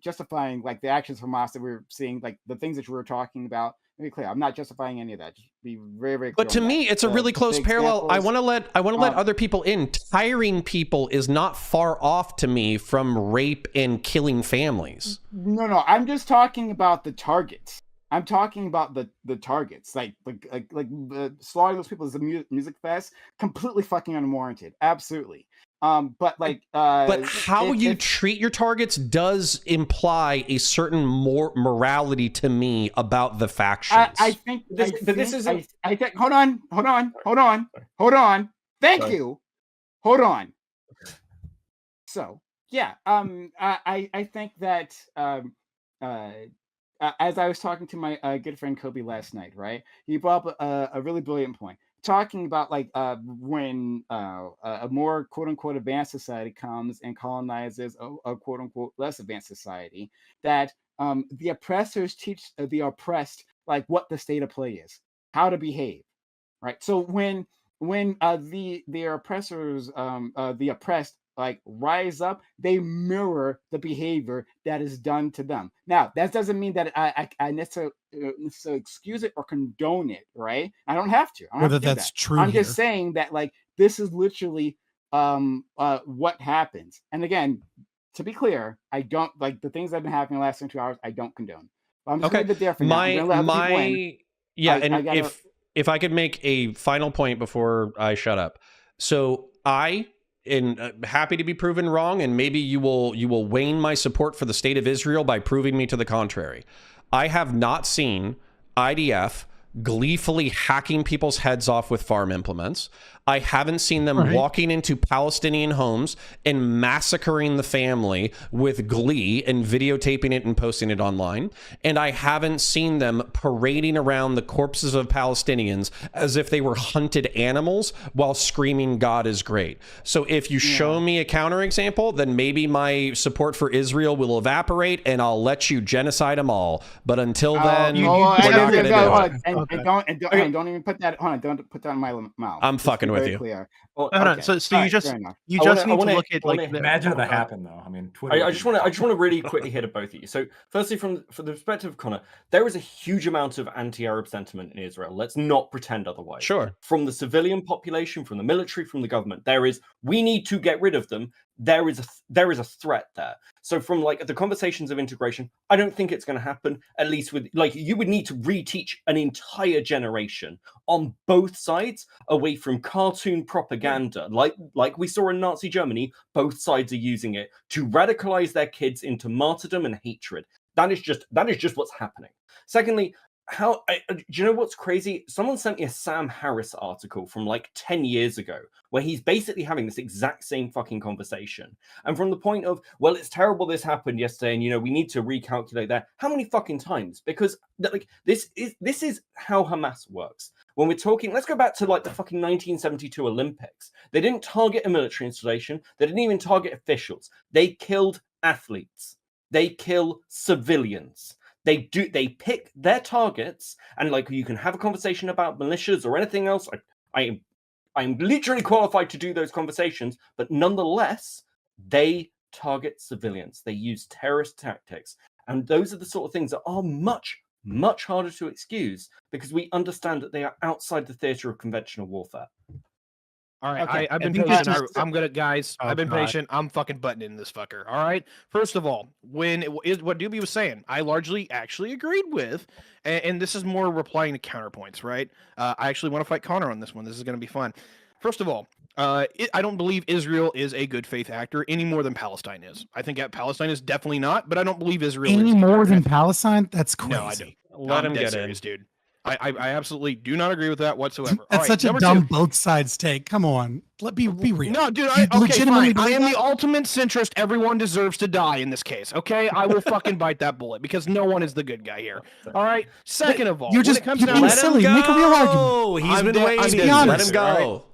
justifying like the actions from Hamas that we're seeing, like the things that you were talking about. Let me be clear, I'm not justifying any of that. Just be very, very clear. But to me, it's a really close parallel. I want to let other people in. Tiring people is not far off to me from rape and killing families. No, I'm just talking about the targets. I'm talking about the targets, like slaughtering those people as a music fest, completely fucking unwarranted. Absolutely. But like, but how you treat your targets does imply a certain morality to me about the factions. I think this is. I think. Hold on. Thank you. Hold on. So yeah, I think that as I was talking to my good friend Kobe last night, right? He brought up a really brilliant point, talking about like when a more quote unquote advanced society comes and colonizes a quote unquote less advanced society, that the oppressors teach the oppressed like what the state of play is, how to behave, right? So when the oppressors the oppressed like rise up, they mirror the behavior that is done to them. Now, that doesn't mean that I necessarily excuse it or condone it, right? I don't have to. I don't have to do that's that. true. I'm just saying that like this is literally what happens. And again, to be clear, I don't like the things that have been happening the last 2 hours. I don't condone. But I'm just gonna leave it there for now. I'm gonna let other people in. Yeah, and if I could make a final point before I shut up. So and happy to be proven wrong, and maybe you will wane my support for the state of Israel by proving me to the contrary. I have not seen IDF gleefully hacking people's heads off with farm implements. I haven't seen them walking into Palestinian homes and massacring the family with glee and videotaping it and posting it online. And I haven't seen them parading around the corpses of Palestinians as if they were hunted animals while screaming, God is great. So if you show me a counterexample, then maybe my support for Israel will evaporate and I'll let you genocide them all. But until then, we're not going to do it. Don't even put that. Hold on, don't put that in my mouth. I'm fucking with you. Clear. Well, hold on. So you just need to look at like imagine that happen though. I mean, Twitter. I just want to really quickly hit at both of you. So, firstly, from the perspective of Connor, there is a huge amount of anti-Arab sentiment in Israel. Let's not pretend otherwise. Sure. From the civilian population, from the military, from the government, there is. We need to get rid of them. There is a threat there. So from like the conversations of integration, I don't think it's going to happen. At least with like you would need to reteach an entire generation on both sides away from cartoon propaganda, like we saw in Nazi Germany. Both sides are using it to radicalize their kids into martyrdom and hatred. That is just what's happening. Secondly, do you know what's crazy? Someone sent me a Sam Harris article from like 10 years ago where he's basically having this exact same fucking conversation. And from the point of, well, it's terrible this happened yesterday and, you know, we need to recalculate that. How many fucking times? Because like this is how Hamas works. When we're talking, let's go back to like the fucking 1972 Olympics. They didn't target a military installation. They didn't even target officials. They killed athletes. They kill civilians. They pick their targets, and like you can have a conversation about militias or anything else. I'm literally qualified to do those conversations, but nonetheless, they target civilians. They use terrorist tactics, and those are the sort of things that are much, much harder to excuse because we understand that they are outside the theater of conventional warfare. All right, okay. I've been patient. I'm good at guys. I've been patient. I'm fucking buttoning this fucker. All right. First of all, what Doobie was saying, I largely actually agreed with, and this is more replying to counterpoints, right? I actually want to fight Connor on this one. This is going to be fun. First of all, I don't believe Israel is a good faith actor any more than Palestine is. I think Palestine is definitely not, but I don't believe Israel any is more than Palestine. That's crazy. No, I don't. Let him get serious, dude. I absolutely do not agree with that whatsoever. That's such a dumb both sides take. Come on, be real. No, dude. Okay, fine. I am the ultimate centrist. Everyone deserves to die in this case. Okay, I will fucking bite that bullet because no one is the good guy here. All right. Second of all, you're just being silly. Make a real argument. He's been waiting. Let him go.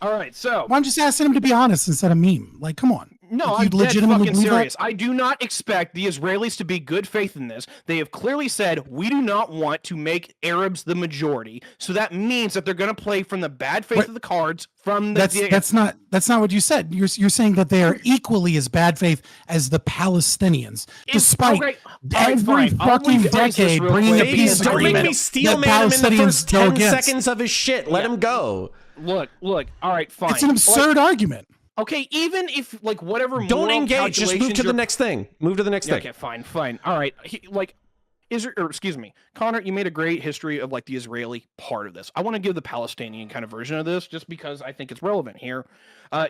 All right. So why don't you just ask him to be honest instead of meme? Like, come on. No, I'm dead fucking serious. I do not expect the Israelis to be good faith in this. They have clearly said, we do not want to make Arabs the majority. So that means that they're going to play from the bad faith of the cards from the... That's not what you said. You're saying that they are equally as bad faith as the Palestinians, despite every fucking decade bringing a peace agreement. Don't make me steel man him in the first 10 seconds of his shit. Let him go. Look. All right, fine. It's an absurd argument. Okay, even if like whatever. Don't engage. Just move to the next thing. Move to the next thing. Okay, fine. All right. Connor, you made a great history of like the Israeli part of this. I want to give the Palestinian kind of version of this just because I think it's relevant here.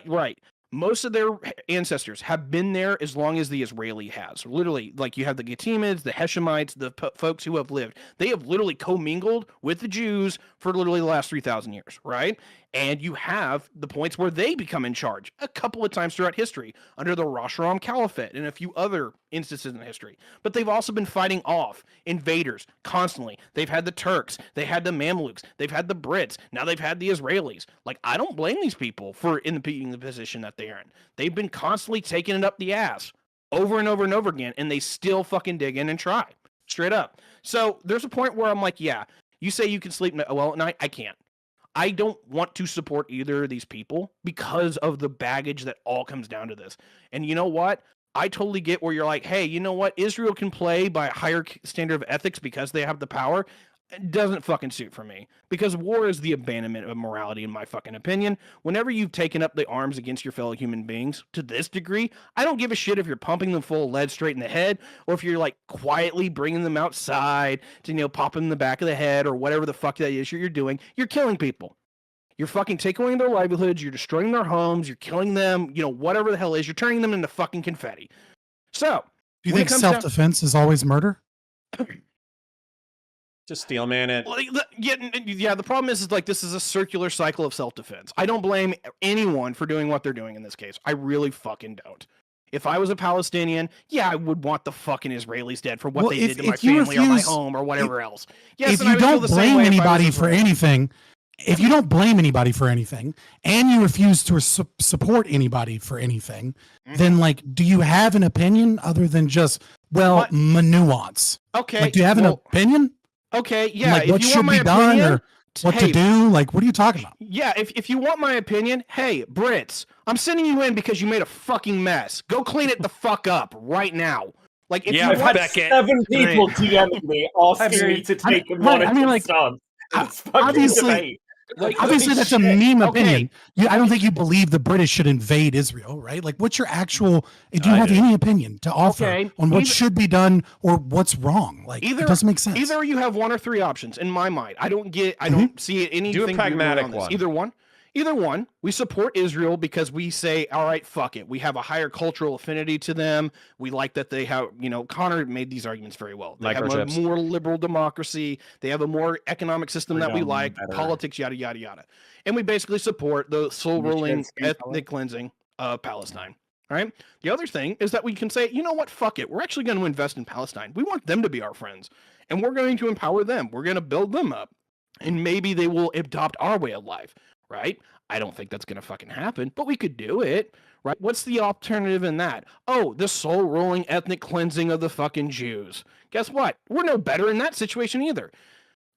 Right. Most of their ancestors have been there as long as the Israeli has. Literally, like you have the Getimids, the Heshemites, the folks who have lived. They have literally commingled with the Jews for literally the last 3,000 years, right? And you have the points where they become in charge a couple of times throughout history under the Rashram Caliphate and a few other instances in history. But they've also been fighting off invaders constantly. They've had the Turks, they had the Mamluks, they've had the Brits, now they've had the Israelis. Like, I don't blame these people for being in the position that they're in. They've been constantly taking it up the ass over and over and over again, and they still fucking dig in and try. Straight up. So there's a point where I'm like, yeah, you say you can sleep well at night. I can't. I don't want to support either of these people because of the baggage that all comes down to this. And you know what? I totally get where you're like, hey, you know what? Israel can play by a higher standard of ethics because they have the power. It doesn't fucking suit for me. Because war is the abandonment of morality, in my fucking opinion. Whenever you've taken up the arms against your fellow human beings to this degree, I don't give a shit if you're pumping them full of lead straight in the head, or if you're like quietly bringing them outside to, pop them in the back of the head, or whatever the fuck that is you're doing. You're killing people. You're fucking taking away their livelihoods. You're destroying their homes. You're killing them. Whatever the hell is, you're turning them into fucking confetti. So, do you think self-defense is always murder? Just steel man it. Yeah. The problem is like this is a circular cycle of self-defense. I don't blame anyone for doing what they're doing in this case. I really fucking don't. If I was a Palestinian, yeah, I would want the fucking Israelis dead for what they did to my family or my home or whatever else. Yes, if you don't blame anybody for anything, if you don't blame anybody for anything, and you refuse to support anybody for anything, then like, do you have an opinion other than just nuance? Okay. Like, do you have an opinion? Okay, yeah. Like, what should be done or what to do? Like, what are you talking about? Yeah, if you want my opinion, hey, Brits, I'm sending you in because you made a fucking mess. Go clean it the fuck up right now. Like, if I've had 7 people DMing me asking me to take a monitored stance. Obviously, that's a meme opinion. I don't think you believe the British should invade Israel, right? Like, what's your actual? Do you have any opinion to offer on what should be done or what's wrong? Like, it doesn't make sense. Either you have one or three options in my mind. I don't see anything. Do a pragmatic one. Either one. We support Israel because we say, all right, fuck it. We have a higher cultural affinity to them. We like that they have, Connor made these arguments very well. They have a more liberal democracy. They have a more economic system that we like, politics, yada, yada, yada. And we basically support the soul-rolling ethnic cleansing of Palestine. All right. The other thing is that we can say, you know what? Fuck it. We're actually going to invest in Palestine. We want them to be our friends. And we're going to empower them. We're going to build them up. And maybe they will adopt our way of life. Right? I don't think that's going to fucking happen, but we could do it, right? What's the alternative in that? Oh, the soul-rolling ethnic cleansing of the fucking Jews. Guess what? We're no better in that situation either.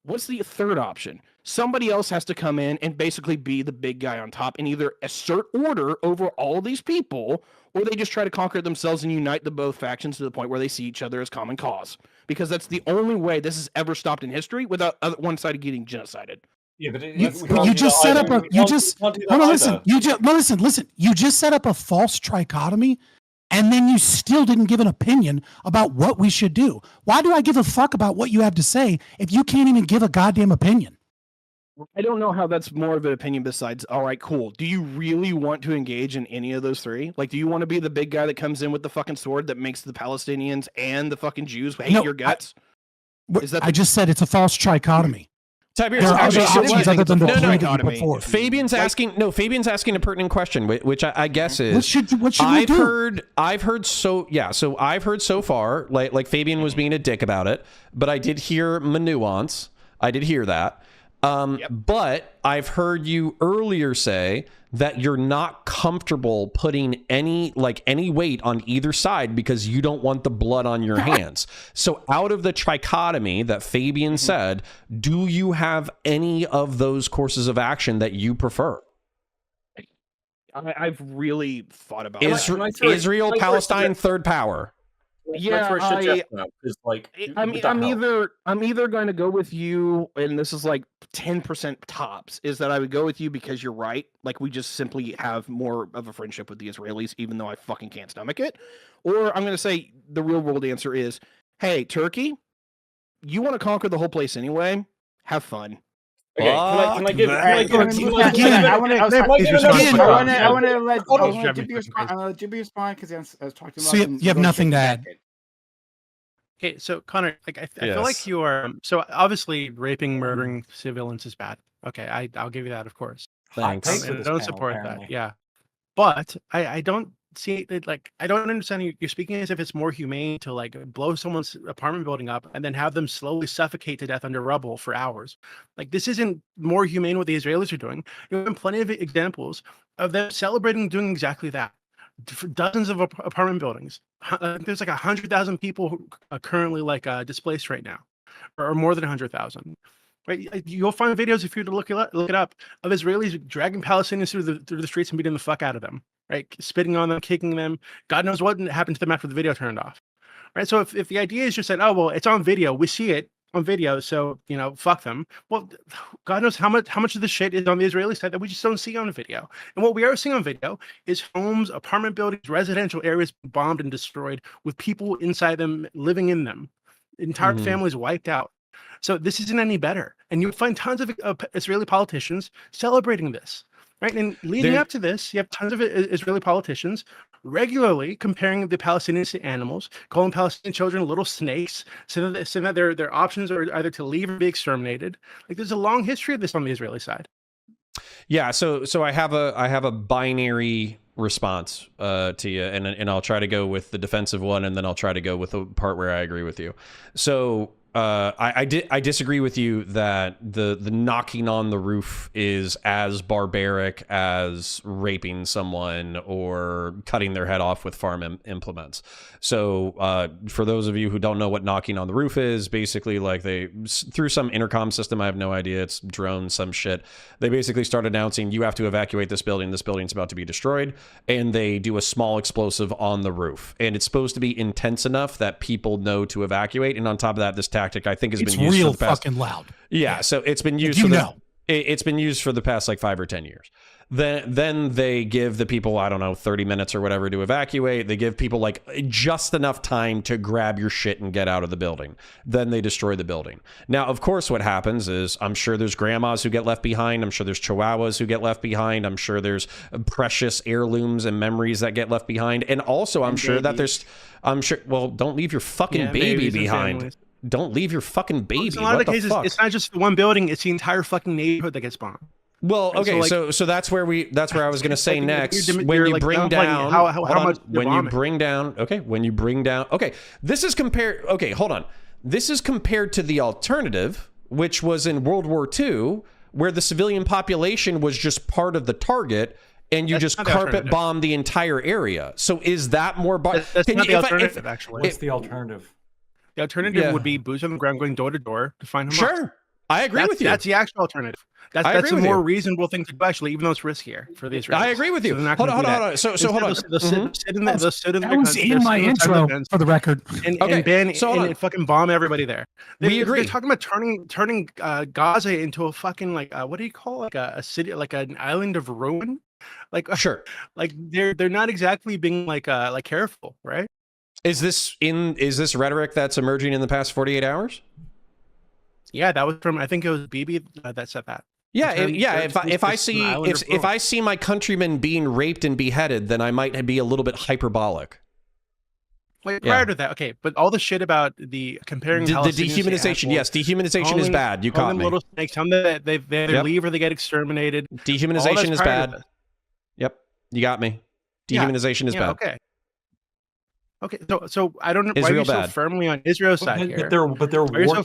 What's the third option? Somebody else has to come in and basically be the big guy on top and either assert order over all of these people, or they just try to conquer it themselves and unite the both factions to the point where they see each other as common cause. Because that's the only way this has ever stopped in history without one side getting genocided. Yeah, but you just set up a listen. You just set up a false trichotomy, and then you still didn't give an opinion about what we should do. Why do I give a fuck about what you have to say if you can't even give a goddamn opinion? I don't know how that's more of an opinion besides, all right, cool. Do you really want to engage in any of those three? Like, do you want to be the big guy that comes in with the fucking sword that makes the Palestinians and the fucking Jews hate your guts? I just said it's a false trichotomy. Tiberius, Fabian's asking a pertinent question, which I guess is what should we do? I've heard so far, like Fabian was being a dick about it, but I did hear nuance. I did hear that. But I've heard you earlier say that you're not comfortable putting any weight on either side because you don't want the blood on your hands. So out of the trichotomy that Fabian said, do you have any of those courses of action that you prefer? I've really thought about Israel, Palestine, third power. Yeah, I'm either going to go with you, and this is like 10% tops, is that I would go with you because you're right. Like, we just simply have more of a friendship with the Israelis, even though I fucking can't stomach it. Or I'm going to say the real world answer is, hey, Turkey, you want to conquer the whole place anyway. Have fun. Okay, can I give? I want to let Jimmy respond because I was talking about. So you have nothing to add. Okay, so Connor, like I feel like you are. So obviously, raping, murdering civilians is bad. Okay, I'll give you that, of course. Thanks. I don't support that. Yeah, but I don't see it. Like I don't understand. You're speaking as if it's more humane to like blow someone's apartment building up and then have them slowly suffocate to death under rubble for hours. Like this isn't more humane what the Israelis are doing. You have plenty of examples of them celebrating doing exactly that. For dozens of apartment buildings. There's like 100,000 people currently like displaced right now, or more than 100,000. Right? You'll find videos if you were to look it up of Israelis dragging Palestinians through the streets and beating the fuck out of them, right? Spitting on them, kicking them. God knows what happened to them after the video turned off, right? So if the idea is just that, oh well, it's on video, we see it on video, so fuck them. Well, God knows how much of the shit is on the Israeli side that we just don't see on video. And what we are seeing on video is homes, apartment buildings, residential areas bombed and destroyed with people inside them living in them. Entire families wiped out. So this isn't any better. And you'll find tons of Israeli politicians celebrating this. Right. And leading up to this, you have tons of Israeli politicians regularly comparing the Palestinians to animals, calling Palestinian children little snakes, saying that their options are either to leave or be exterminated. Like there's a long history of this on the Israeli side. Yeah. So I have a binary response to you, and I'll try to go with the defensive one, and then I'll try to go with the part where I agree with you. So I disagree with you that the knocking on the roof is as barbaric as raping someone or cutting their head off with farm implements. So for those of you who don't know what knocking on the roof is, basically like they through some intercom system, I have no idea, it's drone, some shit. They basically start announcing you have to evacuate this building. This building's about to be destroyed, and they do a small explosive on the roof, and it's supposed to be intense enough that people know to evacuate. And on top of that, this tactic I think has been used real for the past, fucking loud. Yeah, so it's been used it's been used for the past like 5 or 10 years. Then they give the people, I don't know, 30 minutes or whatever to evacuate. They give people like just enough time to grab your shit and get out of the building. Then they destroy the building. Now, of course, what happens is I'm sure there's grandmas who get left behind. I'm sure there's chihuahuas who get left behind. I'm sure there's precious heirlooms and memories that get left behind. And also, I'm sure that there's, well, don't leave your fucking baby behind. Don't leave your fucking baby. In a lot of cases, it's not just one building; it's the entire fucking neighborhood that gets bombed. Well, okay, so that's where I was going to say next. When you bring down, okay, this is compared. Okay, hold on. This is compared to the alternative, which was in World War II, where the civilian population was just part of the target, and you just carpet bomb the entire area. So is that more? That's not the alternative, actually. What's the alternative? The alternative would be boots on the ground going door to door to find Hamas. Sure. I agree with you. That's the actual alternative. That's a more reasonable thing to do, actually, even though it's riskier for the Israelis. I agree with you. Hold on. So hold on. That was in my intro, for the record. And fucking bomb everybody there. We agree. They're talking about turning Gaza into a fucking what do you call a city, like an island of ruin? Like sure. Like they're not exactly being like careful, right? Is this rhetoric that's emerging in the past 48 hours? Yeah, that was from, I think it was Bibi that said that. Yeah, if I see my countrymen being raped and beheaded, then I might be a little bit hyperbolic. Wait, prior to that, okay, but all the shit about the comparing the dehumanization, yes, dehumanization is bad. You caught me. Little snakes, tell them that they leave or they get exterminated. Dehumanization is bad. Yep, you got me. Dehumanization is bad. Okay, so I don't know why you're so firmly on Israel's side here. But their war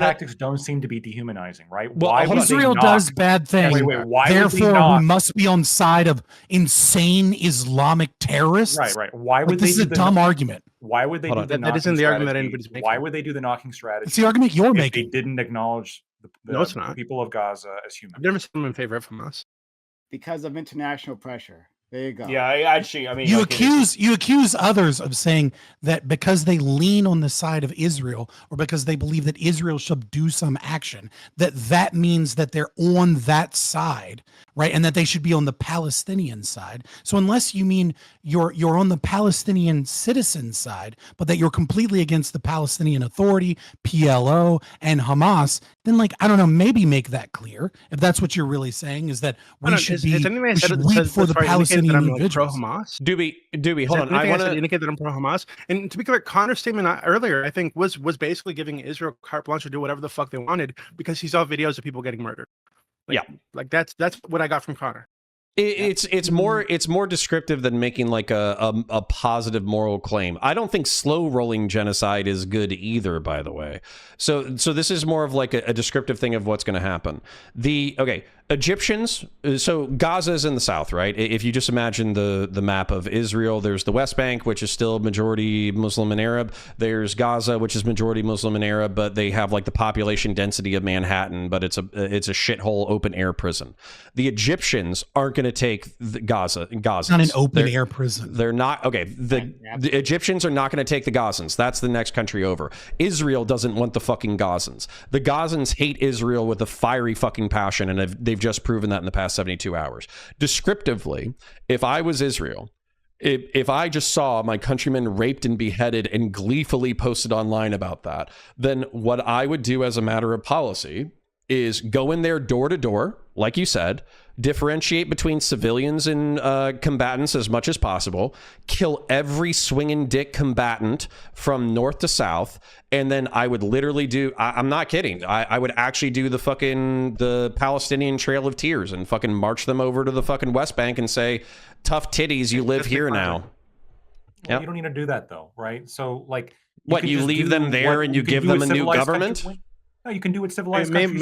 tactics don't seem to be dehumanizing, right? Well, why Israel does bad things. Therefore, we must be on side of insane Islamic terrorists. Right. Why would they? This is a dumb argument. Why would they do the knocking That isn't the argument that anybody's making. Why would they do the knocking strategy? It's the argument you're making. They didn't acknowledge the people of Gaza as human. I've never seen them in favor of Hamas. Because of international pressure. There you go. Yeah, I mean, you accuse others of saying that because they lean on the side of Israel, or because they believe that Israel should do some action, that means that they're on that side, right? And that they should be on the Palestinian side. So unless you mean you're on the Palestinian citizen side, but that you're completely against the Palestinian Authority, PLO, and Hamas, then like I don't know, maybe make that clear. If that's what you're really saying, is that we should weep for the Palestinian individuals. Hamas? Doobie, hold on. I want to indicate that I'm pro Hamas. And to be clear, Connor's statement earlier, I think, was basically giving Israel carte blanche to do whatever the fuck they wanted because he saw videos of people getting murdered. Like that's what I got from Connor. It's more descriptive than making like a positive moral claim. I don't think slow rolling genocide is good either, by the way. So this is more of like a descriptive thing of what's going to happen. Egyptians, so Gaza is in the south, right? If you just imagine the map of Israel, there's the West Bank, which is still majority Muslim and Arab. There's Gaza, which is majority Muslim and Arab, but they have like the population density of Manhattan, but it's a shithole open air prison. The Egyptians aren't going to take Gaza. It's not an open air prison. They're not. Okay, the Egyptians are not going to take the Gazans. That's the next country over. Israel doesn't want the fucking Gazans. The Gazans hate Israel with a fiery fucking passion, and they've just proven that in the past 72 hours. Descriptively, if I was Israel, if I just saw my countrymen raped and beheaded and gleefully posted online about that, then what I would do as a matter of policy is go in there door to door, like you said, differentiate between civilians and combatants as much as possible, kill every swinging dick combatant from north to south, and then I would literally do, I'm not kidding, I would actually do the Palestinian Trail of Tears and fucking march them over to the fucking West Bank and say, tough titties, you live here now. Well, you don't need to do that though, right? So like, you leave them there and you give them a new government? No, you can do what civilized maybe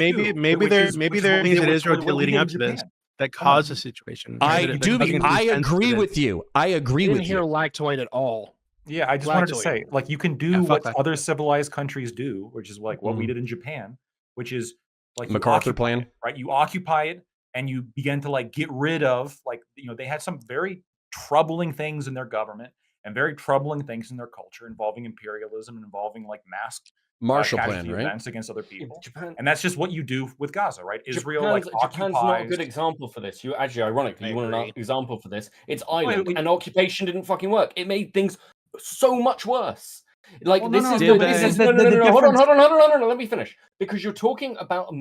there are things that Israel did leading up to this that caused the situation. I agree with you. I agree with you. Didn't hear lactoid at all. Yeah, I just wanted to say, like, you can do what other civilized countries do, which is like what we did in Japan, which is like MacArthur plan, it, right? You occupy it and you begin to like get rid of, like, they had some very troubling things in their government and very troubling things in their culture involving imperialism and involving like mass Marshall Plan, right? Events against other people, and that's just what you do with Gaza, right? Israel, Japan's not a good example for this. You actually, ironically, you want an example for this? It's Ireland, and occupation didn't fucking work. It made things so much worse. Like Hold on. Let me finish. Because you're talking about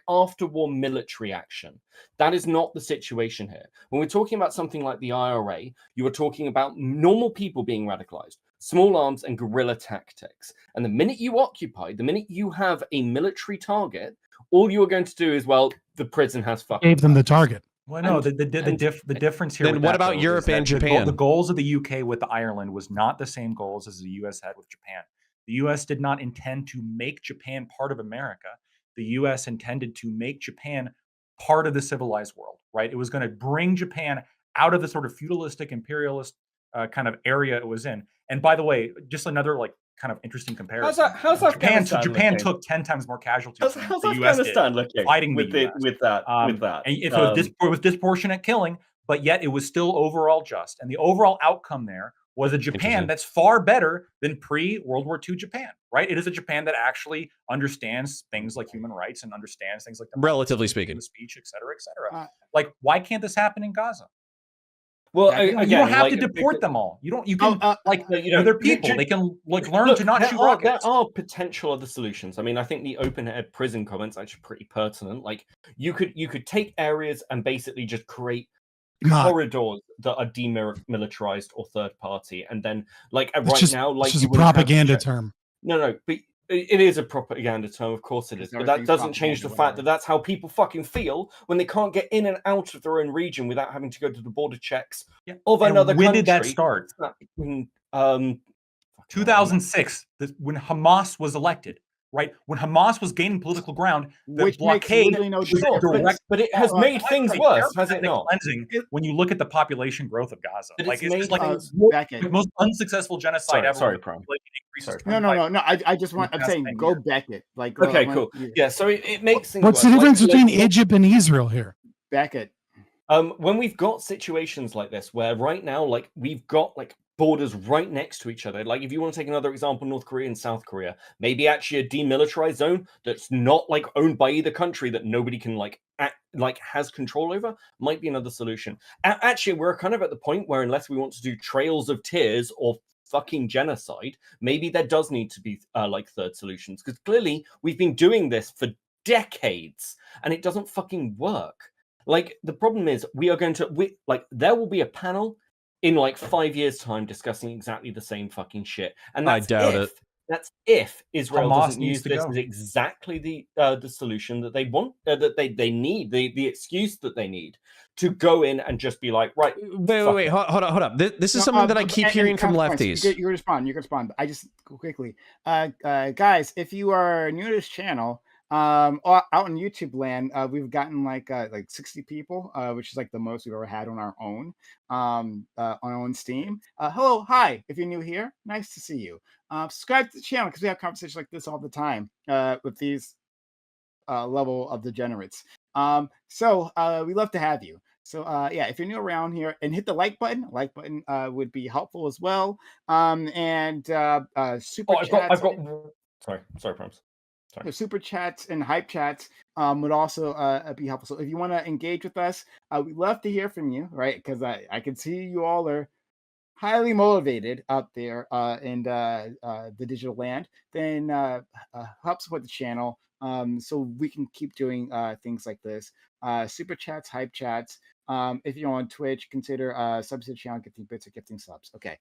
after-war military action. That is not the situation here. When we're talking about something like the IRA, you are talking about normal people being radicalized, small arms and guerrilla tactics. And the minute you occupy, the minute you have a military target, all you are going to do is, the prison has fucking gave them the target. Well, no, the difference here. Then what about Europe and Japan? The goals of the UK with Ireland was not the same goals as the US had with Japan. The US did not intend to make Japan part of America. The US intended to make Japan part of the civilized world, right? It was going to bring Japan out of the sort of feudalistic imperialist kind of area it was in. And by the way, just another kind of interesting comparison. How's Japan took 10 times more casualties than the US did fighting with that. And it was disproportionate killing, but yet it was still overall just. And the overall outcome there was a Japan that's far better than pre-World War II Japan, right? It is a Japan that actually understands things like human rights and understands things like relatively speaking, speech, et cetera, et cetera. Why can't this happen in Gaza? Well, you don't have to deport them all. You can they're people. They can learn to not shoot rockets. There are potential other solutions. I mean, I think the open-air prison comment's actually pretty pertinent. Like, you could take areas and basically just create corridors that are demilitarized or third party, and then it's a propaganda term. No, but it is a propaganda term, of course it is, but that doesn't change the fact that that's how people fucking feel when they can't get in and out of their own region without having to go to the border checks of another country. When did that start? 2006, when Hamas was elected. Right when Hamas was gaining political ground, the blockade but it has made things worse, has it not? When you look at the population growth of Gaza, it's the most unsuccessful genocide ever. Sorry, No. I just want. I'm saying go Beckett. Okay, cool. Yeah, so it makes things. What's the difference between Egypt and Israel here? Beckett. When we've got situations like this, where right now, we've got borders right next to each other. Like, if you want to take another example, North Korea and South Korea, maybe actually a demilitarized zone that's not like owned by either country that nobody can has control over might be another solution. Actually, we're kind of at the point where unless we want to do trails of tears or fucking genocide, maybe there does need to be third solutions, because clearly we've been doing this for decades and it doesn't fucking work. Like, the problem is there will be a panel in like 5 years' time discussing exactly the same fucking shit. And I doubt it. That's if Israel Hamas doesn't needs use to this go. as exactly the solution that they want, that they need, the excuse that they need to go in and just be like, right. Wait, hold up. This is something that I keep hearing from lefties. You can respond. I just quickly, guys, if you are new to this channel, out in YouTube land, we've gotten like 60 people, which is like the most we've ever had on our own Steam. Hello, hi, if you're new here, nice to see you. Subscribe to the channel because we have conversations like this all the time with these level of degenerates. So we love to have you. So yeah, if you're new around here, and hit the like button would be helpful as well. And super chats. Sorry, Prims. The super chats and hype chats would also be helpful. So if you want to engage with us, we'd love to hear from you, right? Because I can see you all are highly motivated out there in the digital land. Then help support the channel so we can keep doing things like this. Super chats, hype chats. If you're on Twitch, consider subs to the channel, gifting bits or gifting subs. Okay.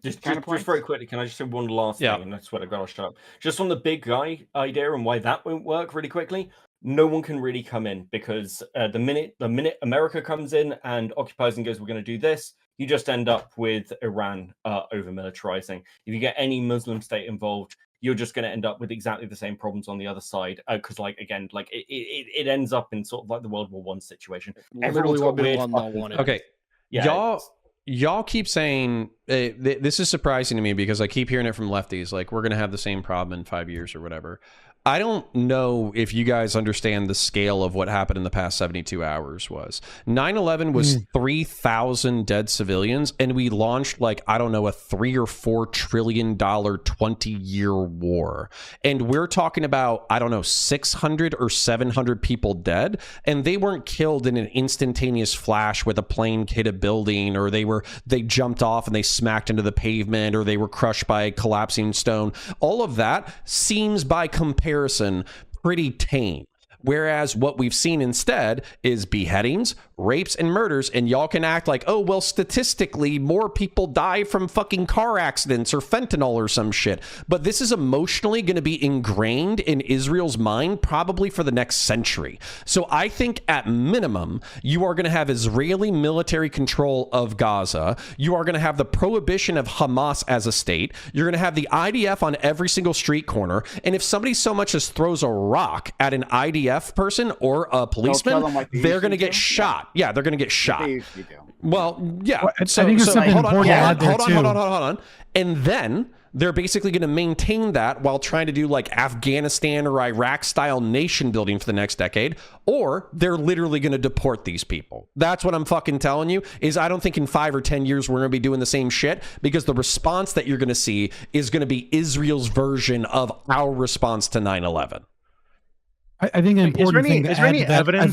Just very quickly, can I just say one last thing? And I swear to God, I'll shut up. Just on the big guy idea and why that won't work really quickly. No one can really come in because the minute America comes in and occupies and goes, we're going to do this, you just end up with Iran over militarizing. If you get any Muslim state involved, you're just going to end up with exactly the same problems on the other side. Because it ends up in sort of like the World War I situation. Literally what Bin Laden wanted. Okay, yeah, Y'all keep saying this is surprising to me because I keep hearing it from lefties, like we're going to have the same problem in 5 years or whatever. I don't know if you guys understand the scale of what happened in the past 72 hours was. 9/11 was 3,000 dead civilians, and we launched like, I don't know, a $3 or $4 trillion 20-year war. And we're talking about, I don't know, 600 or 700 people dead, and they weren't killed in an instantaneous flash with a plane hit a building, or they jumped off and they smacked into the pavement, or they were crushed by a collapsing stone. All of that seems by comparison pretty tame. Whereas what we've seen instead is beheadings, rapes, and murders, and y'all can act like, oh, well, statistically, more people die from fucking car accidents or fentanyl or some shit. But this is emotionally going to be ingrained in Israel's mind probably for the next century. So I think at minimum, you are going to have Israeli military control of Gaza. You are going to have the prohibition of Hamas as a state. You're going to have the IDF on every single street corner. And if somebody so much as throws a rock at an IDF person or a policeman, they're going to get shot. Yeah, they're going to get shot. Well, yeah. Well, I think there's something important to add there too. Hold on. And then they're basically going to maintain that while trying to do like Afghanistan or Iraq style nation building for the next decade, or they're literally going to deport these people. That's what I'm fucking telling you. Is I don't think in 5 or 10 years we're going to be doing the same shit, because the response that you're going to see is going to be Israel's version of our response to 9/11. I think an important thing to add to that. I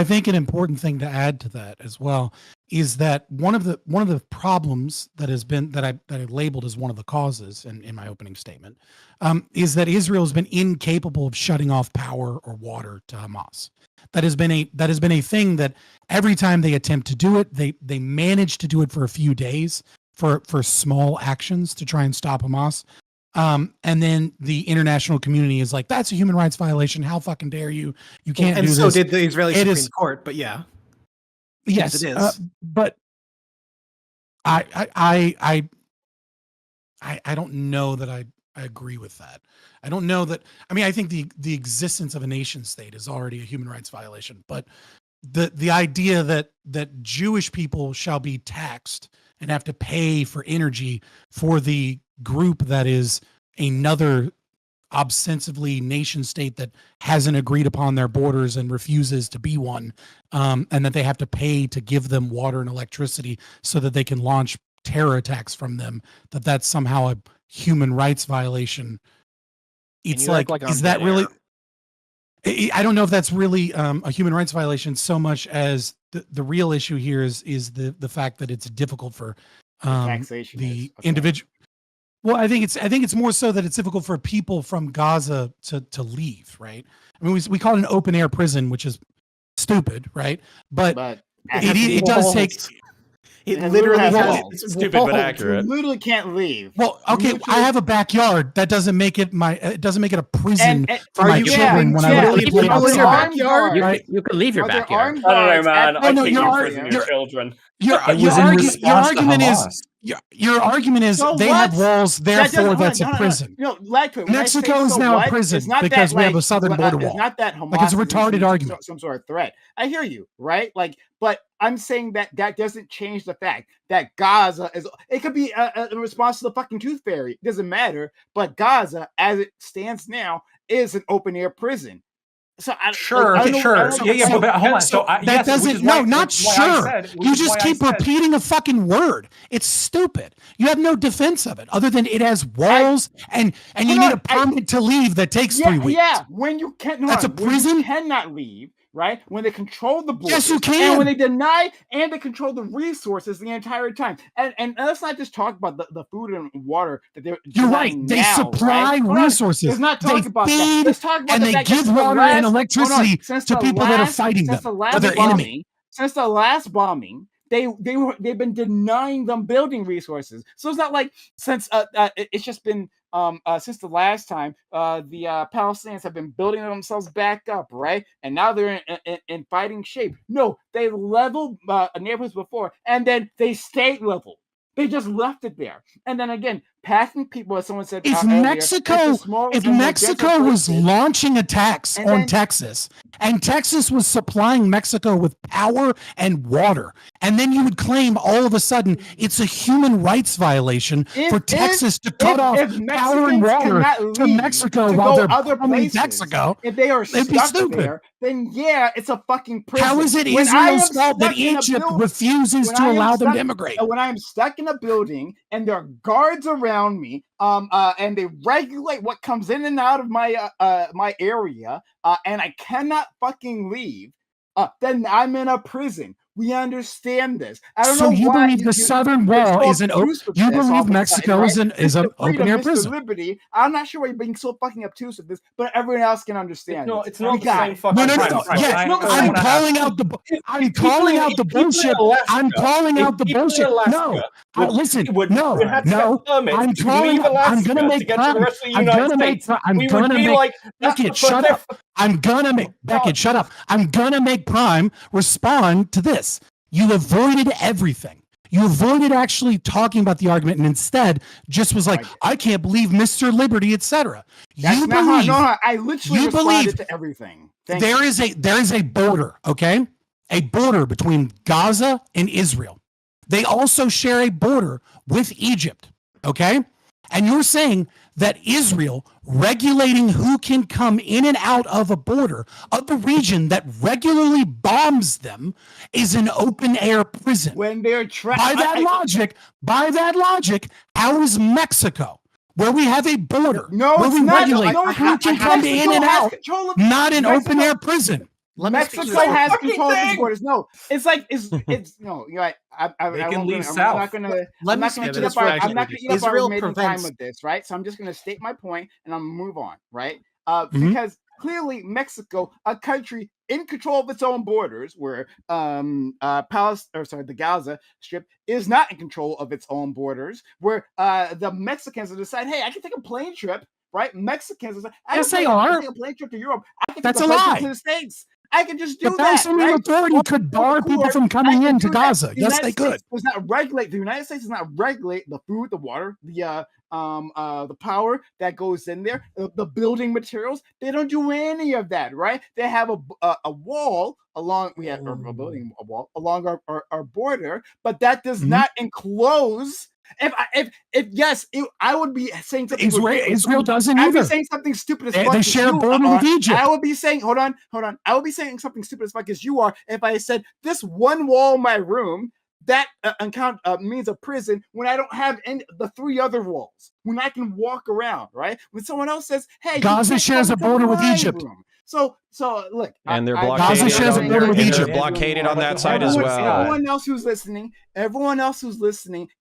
think an important thing to add to that as well is that one of the problems that has been that I labeled as one of the causes in my opening statement is that Israel has been incapable of shutting off power or water to Hamas. That has been a thing that every time they attempt to do it, they manage to do it for a few days for small actions to try and stop Hamas. And then the international community is like, that's a human rights violation. How fucking dare you? You can't do this. And so did the Israeli Supreme Court, but yeah. Yes, it is. But I don't know that I agree with that. I don't know that. I mean, I think the existence of a nation state is already a human rights violation. But the idea that Jewish people shall be taxed and have to pay for energy for the group that is another ostensibly nation state that hasn't agreed upon their borders and refuses to be one, and that they have to pay to give them water and electricity so that they can launch terror attacks from them, that's somehow a human rights violation. It's like is that really? I don't know if that's really a human rights violation so much as the real issue here is the fact that it's difficult for the individual. Well, I think it's more so that it's difficult for people from Gaza to leave, right? I mean, we call it an open air prison, which is stupid, right? But it does take. It literally has stupid but accurate. You literally can't leave. Well, okay, I have a backyard. That doesn't make it a prison for my children when I leave people in your backyard. Right? You can leave your backyard. I don't know, man. I think you imprison your children. Your argument is they have walls, therefore that's a prison. Mexico is now a prison because we have a southern border wall. It's not that Hamas like it's a retarded argument. Some sort of threat. I hear you, right? Like, but I'm saying that doesn't change the fact that Gaza is. It could be a response to the fucking tooth fairy. It doesn't matter. But Gaza, as it stands now, is an open air prison. So sure. But hold on. So that doesn't. No, not sure. You just keep repeating a fucking word. It's stupid. You have no defense of it other than it has walls and you need a permit to leave that takes 3 weeks. Yeah, when you can't. That's a prison. You cannot leave. Right? When they control the borders. Yes, you can. And when they deny and they control the resources the entire time. And let's not just talk about the food and water that they're You're right. They supply resources. Let's not talk about that. Let's talk about and they give water and electricity to people that are fighting them. Their enemy. Since the last bombing, they've been denying them building resources. So it's not like since it's just been since the last time the Palestinians have been building themselves back up, right? And now they're in fighting shape. No, they leveled neighborhoods before, and then they stayed level. They just left it there, and then again, packing people, as someone said. If Mexico was launching attacks on Texas, and Texas was supplying Mexico with power and water, and then you would claim all of a sudden it's a human rights violation for Texas to cut off power and water to Mexico while they're bombing Mexico. If they are stuck there, then yeah, it's a fucking prison. How is it Israel's fault that Egypt refuses to allow them to immigrate? When I am stuck in a building and there are guards around me, and they regulate what comes in and out of my my area, and I cannot fucking leave, then I'm in a prison. We understand this. I don't know you why believe the southern wall is an open. You believe Mexico is an open air prison. Liberty. I'm not sure why you're being so fucking obtuse with this, but everyone else can understand. It's not the same fucking. I'm calling out the bullshit. I'm calling out the bullshit. No, listen. No. I'm calling. I'm gonna make. Beckett, shut up. Beckett, shut up. I'm gonna make Prime respond to this. You avoided everything. You avoided actually talking about the argument, and instead just was like, "I can't believe Mr. Liberty, etc." I literally responded to everything. There is a border, okay? A border between Gaza and Israel. They also share a border with Egypt, okay? And you're saying that Israel regulating who can come in and out of a border of the region that regularly bombs them is an open air prison. When they're by that logic, how is Mexico, where we have a border, where we regulate who can come in and out, not an open air prison? Mexico has control of the borders. No, it's no. You're right. I'm not gonna eat up our remaining time with this, right? So I'm just gonna state my point and I'm gonna move on, right? Because clearly Mexico, a country in control of its own borders, where the Gaza Strip is not in control of its own borders, where the Mexicans will decide, hey, I can take a plane trip, right? Mexicans will say, yes, they are. Take a plane trip to Europe. I can That's take a plane lie. trip to the States. I can just do the that. Palestinian Authority could bar people from coming into Gaza. Yes, they could. The United States does not regulate the food, the water, the power that goes in there, the building materials. They don't do any of that, right? They have a wall along. We have a building a wall along our border, but that does not enclose If yes, I would be saying something. Israel doesn't I'd be either. saying something stupid as They, fuck. they as share a you border are. with Egypt. I would be saying, hold on. I would be saying something stupid as fuck as you are if I said this one wall in my room that means a prison when I don't have the 3 other walls, when I can walk around, right? When someone else says, hey, Gaza shares a border with Egypt. Room. So look, and they're blockaded. Gaza shares a border with Egypt. They're blockaded on that side as well. Everyone else who's listening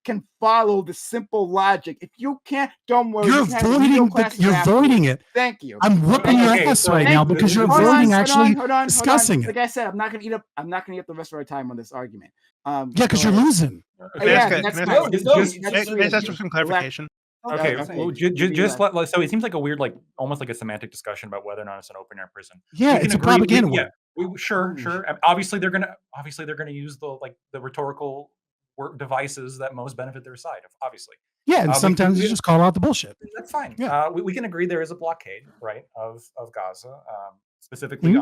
can follow the simple logic. If you can't, don't worry. You're voiding it. Thank you. I'm whooping your ass right now because you're avoiding actually discussing it. Like I said, I'm not gonna eat up the rest of our time on this argument. Yeah, because you're losing. Just for some clarification. Okay, well, just so it seems like a weird, like almost like a semantic discussion about whether or not it's an open air prison. Yeah, it's a propaganda. Sure. Obviously, they're gonna use the rhetorical devices that most benefit their side. Obviously. Yeah, and sometimes you just call out the bullshit. That's fine. Yeah. We can agree there is a blockade, right, of Gaza, specifically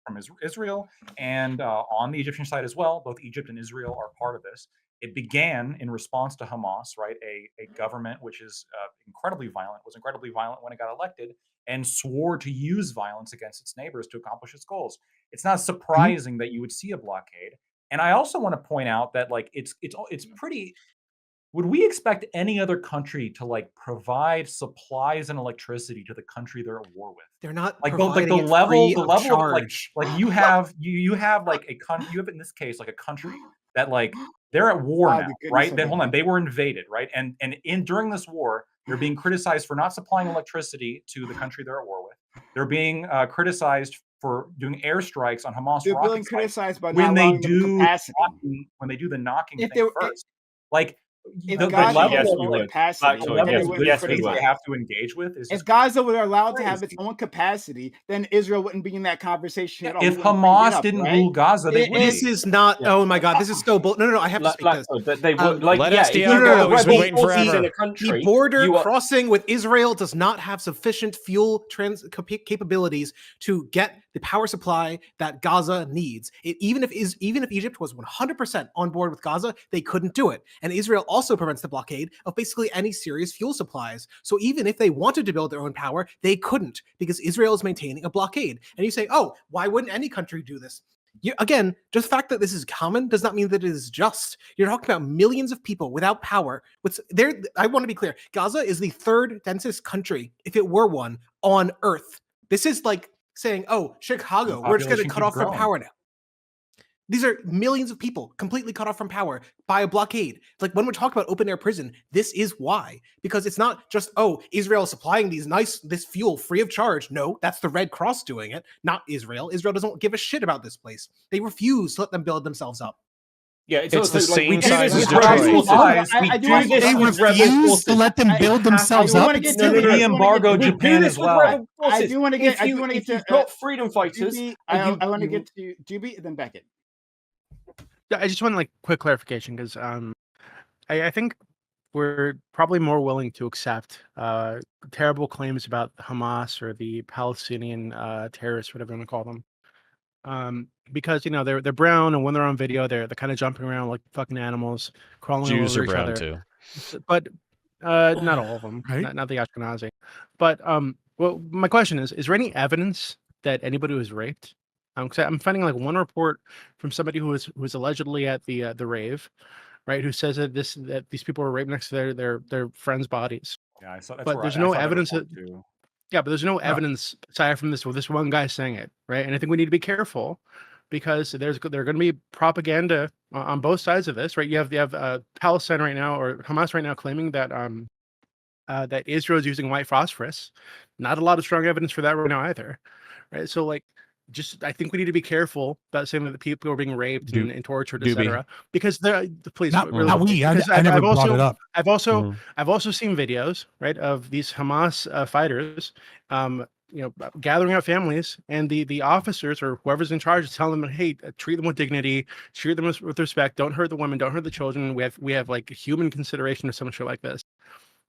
from Israel and on the Egyptian side as well. Both Egypt and Israel are part of this. It began in response to Hamas, right? A government which is incredibly violent, was incredibly violent when it got elected, and swore to use violence against its neighbors to accomplish its goals. It's not surprising that you would see a blockade. And I also want to point out that like it's pretty. Would we expect any other country to like provide supplies and electricity to the country they're at war with? They're not like providing the level charge. like you have like a country, you have in this case like a country that like they're at war now, right? They were invaded, right? And during this war, they're being criticized for not supplying electricity to the country they're at war with. They're being criticized for doing airstrikes on Hamas rocket sites when they do the knocking thing first. Like the level of capacity they have to engage with is if Gaza were allowed to have its own capacity, then Israel wouldn't be in that conversation at all. If Hamas didn't rule Gaza, they would. This is not. Oh my God, this is so bold. No. I have to speak this. They would let SDR go. He's been waiting forever. The border crossing with Israel does not have sufficient fuel capabilities to get the power supply that Gaza needs. Even if Egypt was 100% on board with Gaza, they couldn't do it. And Israel also prevents the blockade of basically any serious fuel supplies. So even if they wanted to build their own power, they couldn't because Israel is maintaining a blockade. And you say, oh, why wouldn't any country do this? Again, just the fact that this is common does not mean that it is just. You're talking about millions of people without power. I want to be clear. Gaza is the 3rd densest country, if it were one, on Earth. This is like saying, oh, Chicago, we're just going to cut off from power now. These are millions of people completely cut off from power by a blockade. Like when we talk about open air prison, this is why. Because it's not just, oh, Israel is supplying this fuel free of charge. No, that's the Red Cross doing it, not Israel. Israel doesn't give a shit about this place. They refuse to let them build themselves up. Yeah, it's the same size as Detroit. They refuse to let them build themselves up. We embargo Japan as well. I do want to get to got freedom fighters. I want to get to Juby and then Beckett. I just want like quick clarification because I think we're probably more willing to accept terrible claims about Hamas or the Palestinian terrorists, whatever you want to call them. Because they're brown, and when they're on video, they're kind of jumping around like fucking animals, crawling Jews over are brown each other. too, but not all of them, right? Not the Ashkenazi. But well, my question is there any evidence that anybody was raped? I'm finding like one report from somebody who was allegedly at the rave, right? Who says that these people were raped next to their friends' bodies. Yeah, I saw. But there's no evidence that. Yeah, but there's no evidence aside from this one guy saying it, right? And I think we need to be careful because there are going to be propaganda on both sides of this, right? You have Palestine right now, or Hamas right now, claiming that that Israel is using white phosphorus. Not a lot of strong evidence for that right now either, right? So like, I think we need to be careful about saying that the people are being raped and tortured, etc. Because please, I never brought it up. I've also seen videos, right, of these Hamas fighters, gathering up families, and the officers or whoever's in charge is telling them, hey, treat them with dignity, treat them with respect, don't hurt the women, don't hurt the children. We have like human consideration or some shit like this,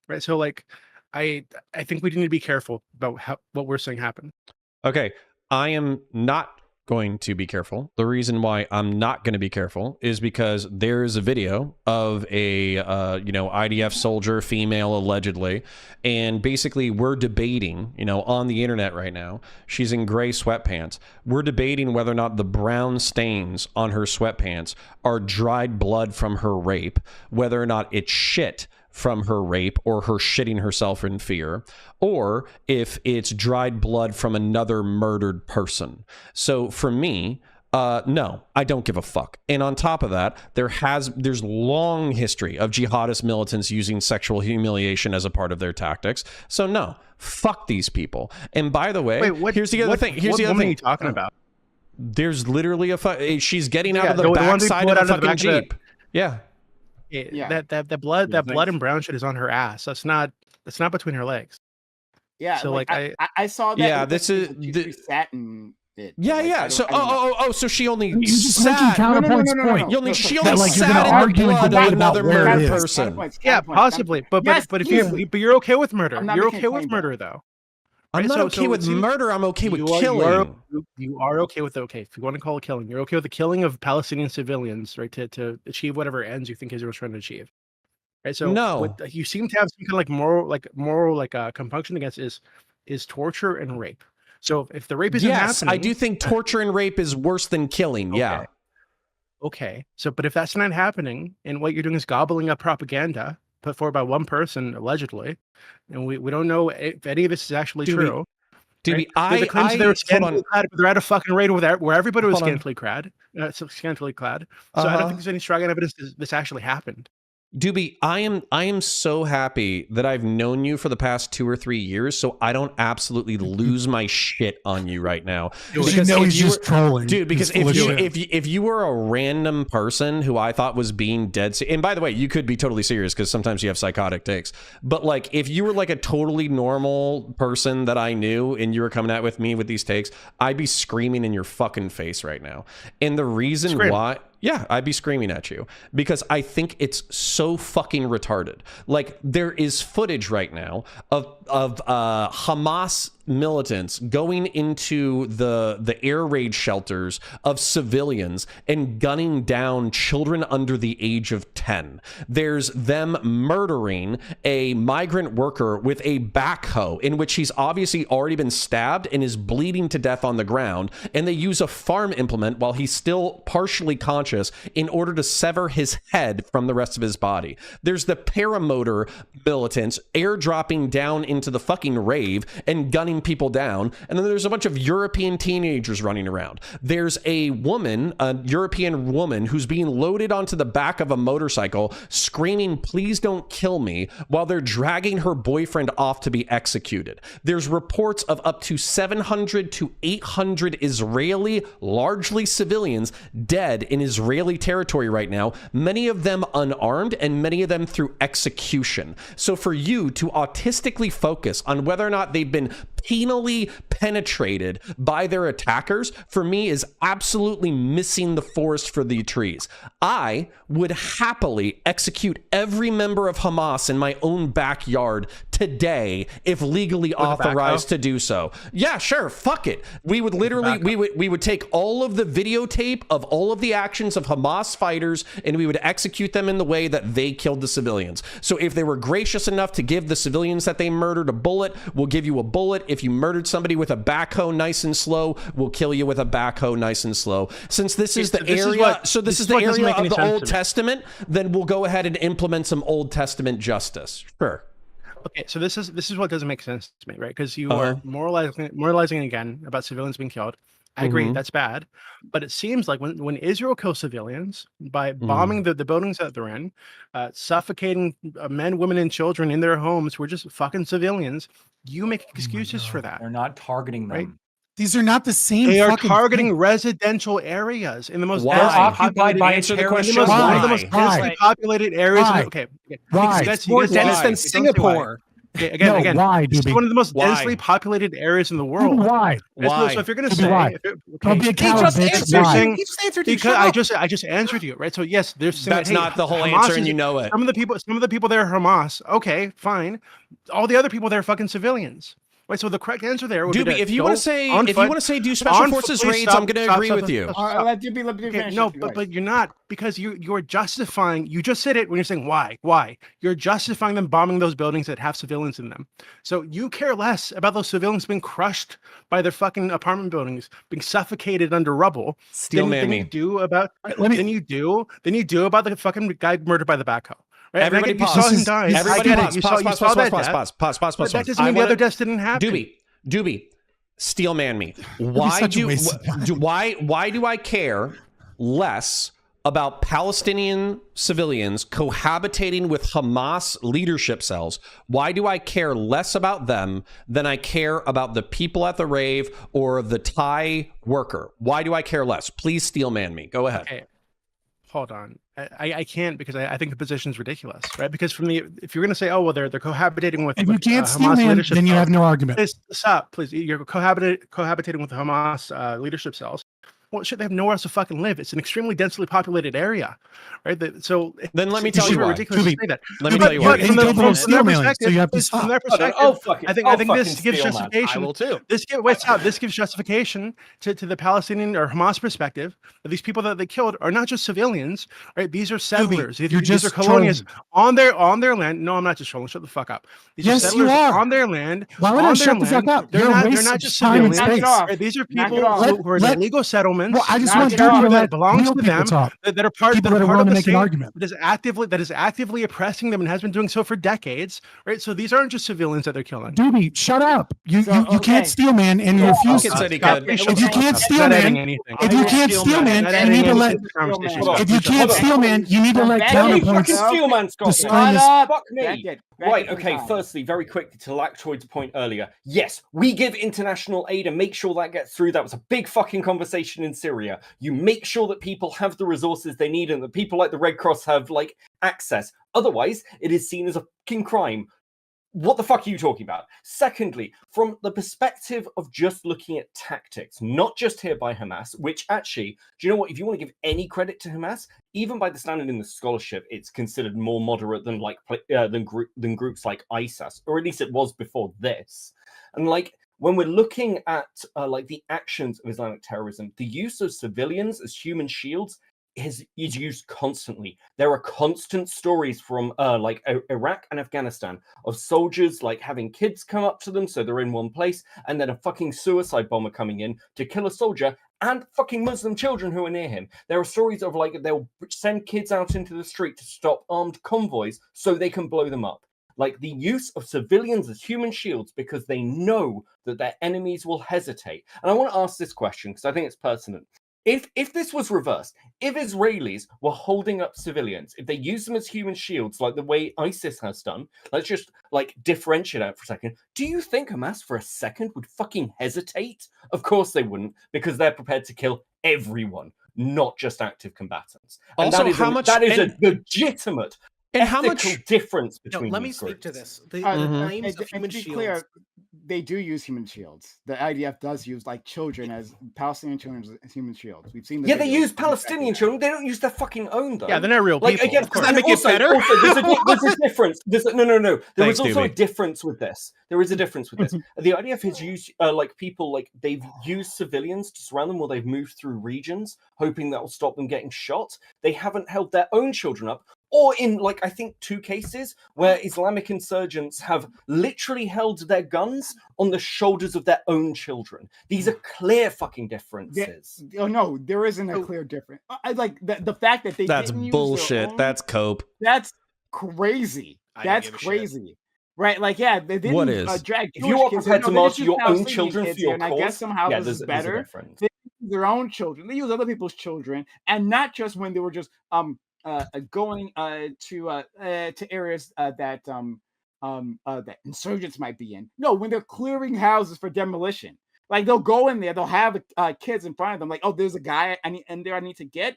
right? So like, I think we need to be careful about what we're saying happen. Okay. I am not going to be careful. The reason why I'm not going to be careful is because there's a video of a IDF soldier, female allegedly, and basically we're debating, on the internet right now. She's in gray sweatpants. We're debating whether or not the brown stains on her sweatpants are dried blood from her rape, whether or not it's shit from her rape or her shitting herself in fear, or if it's dried blood from another murdered person. So for me, no, I don't give a fuck. And on top of that, there's long history of jihadist militants using sexual humiliation as a part of their tactics. So no, fuck these people. And by the way, here's the other thing. Here's the other thing. What are you talking about? There's literally she's getting out of the backside of the fucking Jeep. Yeah. That blood and brown shit is on her ass. That's not between her legs. Yeah. So I saw that. Yeah, this is the satin bit. Yeah. So so she only you just sat. Counterpoint's point. She only like you're sat gonna in the argue and blood of debate about another where it murdered is. person. Yeah, possibly. But you're okay with murder. You're okay with murder though. I'm not okay with murder. I'm okay with killing. You are okay with if you want to call it killing, you're okay with the killing of Palestinian civilians, right? To achieve whatever ends you think Israel's trying to achieve, right? So no, you seem to have some kind of moral compunction against is torture and rape. So if the rape isn't happening, I do think torture and rape is worse than killing. Okay. Yeah. Okay. So, but if that's not happening, and what you're doing is gobbling up propaganda put forward by one person allegedly, and we don't know if any of this is actually true. Dude, right? They're at a fucking raid where everybody was scantily clad. So I don't think there's any strong evidence this actually happened. Doobie, I am so happy that I've known you for the past 2 or 3 years, so I don't absolutely lose my shit on you right now. Because he's just trolling, dude. Because if you were a random person who I thought was being dead, and by the way, you could be totally serious because sometimes you have psychotic takes. But like, if you were like a totally normal person that I knew and you were coming at with me with these takes, I'd be screaming in your fucking face right now. And the reason why. Yeah, I'd be screaming at you because I think it's so fucking retarded. Like, there is footage right now of Hamas militants going into the air raid shelters of civilians and gunning down children under the age of 10. There's them murdering a migrant worker with a backhoe in which he's obviously already been stabbed and is bleeding to death on the ground, and they use a farm implement while he's still partially conscious in order to sever his head from the rest of his body. There's the paramotor militants airdropping down into the fucking rave and gunning people down, and then there's a bunch of European teenagers running around. There's a European woman who's being loaded onto the back of a motorcycle screaming, "Please don't kill me," while they're dragging her boyfriend off to be executed. There's reports of up to 700 to 800 Israeli, largely civilians, dead in Israeli territory right now, many of them unarmed and many of them through execution. So for you to autistically focus on whether or not they've been penally penetrated by their attackers, for me, is absolutely missing the forest for the trees. I would happily execute every member of Hamas in my own backyard today if legally authorized to do so. Yeah, sure, fuck it. We would literally, we would take all of the videotape of all of the actions of Hamas fighters and we would execute them in the way that they killed the civilians. So if they were gracious enough to give the civilians that they murdered a bullet, we'll give you a bullet. If you murdered somebody with a backhoe nice and slow, we'll kill you with a backhoe nice and slow. Since this is the area, this is the area of the Old Testament, then we'll go ahead and implement some Old Testament justice. Sure. Okay, so this is what doesn't make sense to me, right? Because you are moralizing again about civilians being killed. I agree, that's bad. But it seems like when Israel kills civilians by bombing the buildings that they're in, suffocating men, women, and children in their homes who are just fucking civilians, you make excuses for that. They're not targeting them. Right? These are not the same. They are targeting residential areas in the most occupied by one of the most densely populated areas. Okay. Why? It's more dense than Singapore. Okay, again, why, it's one of the most densely populated areas in the world. Why? So if you're going to say, because I just answered you, right? So yes, there's that's not the whole answer, and you know it. Some of the people there are Hamas. Okay, fine. All the other people there are fucking civilians. Right. So the correct answer there would be Doobie, if you want to say do special forces raids, I'm going to agree with you. Let Doobie finish. No, but you're not, because you're justifying. You just said it when you're saying why. You're justifying them bombing those buildings that have civilians in them. So you care less about those civilians being crushed by their fucking apartment buildings, being suffocated under rubble. Than you do about the fucking guy murdered by the backhoe. Right? Everybody pause. You saw him die. Everybody pause. Pause. That doesn't mean the other deaths didn't happen. Doobie, steel man me. Why do I care less about Palestinian civilians cohabitating with Hamas leadership cells? Why do I care less about them than I care about the people at the rave or the Thai worker? Why do I care less? Please steel man me. Go ahead. Okay. Hold on. I can't, because I think the position's ridiculous, right? Because if you're going to say, oh, well, they're cohabitating with, if you can't steel man, then you have no argument. Please stop, please. You're cohabitating with the Hamas leadership cells. Well, shit, they have nowhere else to fucking live. It's an extremely densely populated area, right? So then let me tell you why. Ridiculous to say that. Let me tell you why. From their perspective, I think this gives justification. I will too. This gives justification to the Palestinian or Hamas perspective that these people that they killed are not just civilians, right? These are settlers. These are colonials on their land. No, I'm not just trolling. Shut the fuck up. These are settlers on their land. Why would I shut the fuck up? They're not just civilians. These are people who are in illegal settlements. Well, I just want Doobie that belongs to them, that are part of the state, that is actively oppressing them and has been doing so for decades, right? So these aren't just civilians that they're killing. Doobie, shut up! You can't steel man, and you refuse to. If you can't steel man, you need to let. If you can't steel man, you need to let Counterpoints. Fuck me. Right, okay, firstly, very quickly to Lactoid's point earlier. Yes, we give international aid and make sure that gets through. That was a big fucking conversation in Syria. You make sure that people have the resources they need and that people like the Red Cross have, like, access. Otherwise, it is seen as a fucking crime. What the fuck are you talking about? Secondly, from the perspective of just looking at tactics, not just here by Hamas, which actually, do you know what? If you want to give any credit to Hamas, even by the standard in the scholarship, it's considered more moderate than than groups like ISIS, or at least it was before this. And like when we're looking at like the actions of Islamic terrorism, the use of civilians as human shields is used constantly. There are constant stories from like Iraq and Afghanistan of soldiers like having kids come up to them so they're in one place, and then a fucking suicide bomber coming in to kill a soldier and fucking Muslim children who are near him. There are stories of like they'll send kids out into the street to stop armed convoys so they can blow them up. Like the use of civilians as human shields because they know that their enemies will hesitate. And I want to ask this question because I think it's pertinent. If this was reversed, if Israelis were holding up civilians, if they use them as human shields like the way ISIS has done, let's just like differentiate out for a second. Do you think Hamas for a second would fucking hesitate? Of course they wouldn't, because they're prepared to kill everyone, not just active combatants. And also, that is a legitimate and how much difference between let me speak to this. The claims of human shields. Clear, they do use human shields. The IDF does use like children as Palestinian children as human shields. We've seen. They use Palestinian children. They don't use their fucking own though. Yeah, they're not real people. Like again, does that make it better? There's a difference. No. There is also a difference with this. There is a difference with this. The IDF has used like people like they've used civilians to surround them, or they've moved through regions hoping that will stop them getting shot. They haven't held their own children up. Or in, like, I think 2 cases where Islamic insurgents have literally held their guns on the shoulders of their own children. These are clear fucking differences. No, there isn't a clear difference. I like the fact that they That's didn't bullshit. Use their own, that's cope. That's crazy. That's crazy. Right? Like, yeah, they didn't what is? Drag if you are prepared to march your own children for your cause, and I guess somehow this is better. They use their own children. They use other people's children, and not just when they were just going to areas that that insurgents might be in. No, when they're clearing houses for demolition, like they'll go in there, they'll have kids in front of them, like, oh, there's a guy I need to get.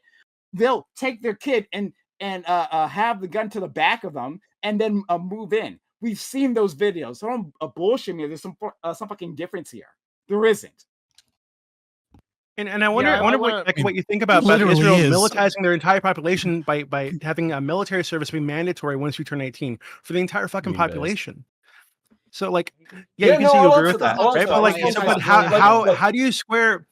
They'll take their kid and have the gun to the back of them and then move in. We've seen those videos. So don't bullshit me. There's some fucking difference here. There isn't. And I wonder what you think about Israel militarizing their entire population by having a military service be mandatory once you turn 18 for the entire fucking population. So like, yeah, you can see you agree with that, right? But like, but how do you square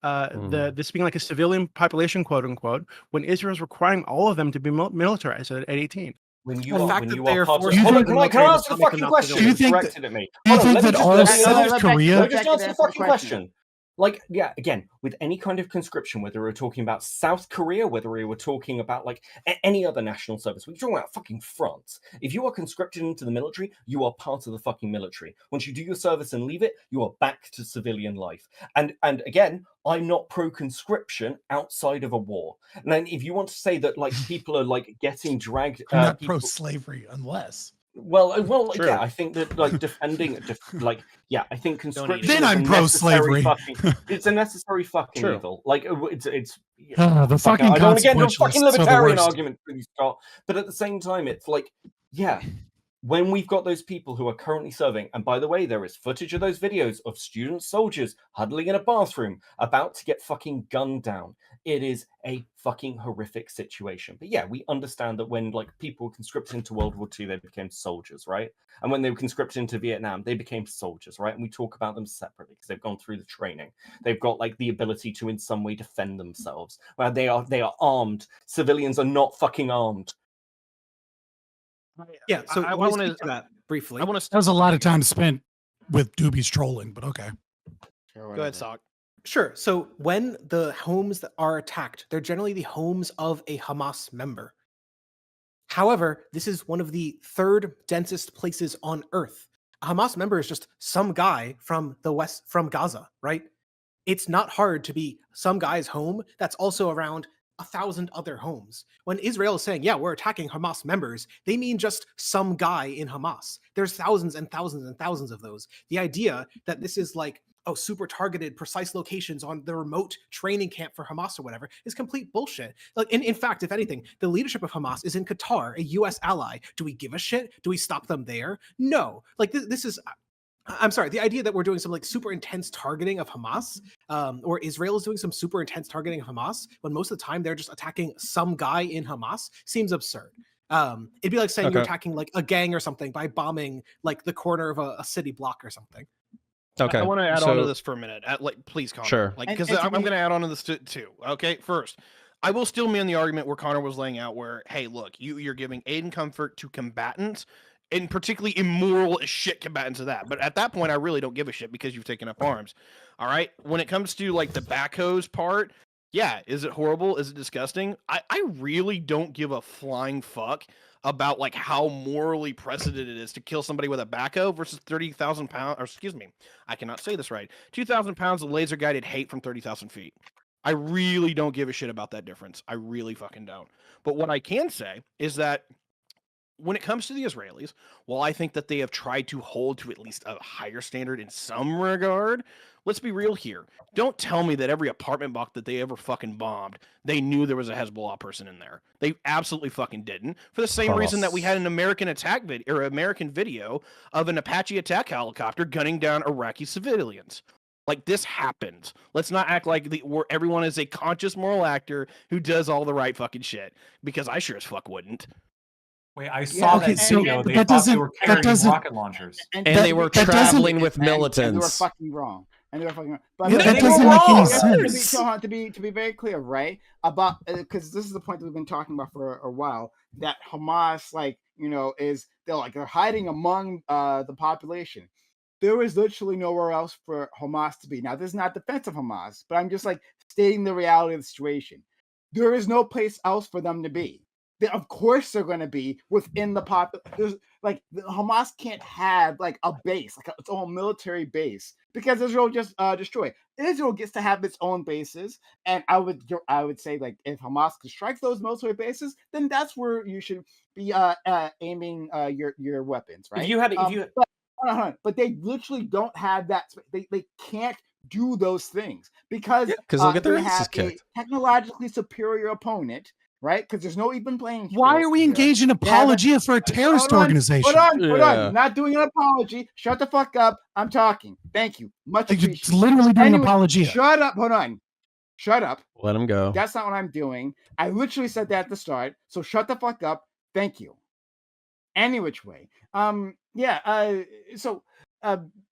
this being like a civilian population, quote unquote, when Israel's requiring all of them to be militarized at 18? When you are part of, can I answer the fucking question? Do you think directed at me? Do you think that all South Korea? Let me just answer the fucking question. Like, yeah, again, with any kind of conscription, whether we're talking about South Korea, whether we were talking about like any other national service, we're talking about fucking France. If you are conscripted into the military, you are part of the fucking military. Once you do your service and leave it, you are back to civilian life. And again, I'm not pro-conscription outside of a war. And then if you want to say that like people are like getting dragged, I'm not pro-slavery unless. Well, yeah, I think that like defending, I think conscription. Then I'm pro-slavery. It's a necessary fucking evil. Like it's the fucking. I don't want to get into a fucking libertarian argument with you, Scott. But at the same time, it's like, yeah, when we've got those people who are currently serving, and by the way, there is footage of those videos of student soldiers huddling in a bathroom about to get fucking gunned down. It is a fucking horrific situation. But yeah, we understand that when like people were conscripted into World War II, they became soldiers, right? And when they were conscripted into Vietnam, they became soldiers, right? And we talk about them separately because they've gone through the training. They've got like the ability to in some way defend themselves. Well, they are armed. Civilians are not fucking armed. Yeah, so I want to that briefly. That was a lot of time spent with doobies trolling, but okay. Go ahead, Sock. Sure. So when the homes that are attacked, they're generally the homes of a Hamas member. However, this is one of the third densest places on Earth. A Hamas member is just some guy from the West, from Gaza, right? It's not hard to be some guy's home that's also around 1,000 other homes. When Israel is saying, yeah, we're attacking Hamas members, they mean just some guy in Hamas. There's thousands and thousands and thousands of those. The idea that this is like, super targeted, precise locations on the remote training camp for Hamas or whatever is complete bullshit. Like, in fact, if anything, the leadership of Hamas is in Qatar, a US ally. Do we give a shit? Do we stop them there? No. Like, this is... I'm sorry, the idea that we're doing some like super intense targeting of Hamas, or Israel is doing some super intense targeting of Hamas, when most of the time they're just attacking some guy in Hamas, seems absurd. It'd be like saying you're attacking like a gang or something by bombing like the corner of a city block or something. Okay. I want to add on to this for a minute. Please, Connor. Sure. Like, because I'm going to add on to this too. Okay. First, I will still be in the argument where Connor was laying out where, hey, look, you're giving aid and comfort to combatants, and particularly immoral as shit combatants of that. But at that point, I really don't give a shit because you've taken up arms. All right. When it comes to like the backhoes part, yeah, is it horrible? Is it disgusting? I really don't give a flying fuck about like how morally precedent it is to kill somebody with a backhoe versus 30,000 pounds, or excuse me, I cannot say this right, 2,000 pounds of laser guided hate from 30,000 feet. I really don't give a shit about that difference. I really fucking don't. But what I can say is that when it comes to the Israelis, while I think that they have tried to hold to at least a higher standard in some regard, let's be real here. Don't tell me that every apartment block that they ever fucking bombed, they knew there was a Hezbollah person in there. They absolutely fucking didn't. For the same reason that we had an American attack video, or American video of an Apache attack helicopter gunning down Iraqi civilians. Like, this happens. Let's not act like where everyone is a conscious moral actor who does all the right fucking shit, because I sure as fuck wouldn't. Wait, I saw that video. They thought they were carrying rocket launchers. And they were traveling with militants. And they were fucking wrong. But that doesn't make any sense. To be very clear, right? About because this is the point that we've been talking about for a while, that Hamas, like, they're hiding among the population. There is literally nowhere else for Hamas to be. Now, this is not defense of Hamas, but I'm just like stating the reality of the situation. There is no place else for them to be. Of course they're going to be within the population. Like, Hamas can't have like a base, like its own military base, because Israel just destroy. Israel gets to have its own bases, and I would say, like, if Hamas could strike those military bases, then that's where you should be aiming your weapons, right? But they literally don't have that. They can't do those things because they'll get their they asses have kicked. a technologically superior opponent. Right? Because there's no even playing field. Why are we engaging in apologia for a terrorist organization? Hold on. Not doing an apology. Shut the fuck up. I'm talking. Thank you. Much appreciated. It's literally doing an apologia. Shut up. Hold on. Shut up. Let him go. That's not what I'm doing. I literally said that at the start. So shut the fuck up. Thank you. Any which way. Yeah. So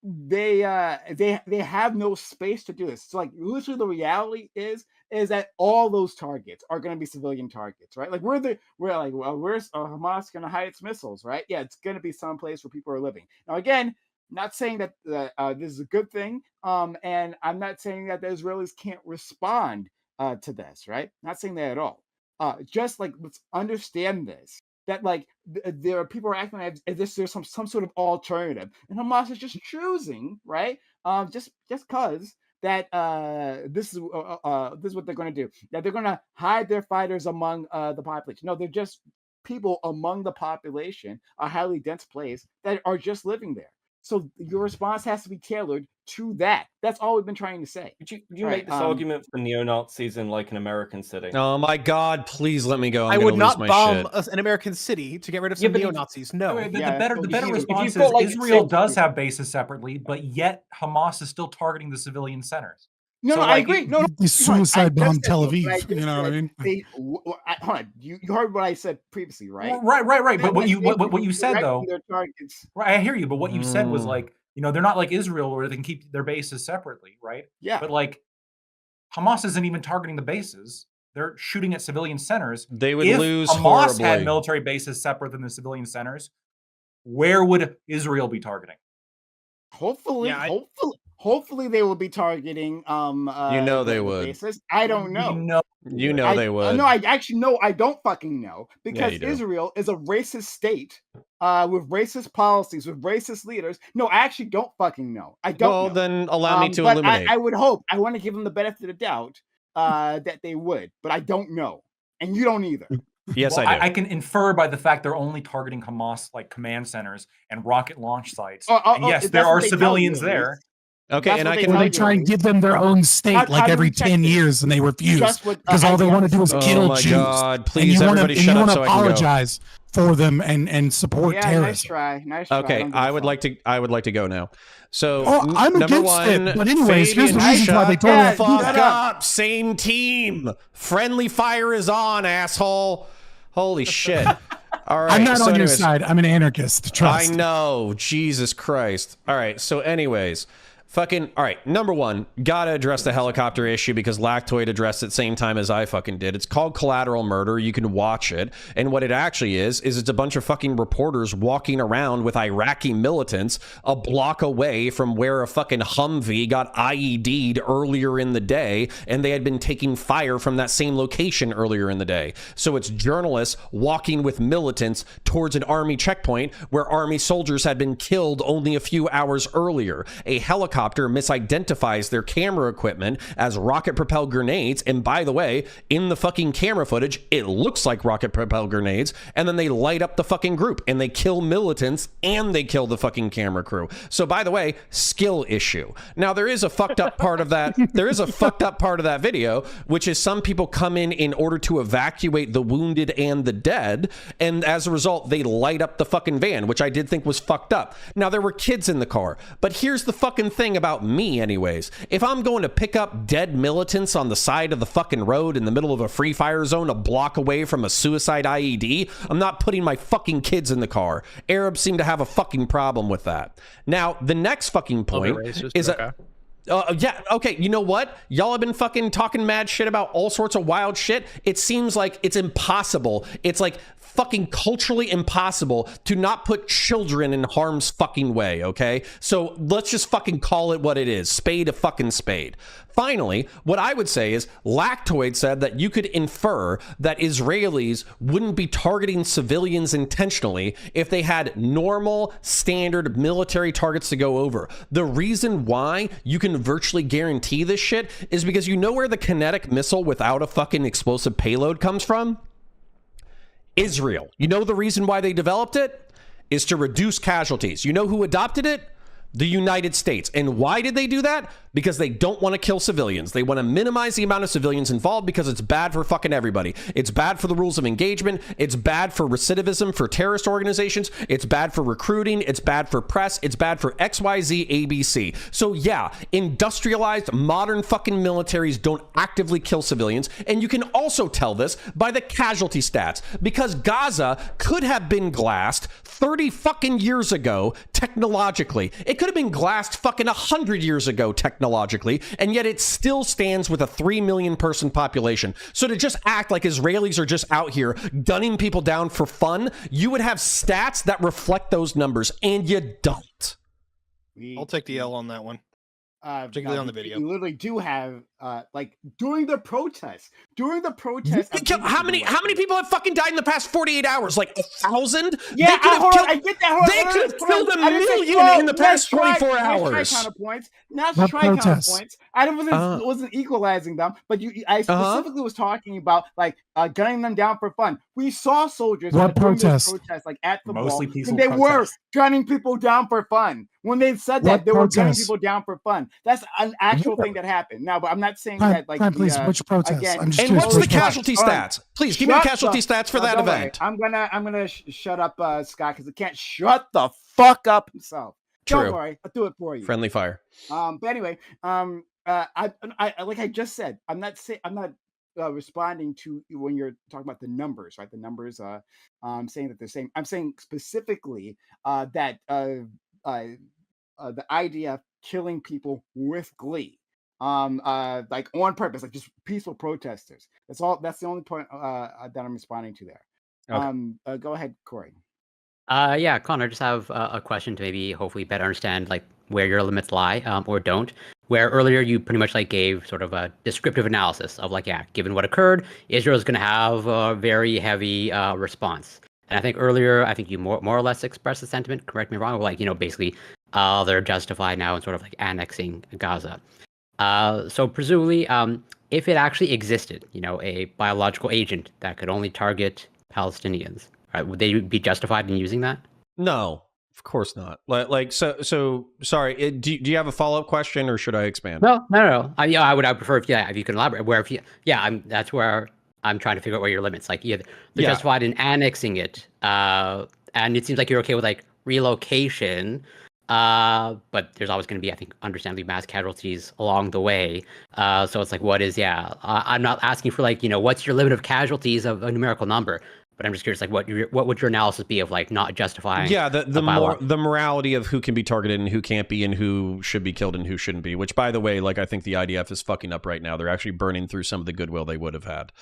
they have no space to do this. So like literally the reality is that all those targets are going to be civilian targets, right? Like we're like, well, where's Hamas going to hide its missiles, right? Yeah, it's going to be someplace where people are living. Now again, not saying that this is a good thing, and I'm not saying that the Israelis can't respond to this, right? Not saying that at all. Just like let's understand this, that like there are people are acting as if there's some sort of alternative, and Hamas is just choosing, right? Just because that this is what they're going to do. That they're going to hide their fighters among the population. No, they're just people among the population, a highly dense place that are just living there. So your response has to be tailored to that. That's all we've been trying to say. Would you make this argument for neo-Nazis in like an American city? Oh my God! Please let me go. I would not bomb an American city to get rid of some neo-Nazis. No. The better response is Israel does have bases separately, but yet Hamas is still targeting the civilian centers. No, I agree. No, the suicide bomb Tel Aviv. You know what I mean? Hold on. You heard what I said previously, right? Right. But what you said though, right? I hear you. But what you said was like, they're not like Israel where they can keep their bases separately, right? Yeah. But like, Hamas isn't even targeting the bases; they're shooting at civilian centers. They would if lose Hamas horribly. had military bases separate than the civilian centers, where would Israel be targeting? Hopefully they will be targeting they would. bases. I don't know. They would. No, I don't fucking know, because Israel is a racist state with racist policies, with racist leaders. No, I actually don't fucking know. I don't know. Then allow me to eliminate. I would hope. I want to give them the benefit of the doubt that they would, but I don't know. And you don't either. Yes, I do. I can infer by the fact they're only targeting Hamas like command centers and rocket launch sites. Yes, there are civilians there. Okay, and I can. They try and give them their own state like every 10 years, and they refuse because all they want to do is kill Jews. God, please, everybody shut up so I can go. Apologize for them and support terrorists. Nice try. Okay, I would like to go now. So I'm number against one, it. But anyways, here's the reason why they told me fuck up. Same team. Friendly fire is on, asshole. Holy shit. All right. I'm not on your side. I'm an anarchist. Trust. I know. Jesus Christ. All right. So anyways, all right, number one, gotta address the helicopter issue because Lactoid addressed it same time as I fucking did. It's called Collateral Murder. You can watch it. And what it actually is it's a bunch of fucking reporters walking around with Iraqi militants a block away from where a fucking Humvee got IED'd earlier in the day, and they had been taking fire from that same location earlier in the day. So it's journalists walking with militants towards an army checkpoint where army soldiers had been killed only a few hours earlier. A helicopter misidentifies their camera equipment as rocket-propelled grenades, and by the way, in the fucking camera footage, it looks like rocket-propelled grenades, and then they light up the fucking group, and they kill militants, and they kill the fucking camera crew. So by the way, skill issue. Now, there is a fucked up part of that. There is a fucked up part of that video, which is some people come in order to evacuate the wounded and the dead, and as a result, they light up the fucking van, which I did think was fucked up. Now, there were kids in the car, but here's the fucking thing about me anyways. If I'm going to pick up dead militants on the side of the fucking road in the middle of a free fire zone a block away from a suicide IED, I'm not putting my fucking kids in the car. Arabs seem to have a fucking problem with that. Now, the next fucking point is yeah, okay, you know what? Y'all have been fucking talking mad shit about all sorts of wild shit. It seems like it's impossible. It's like fucking culturally impossible to not put children in harm's fucking way, okay? So let's just fucking call it what it is. Spade a fucking spade. Finally, what I would say is Lactoid said that you could infer that Israelis wouldn't be targeting civilians intentionally if they had normal, standard military targets to go over. The reason why you can virtually guarantee this shit is because you know where the kinetic missile without a fucking explosive payload comes from? Israel. You know the reason why they developed it? Is to reduce casualties. You know who adopted it? The United States. And why did they do that? Because they don't want to kill civilians. They want to minimize the amount of civilians involved because it's bad for fucking everybody. It's bad for the rules of engagement. It's bad for recidivism for terrorist organizations. It's bad for recruiting. It's bad for press. It's bad for XYZ ABC. So yeah, industrialized modern fucking militaries don't actively kill civilians. And you can also tell this by the casualty stats, because Gaza could have been glassed 30 fucking years ago technologically. It could have been glassed fucking 100 years ago technologically, and yet it still stands with a 3 million person population. So to just act like Israelis are just out here gunning people down for fun, you would have stats that reflect those numbers, and you don't. I'll take the L on that one. Particularly on the video. You literally do have like during the protest. How many people have fucking died in the past 48 hours? Like 1,000? Yeah, I get that. They could have killed a million in the past 24 hours. Counterpoints. Not to try counterpoints. I wasn't equalizing them, but I specifically was talking about like gunning them down for fun. We saw soldiers during those protests, like at the mostly wall, peaceful and they were protests. gunning people down for fun. When they said that, they were gunning people down for fun. That's an actual thing that happened. Now, but I'm not saying that like please, which protest? Again, and what's the casualty stats? Please give me the casualty stats for that event. I'm gonna shut up, Scott, because it can't shut the fuck up himself. True. Don't worry, I'll do it for you. Friendly fire. But anyway, I like I just said, I'm not responding to when you're talking about the numbers, right? The numbers, saying that they're same. I'm saying specifically that the idea of killing people with glee, like on purpose, like just peaceful protesters. That's all. That's the only point that I'm responding to there. Okay. Go ahead, Corey. Yeah, Connor, just have a question to maybe hopefully better understand like where your limits lie or don't. Where earlier you pretty much like gave sort of a descriptive analysis of like, yeah, given what occurred, Israel is going to have a very heavy response. And I think earlier, you more or less expressed the sentiment, correct me if I'm wrong, like, basically they're justified now in sort of like annexing Gaza. So presumably, if it actually existed, a biological agent that could only target Palestinians, right, would they be justified in using that? No, of course not. Like, so sorry. Do you have a follow-up question, or should I expand? No. I would prefer if you can elaborate. That's where I'm trying to figure out where your limits. Like, they're justified in annexing it, and it seems like you're okay with like relocation. But there's always going to be, I think, understandably mass casualties along the way. So it's like, what is? I'm not asking for like, what's your limit of casualties of a numerical number. But I'm just curious, like, what would your analysis be of like not justifying? Yeah, the morality of who can be targeted and who can't be, and who should be killed and who shouldn't be. Which, by the way, like, I think the IDF is fucking up right now. They're actually burning through some of the goodwill they would have had.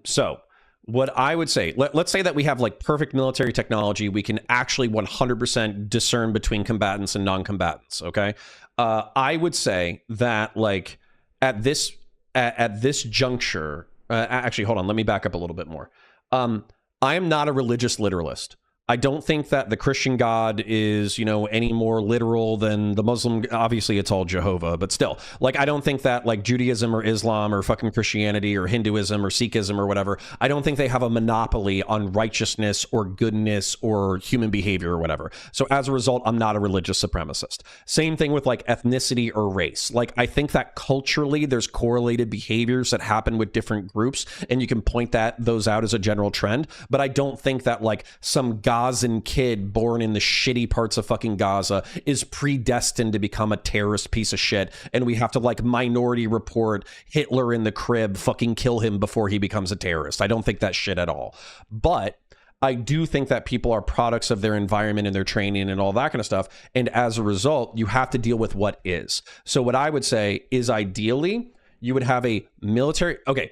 So what I would say, let's say that we have like perfect military technology. We can actually 100% discern between combatants and non-combatants. Okay, I would say that like at this juncture, actually, hold on, let me back up a little bit more. I am not a religious literalist. I don't think that the Christian God is, any more literal than the Muslim. Obviously, it's all Jehovah, but still, like, I don't think that like Judaism or Islam or fucking Christianity or Hinduism or Sikhism or whatever, I don't think they have a monopoly on righteousness or goodness or human behavior or whatever. So as a result, I'm not a religious supremacist. Same thing with like ethnicity or race. Like, I think that culturally there's correlated behaviors that happen with different groups, and you can point those out as a general trend. But I don't think that like some Gazan kid born in the shitty parts of fucking Gaza is predestined to become a terrorist piece of shit, and we have to like Minority Report Hitler in the crib, fucking kill him before he becomes a terrorist. I don't think that shit at all. But I do think that people are products of their environment and their training and all that kind of stuff. And as a result, you have to deal with what is. So what I would say is ideally you would have a military. Okay,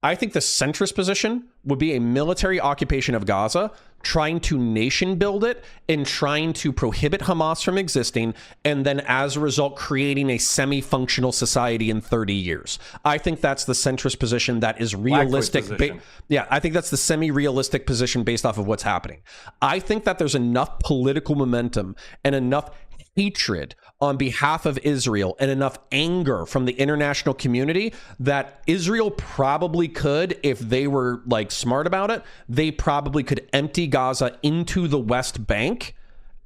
I think the centrist position would be a military occupation of Gaza, trying to nation build it and trying to prohibit Hamas from existing, and then as a result creating a semi-functional society in 30 years. I think that's the centrist position that is realistic. I think that's the semi-realistic position based off of what's happening. I think that there's enough political momentum and enough hatred on behalf of Israel and enough anger from the international community that Israel probably could, if they were like smart about it, they probably could empty Gaza into the West Bank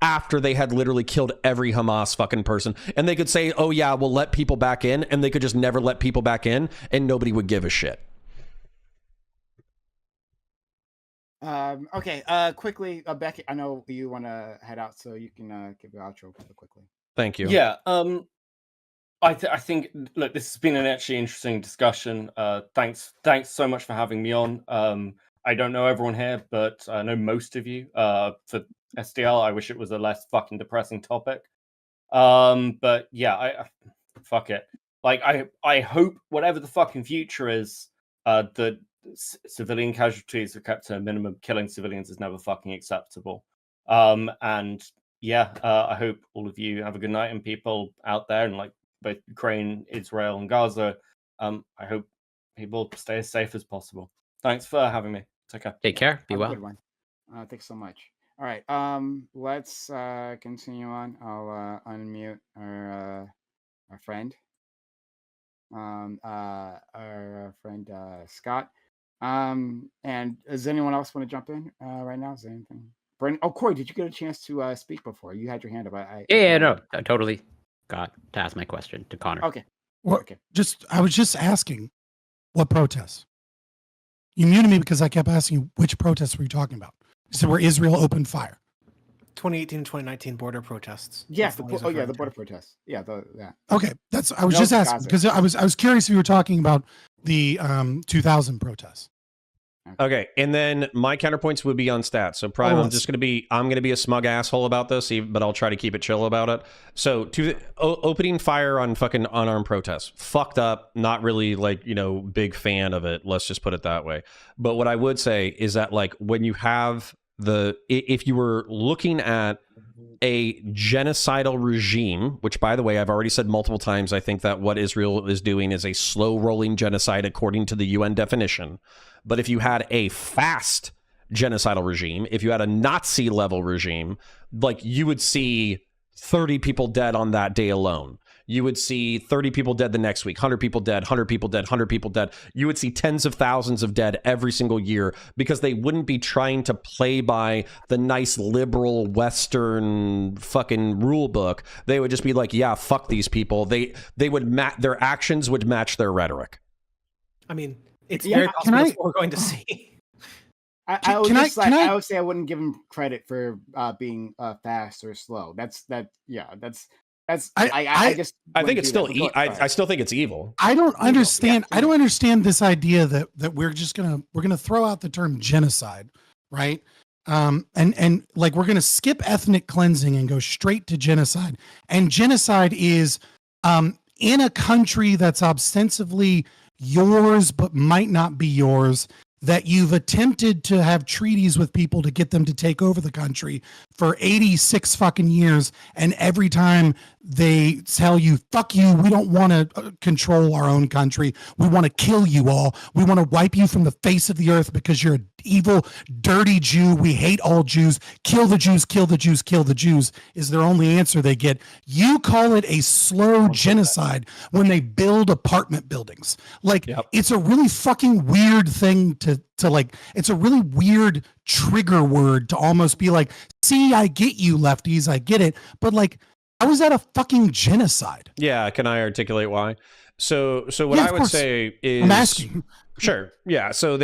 after they had literally killed every Hamas fucking person. And they could say, oh yeah, we'll let people back in, and they could just never let people back in, and nobody would give a shit. Okay, quickly, Becky, I know you want to head out, so you can give your outro quickly. Thank you. Yeah, I think, look, this has been an actually interesting discussion. Thanks so much for having me on. I don't know everyone here, but I know most of you. For SDL, I wish it was a less fucking depressing topic. But yeah, fuck it. Like, I hope whatever the fucking future is, that civilian casualties are kept to a minimum. Killing civilians is never fucking acceptable. And yeah, I hope all of you have a good night, and people out there, and like both Ukraine, Israel, and Gaza, I hope people stay as safe as possible. Thanks for having me. Take care. Take care. Be well. Good one. Thanks so much. All right. Let's continue on. I'll unmute our friend. Our friend Scott. And does anyone else want to jump in right now? Is there anything? Brandon? Oh, Corey, did you get a chance to speak before? You had your hand up. No, I totally got to ask my question to Connor. Okay. Well, I was just asking, what protests? You muted me because I kept asking you which protests were you talking about. You said where Israel opened fire. 2018 and 2019 border protests. Yeah, the border protests. Yeah, Okay, I was just asking because I was curious if you were talking about the 2000 protests. Okay, and then my counterpoints would be on stats. So probably I'm gonna be a smug asshole about this, but I'll try to keep it chill about it. So opening fire on fucking unarmed protests, fucked up. Not really big fan of it. Let's just put it that way. But what I would say is that like when you have if you were looking at a genocidal regime, which by the way, I've already said multiple times, I think that what Israel is doing is a slow rolling genocide according to the UN definition. But if you had a fast genocidal regime, if you had a Nazi level regime, like you would see 30 people dead on that day alone. You would see 30 people dead the next week, 100 people dead, 100 people dead, 100 people dead. You would see tens of thousands of dead every single year because they wouldn't be trying to play by the nice liberal Western fucking rule book. They would just be like, yeah, fuck these people. They would their actions would match their rhetoric. I mean, it's very possible that's what we're going to see. I would say I wouldn't give him credit for being fast or slow. I think it's still I still think it's evil. I don't understand. I don't understand this idea that we're gonna throw out the term genocide, right? And like we're gonna skip ethnic cleansing and go straight to genocide. And genocide is in a country that's ostensibly yours but might not be yours, that you've attempted to have treaties with people to get them to take over the country for 86 fucking years. And every time they tell you, fuck you, we don't want to control our own country. We want to kill you all. We want to wipe you from the face of the earth because you're an evil, dirty Jew. We hate all Jews. Kill the Jews, kill the Jews, kill the Jews is their only answer they get. You call it a slow genocide when they build apartment buildings. Like, It's a really fucking weird thing to like, it's a really weird trigger word to almost be like, see, I get you lefties, I get it. But like, how is that a fucking genocide? Yeah, can I articulate why? So what I would say is, I'm asking. Sure. Yeah. So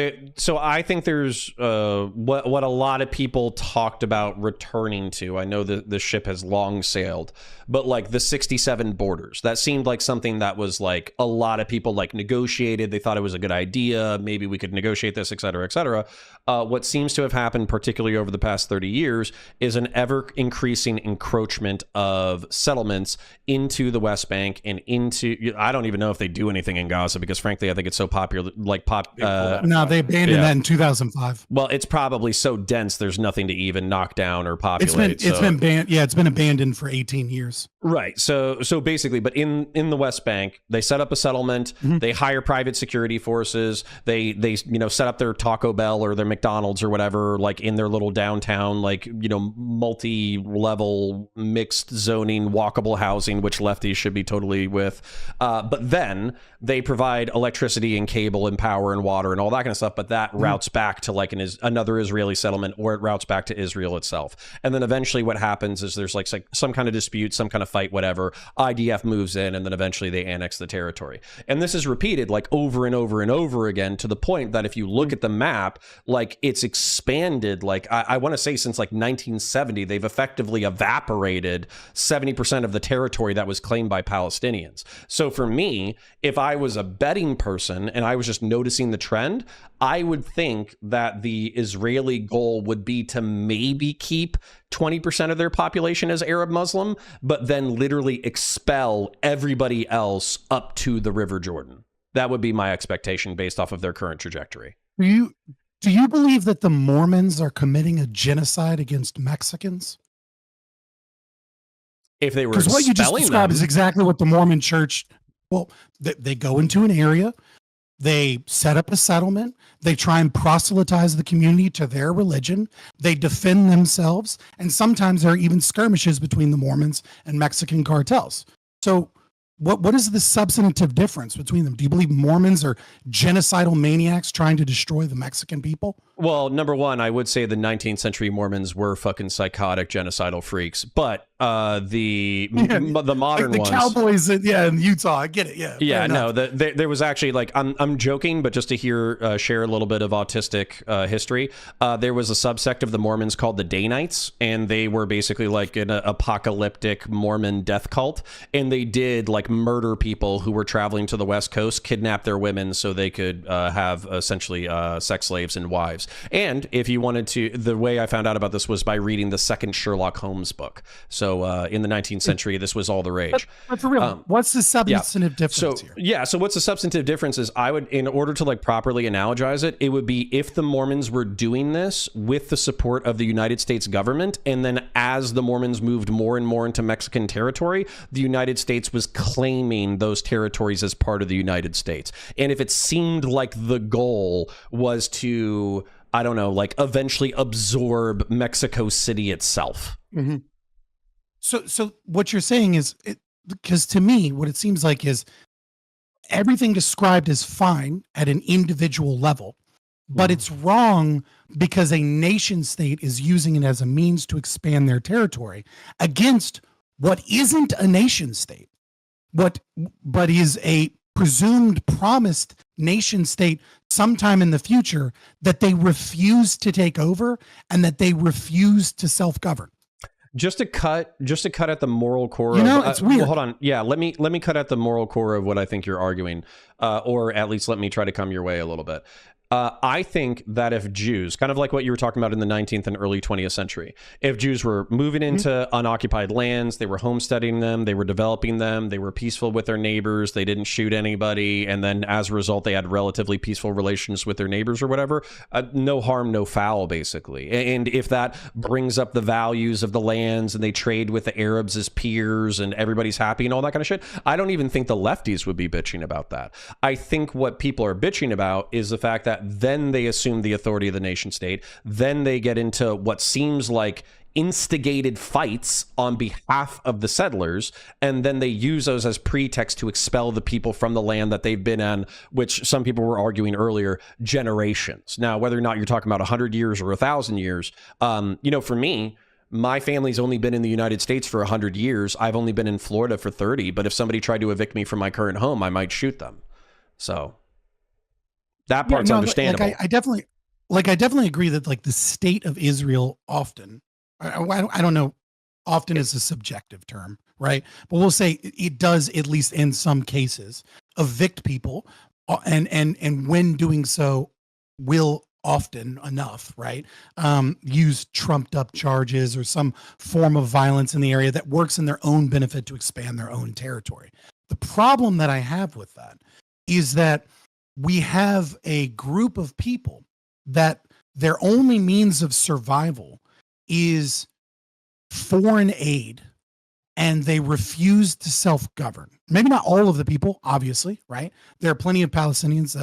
I think there's what a lot of people talked about returning to. I know that the ship has long sailed, but like the 67 borders, that seemed like something that was like a lot of people like negotiated. They thought it was a good idea. Maybe we could negotiate this, et cetera, et cetera. What seems to have happened, particularly over the past 30 years, is an ever increasing encroachment of settlements into the West Bank and into, I don't even know if they do anything in Gaza because frankly, I think it's so popular, no, they abandoned that in 2005. Well, it's probably so dense there's nothing to even knock down or populate. It's been banned. Yeah, it's been abandoned for 18 years. Right. So basically, but in the West Bank, they set up a settlement. Mm-hmm. They hire private security forces. They set up their Taco Bell or their McDonald's or whatever, like in their little downtown, like multi-level mixed zoning, walkable housing, which lefties should be totally with. But then they provide electricity and cable and power power and water and all that kind of stuff, but that routes back to like another Israeli settlement, or it routes back to Israel itself. And then eventually what happens is there's like some kind of dispute, some kind of fight, whatever. IDF moves in, and then eventually they annex the territory. And this is repeated like over and over and over again, to the point that if you look at the map, like it's expanded, like I want to say since like 1970, they've effectively evaporated 70% of the territory that was claimed by Palestinians. So for me, if I was a betting person and I was just noticing the trend, I would think that the Israeli goal would be to maybe keep 20% of their population as Arab Muslim, but then literally expel everybody else up to the River Jordan. That would be my expectation based off of their current trajectory. Do you believe that the Mormons are committing a genocide against Mexicans? If they were, because what you just described is exactly what the Mormon Church. Well, they go into an area, they set up a settlement, they try and proselytize the community to their religion, they defend themselves, and sometimes there are even skirmishes between the Mormons and Mexican cartels. So what is the substantive difference between them? Do you believe Mormons are genocidal maniacs trying to destroy the Mexican people? Well, number one, I would say the 19th century Mormons were fucking psychotic genocidal freaks, but the modern like the ones, cowboys in Utah, I get it. Yeah, no, there was actually, like, I'm joking, but just to share a little bit of autistic history, there was a subsect of the Mormons called the Danites, and they were basically like an apocalyptic Mormon death cult, and they did like murder people who were traveling to the West Coast, kidnap their women so they could have essentially sex slaves and wives. And if you wanted to, the way I found out about this was by reading the second Sherlock Holmes book. So in the 19th century, this was all the rage. But for real, what's the substantive difference here? Yeah, so what's the substantive difference is, I would, in order to like properly analogize it, it would be if the Mormons were doing this with the support of the United States government, and then as the Mormons moved more and more into Mexican territory, the United States was claiming those territories as part of the United States. And if it seemed like the goal was to, I don't know, like eventually absorb Mexico City itself. Mm-hmm. So what you're saying is, because to me, what it seems like is everything described is fine at an individual level, but it's wrong because a nation state is using it as a means to expand their territory against what isn't a nation state, but is a presumed promised nation state sometime in the future that they refuse to take over and that they refuse to self-govern. Just to cut at the moral core. It's weird. Well, hold on. Yeah, let me cut at the moral core of what I think you're arguing, or at least let me try to come your way a little bit. I think that if Jews, kind of like what you were talking about in the 19th and early 20th century, if Jews were moving into unoccupied lands, they were homesteading them, they were developing them, they were peaceful with their neighbors, they didn't shoot anybody, and then as a result, they had relatively peaceful relations with their neighbors or whatever, no harm, no foul, basically. And if that brings up the values of the lands and they trade with the Arabs as peers and everybody's happy and all that kind of shit, I don't even think the lefties would be bitching about that. I think what people are bitching about is the fact that then they assume the authority of the nation state. Then they get into what seems like instigated fights on behalf of the settlers, and then they use those as pretext to expel the people from the land that they've been on, which some people were arguing earlier, generations. Now, whether or not you're talking about 100 years or 1,000 years, for me, my family's only been in the United States for 100 years. I've only been in Florida for 30, but if somebody tried to evict me from my current home, I might shoot them. So that part's understandable. Like I definitely agree that like the state of Israel often, I don't know, often is a subjective term, right? But we'll say it does, at least in some cases, evict people, and when doing so, will often enough, right, use trumped up charges or some form of violence in the area that works in their own benefit to expand their own territory. The problem that I have with that is that we have a group of people that their only means of survival is foreign aid, and they refuse to self-govern. Maybe not all of the people, obviously, right? There are plenty of Palestinians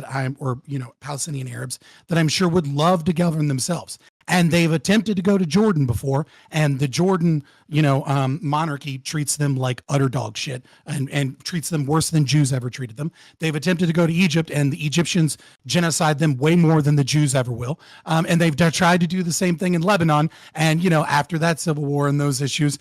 Palestinian Arabs that I'm sure would love to govern themselves. And they've attempted to go to Jordan before, and the Jordan, monarchy treats them like utter dog shit and treats them worse than Jews ever treated them. They've attempted to go to Egypt, and the Egyptians genocide them way more than the Jews ever will. And they've tried to do the same thing in Lebanon. And, after that civil war and those issues,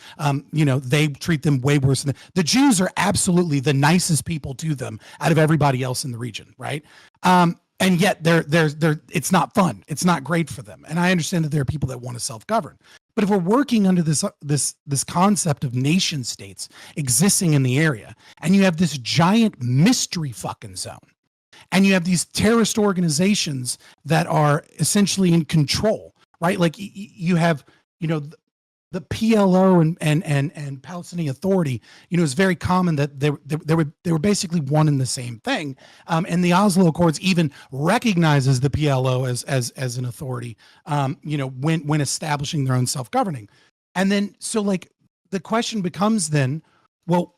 they treat them way worse than the Jews are absolutely the nicest people to them out of everybody else in the region, right? And yet it's not fun. It's not great for them. And I understand that there are people that want to self-govern. But if we're working under this concept of nation states existing in the area, and you have this giant mystery fucking zone, and you have these terrorist organizations that are essentially in control, right? Like you have, the PLO and Palestinian Authority, it's very common that they were basically one and the same thing. And the Oslo Accords even recognizes the PLO as an authority, when establishing their own self-governing. And then, so like the question becomes then, well,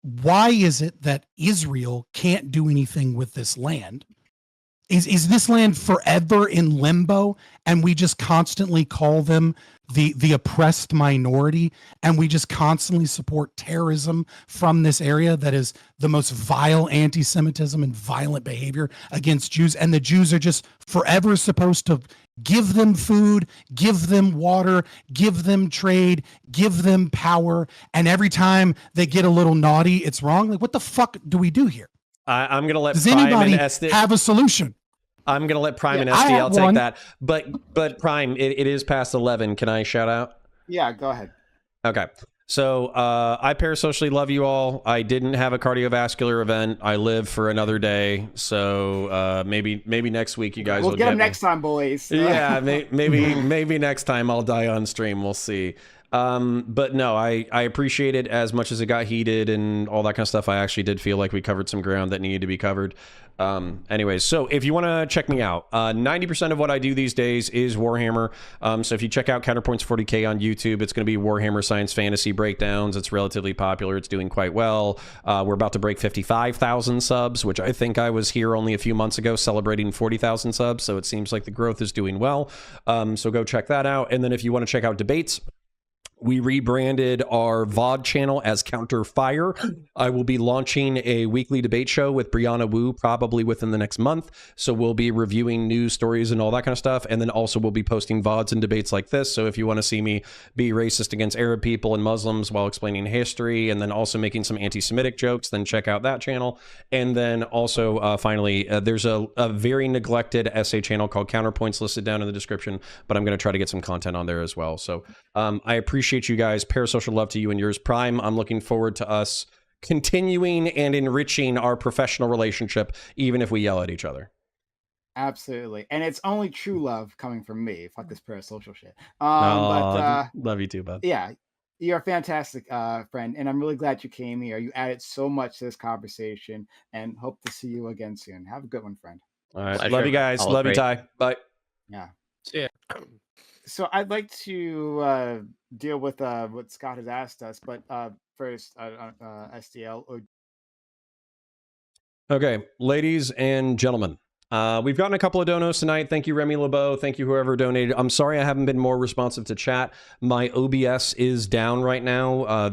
why is it that Israel can't do anything with this land? Is this land forever in limbo, and we just constantly call them the oppressed minority, and we just constantly support terrorism from this area that is the most vile anti-Semitism and violent behavior against Jews, and the Jews are just forever supposed to give them food, give them water, give them trade, give them power, and every time they get a little naughty, it's wrong? Like, what the fuck do we do here? I'm going to let Does Prime anybody and SD have a solution? I'm going to let Prime and SDL take that. But Prime, it is past 11. Can I shout out? Yeah, go ahead. Okay. So I parasocially love you all. I didn't have a cardiovascular event. I live for another day. So maybe next week you guys will get them next time, boys. Yeah, maybe next time I'll die on stream. We'll see. But no, I appreciate it as much as it got heated and all that kind of stuff. I actually did feel like we covered some ground that needed to be covered. Anyways, so if you want to check me out, 90% of what I do these days is Warhammer. So if you check out Counterpoints 40K on YouTube, it's going to be Warhammer Science Fantasy breakdowns. It's relatively popular. It's doing quite well. We're about to break 55,000 subs, which I think I was here only a few months ago celebrating 40,000 subs. So it seems like the growth is doing well. So go check that out. And then if you want to check out debates, we rebranded our VOD channel as Counterfire. I will be launching a weekly debate show with Brianna Wu probably within the next month. So we'll be reviewing news stories and all that kind of stuff. And then also we'll be posting VODs and debates like this. So if you want to see me be racist against Arab people and Muslims while explaining history and then also making some anti-Semitic jokes, then check out that channel. And then also finally, there's a very neglected essay channel called Counterpoints listed down in the description, but I'm going to try to get some content on there as well. So I appreciate you guys. Parasocial love to you and yours. Prime, I'm looking forward to us continuing and enriching our professional relationship, even if we yell at each other. Absolutely. And it's only true love coming from me. Fuck this parasocial shit. Love you too, bud. Yeah, you're a fantastic friend, and I'm really glad you came here. You added so much to this conversation, and hope to see you again soon. Have a good one, friend. All right. Love you guys. Love you, Ty. Bye. Yeah. Yeah. So I'd like to deal with what Scott has asked us, but first, SDL. Okay, ladies and gentlemen, we've gotten a couple of donos tonight. Thank you, Remy LeBeau. Thank you, whoever donated. I'm sorry I haven't been more responsive to chat. My OBS is down right now.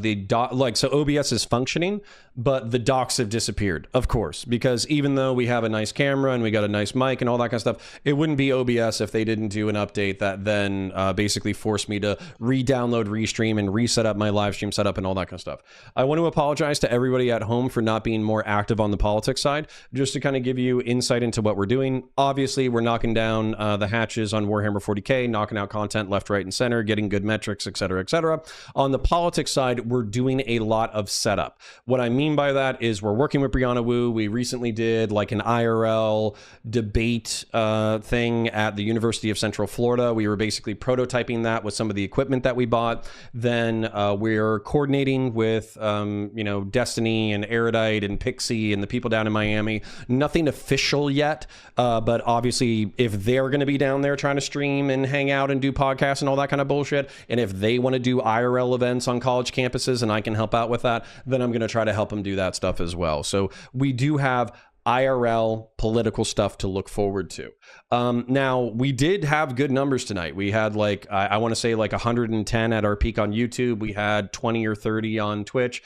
So OBS is functioning, but the docs have disappeared, of course, because even though we have a nice camera and we got a nice mic and all that kind of stuff, it wouldn't be OBS if they didn't do an update that then basically forced me to re-download, restream, and reset up my live stream setup and all that kind of stuff. I want to apologize to everybody at home for not being more active on the politics side, just to kind of give you insight into what we're doing. Obviously, we're knocking down the hatches on Warhammer 40K, knocking out content left, right, and center, getting good metrics, etc., etc. On the politics side, we're doing a lot of setup. What I mean by that is we're working with Brianna Wu. We recently did like an IRL debate thing at the University of Central Florida. We were basically prototyping that with some of the equipment that we bought. Then we're coordinating with Destiny and Erudite and Pixie and the people down in Miami. Nothing official yet, but obviously if they're going to be down there trying to stream and hang out and do podcasts and all that kind of bullshit, and if they want to do IRL events on college campuses and I can help out with that, then I'm going to try to help them do that stuff as well. So we do have IRL political stuff to look forward to. Now, we did have good numbers tonight. We had like, I want to say like 110 at our peak on YouTube. We had 20 or 30 on Twitch.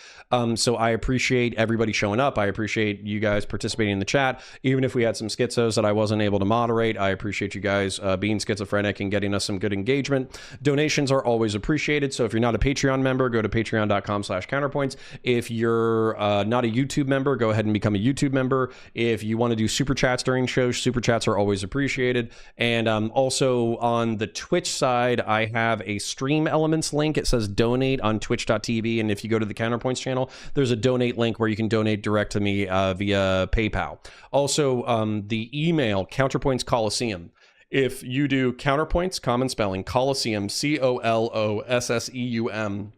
So I appreciate everybody showing up. I appreciate you guys participating in the chat. Even if we had some schizos that I wasn't able to moderate, I appreciate you guys being schizophrenic and getting us some good engagement. Donations are always appreciated. So if you're not a Patreon member, go to patreon.com/counterpoints. If you're not a YouTube member, go ahead and become a YouTube member. If you want to do super chats during shows, super chats are always appreciated. And also on the Twitch side, I have a Stream Elements link. It says donate on twitch.tv. And if you go to the Counterpoints channel, there's a donate link where you can donate direct to me via PayPal. Also, the email, Counterpoints Coliseum. If you do Counterpoints, common spelling, Coliseum, COLOSSEUM,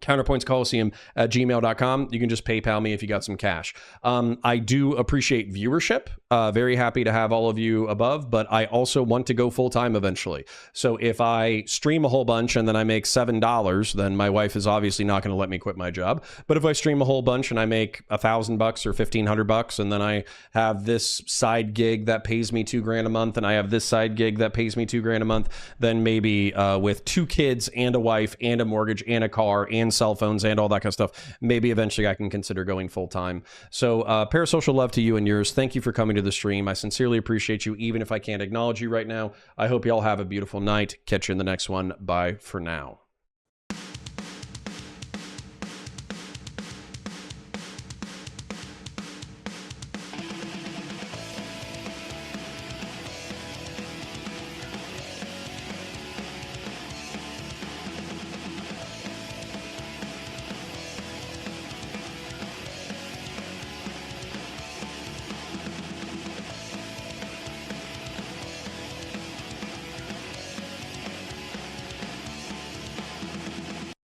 counterpointscoliseum@gmail.com. You can just PayPal me if you got some cash. I do appreciate viewership. Very happy to have all of you above, but I also want to go full time eventually. So if I stream a whole bunch and then I make $7, then my wife is obviously not going to let me quit my job. But if I stream a whole bunch and I make $1,000 or $1,500, and then I have this side gig that pays me $2,000 a month, and I have this side gig that pays me $2,000 a month, then maybe with 2 kids and a wife and a mortgage and a car and cell phones and all that kind of stuff, maybe eventually I can consider going full time. So parasocial love to you and yours. Thank you for coming to the stream. I sincerely appreciate you, even if I can't acknowledge you right now. I hope you all have a beautiful night. Catch you in the next one. Bye for now.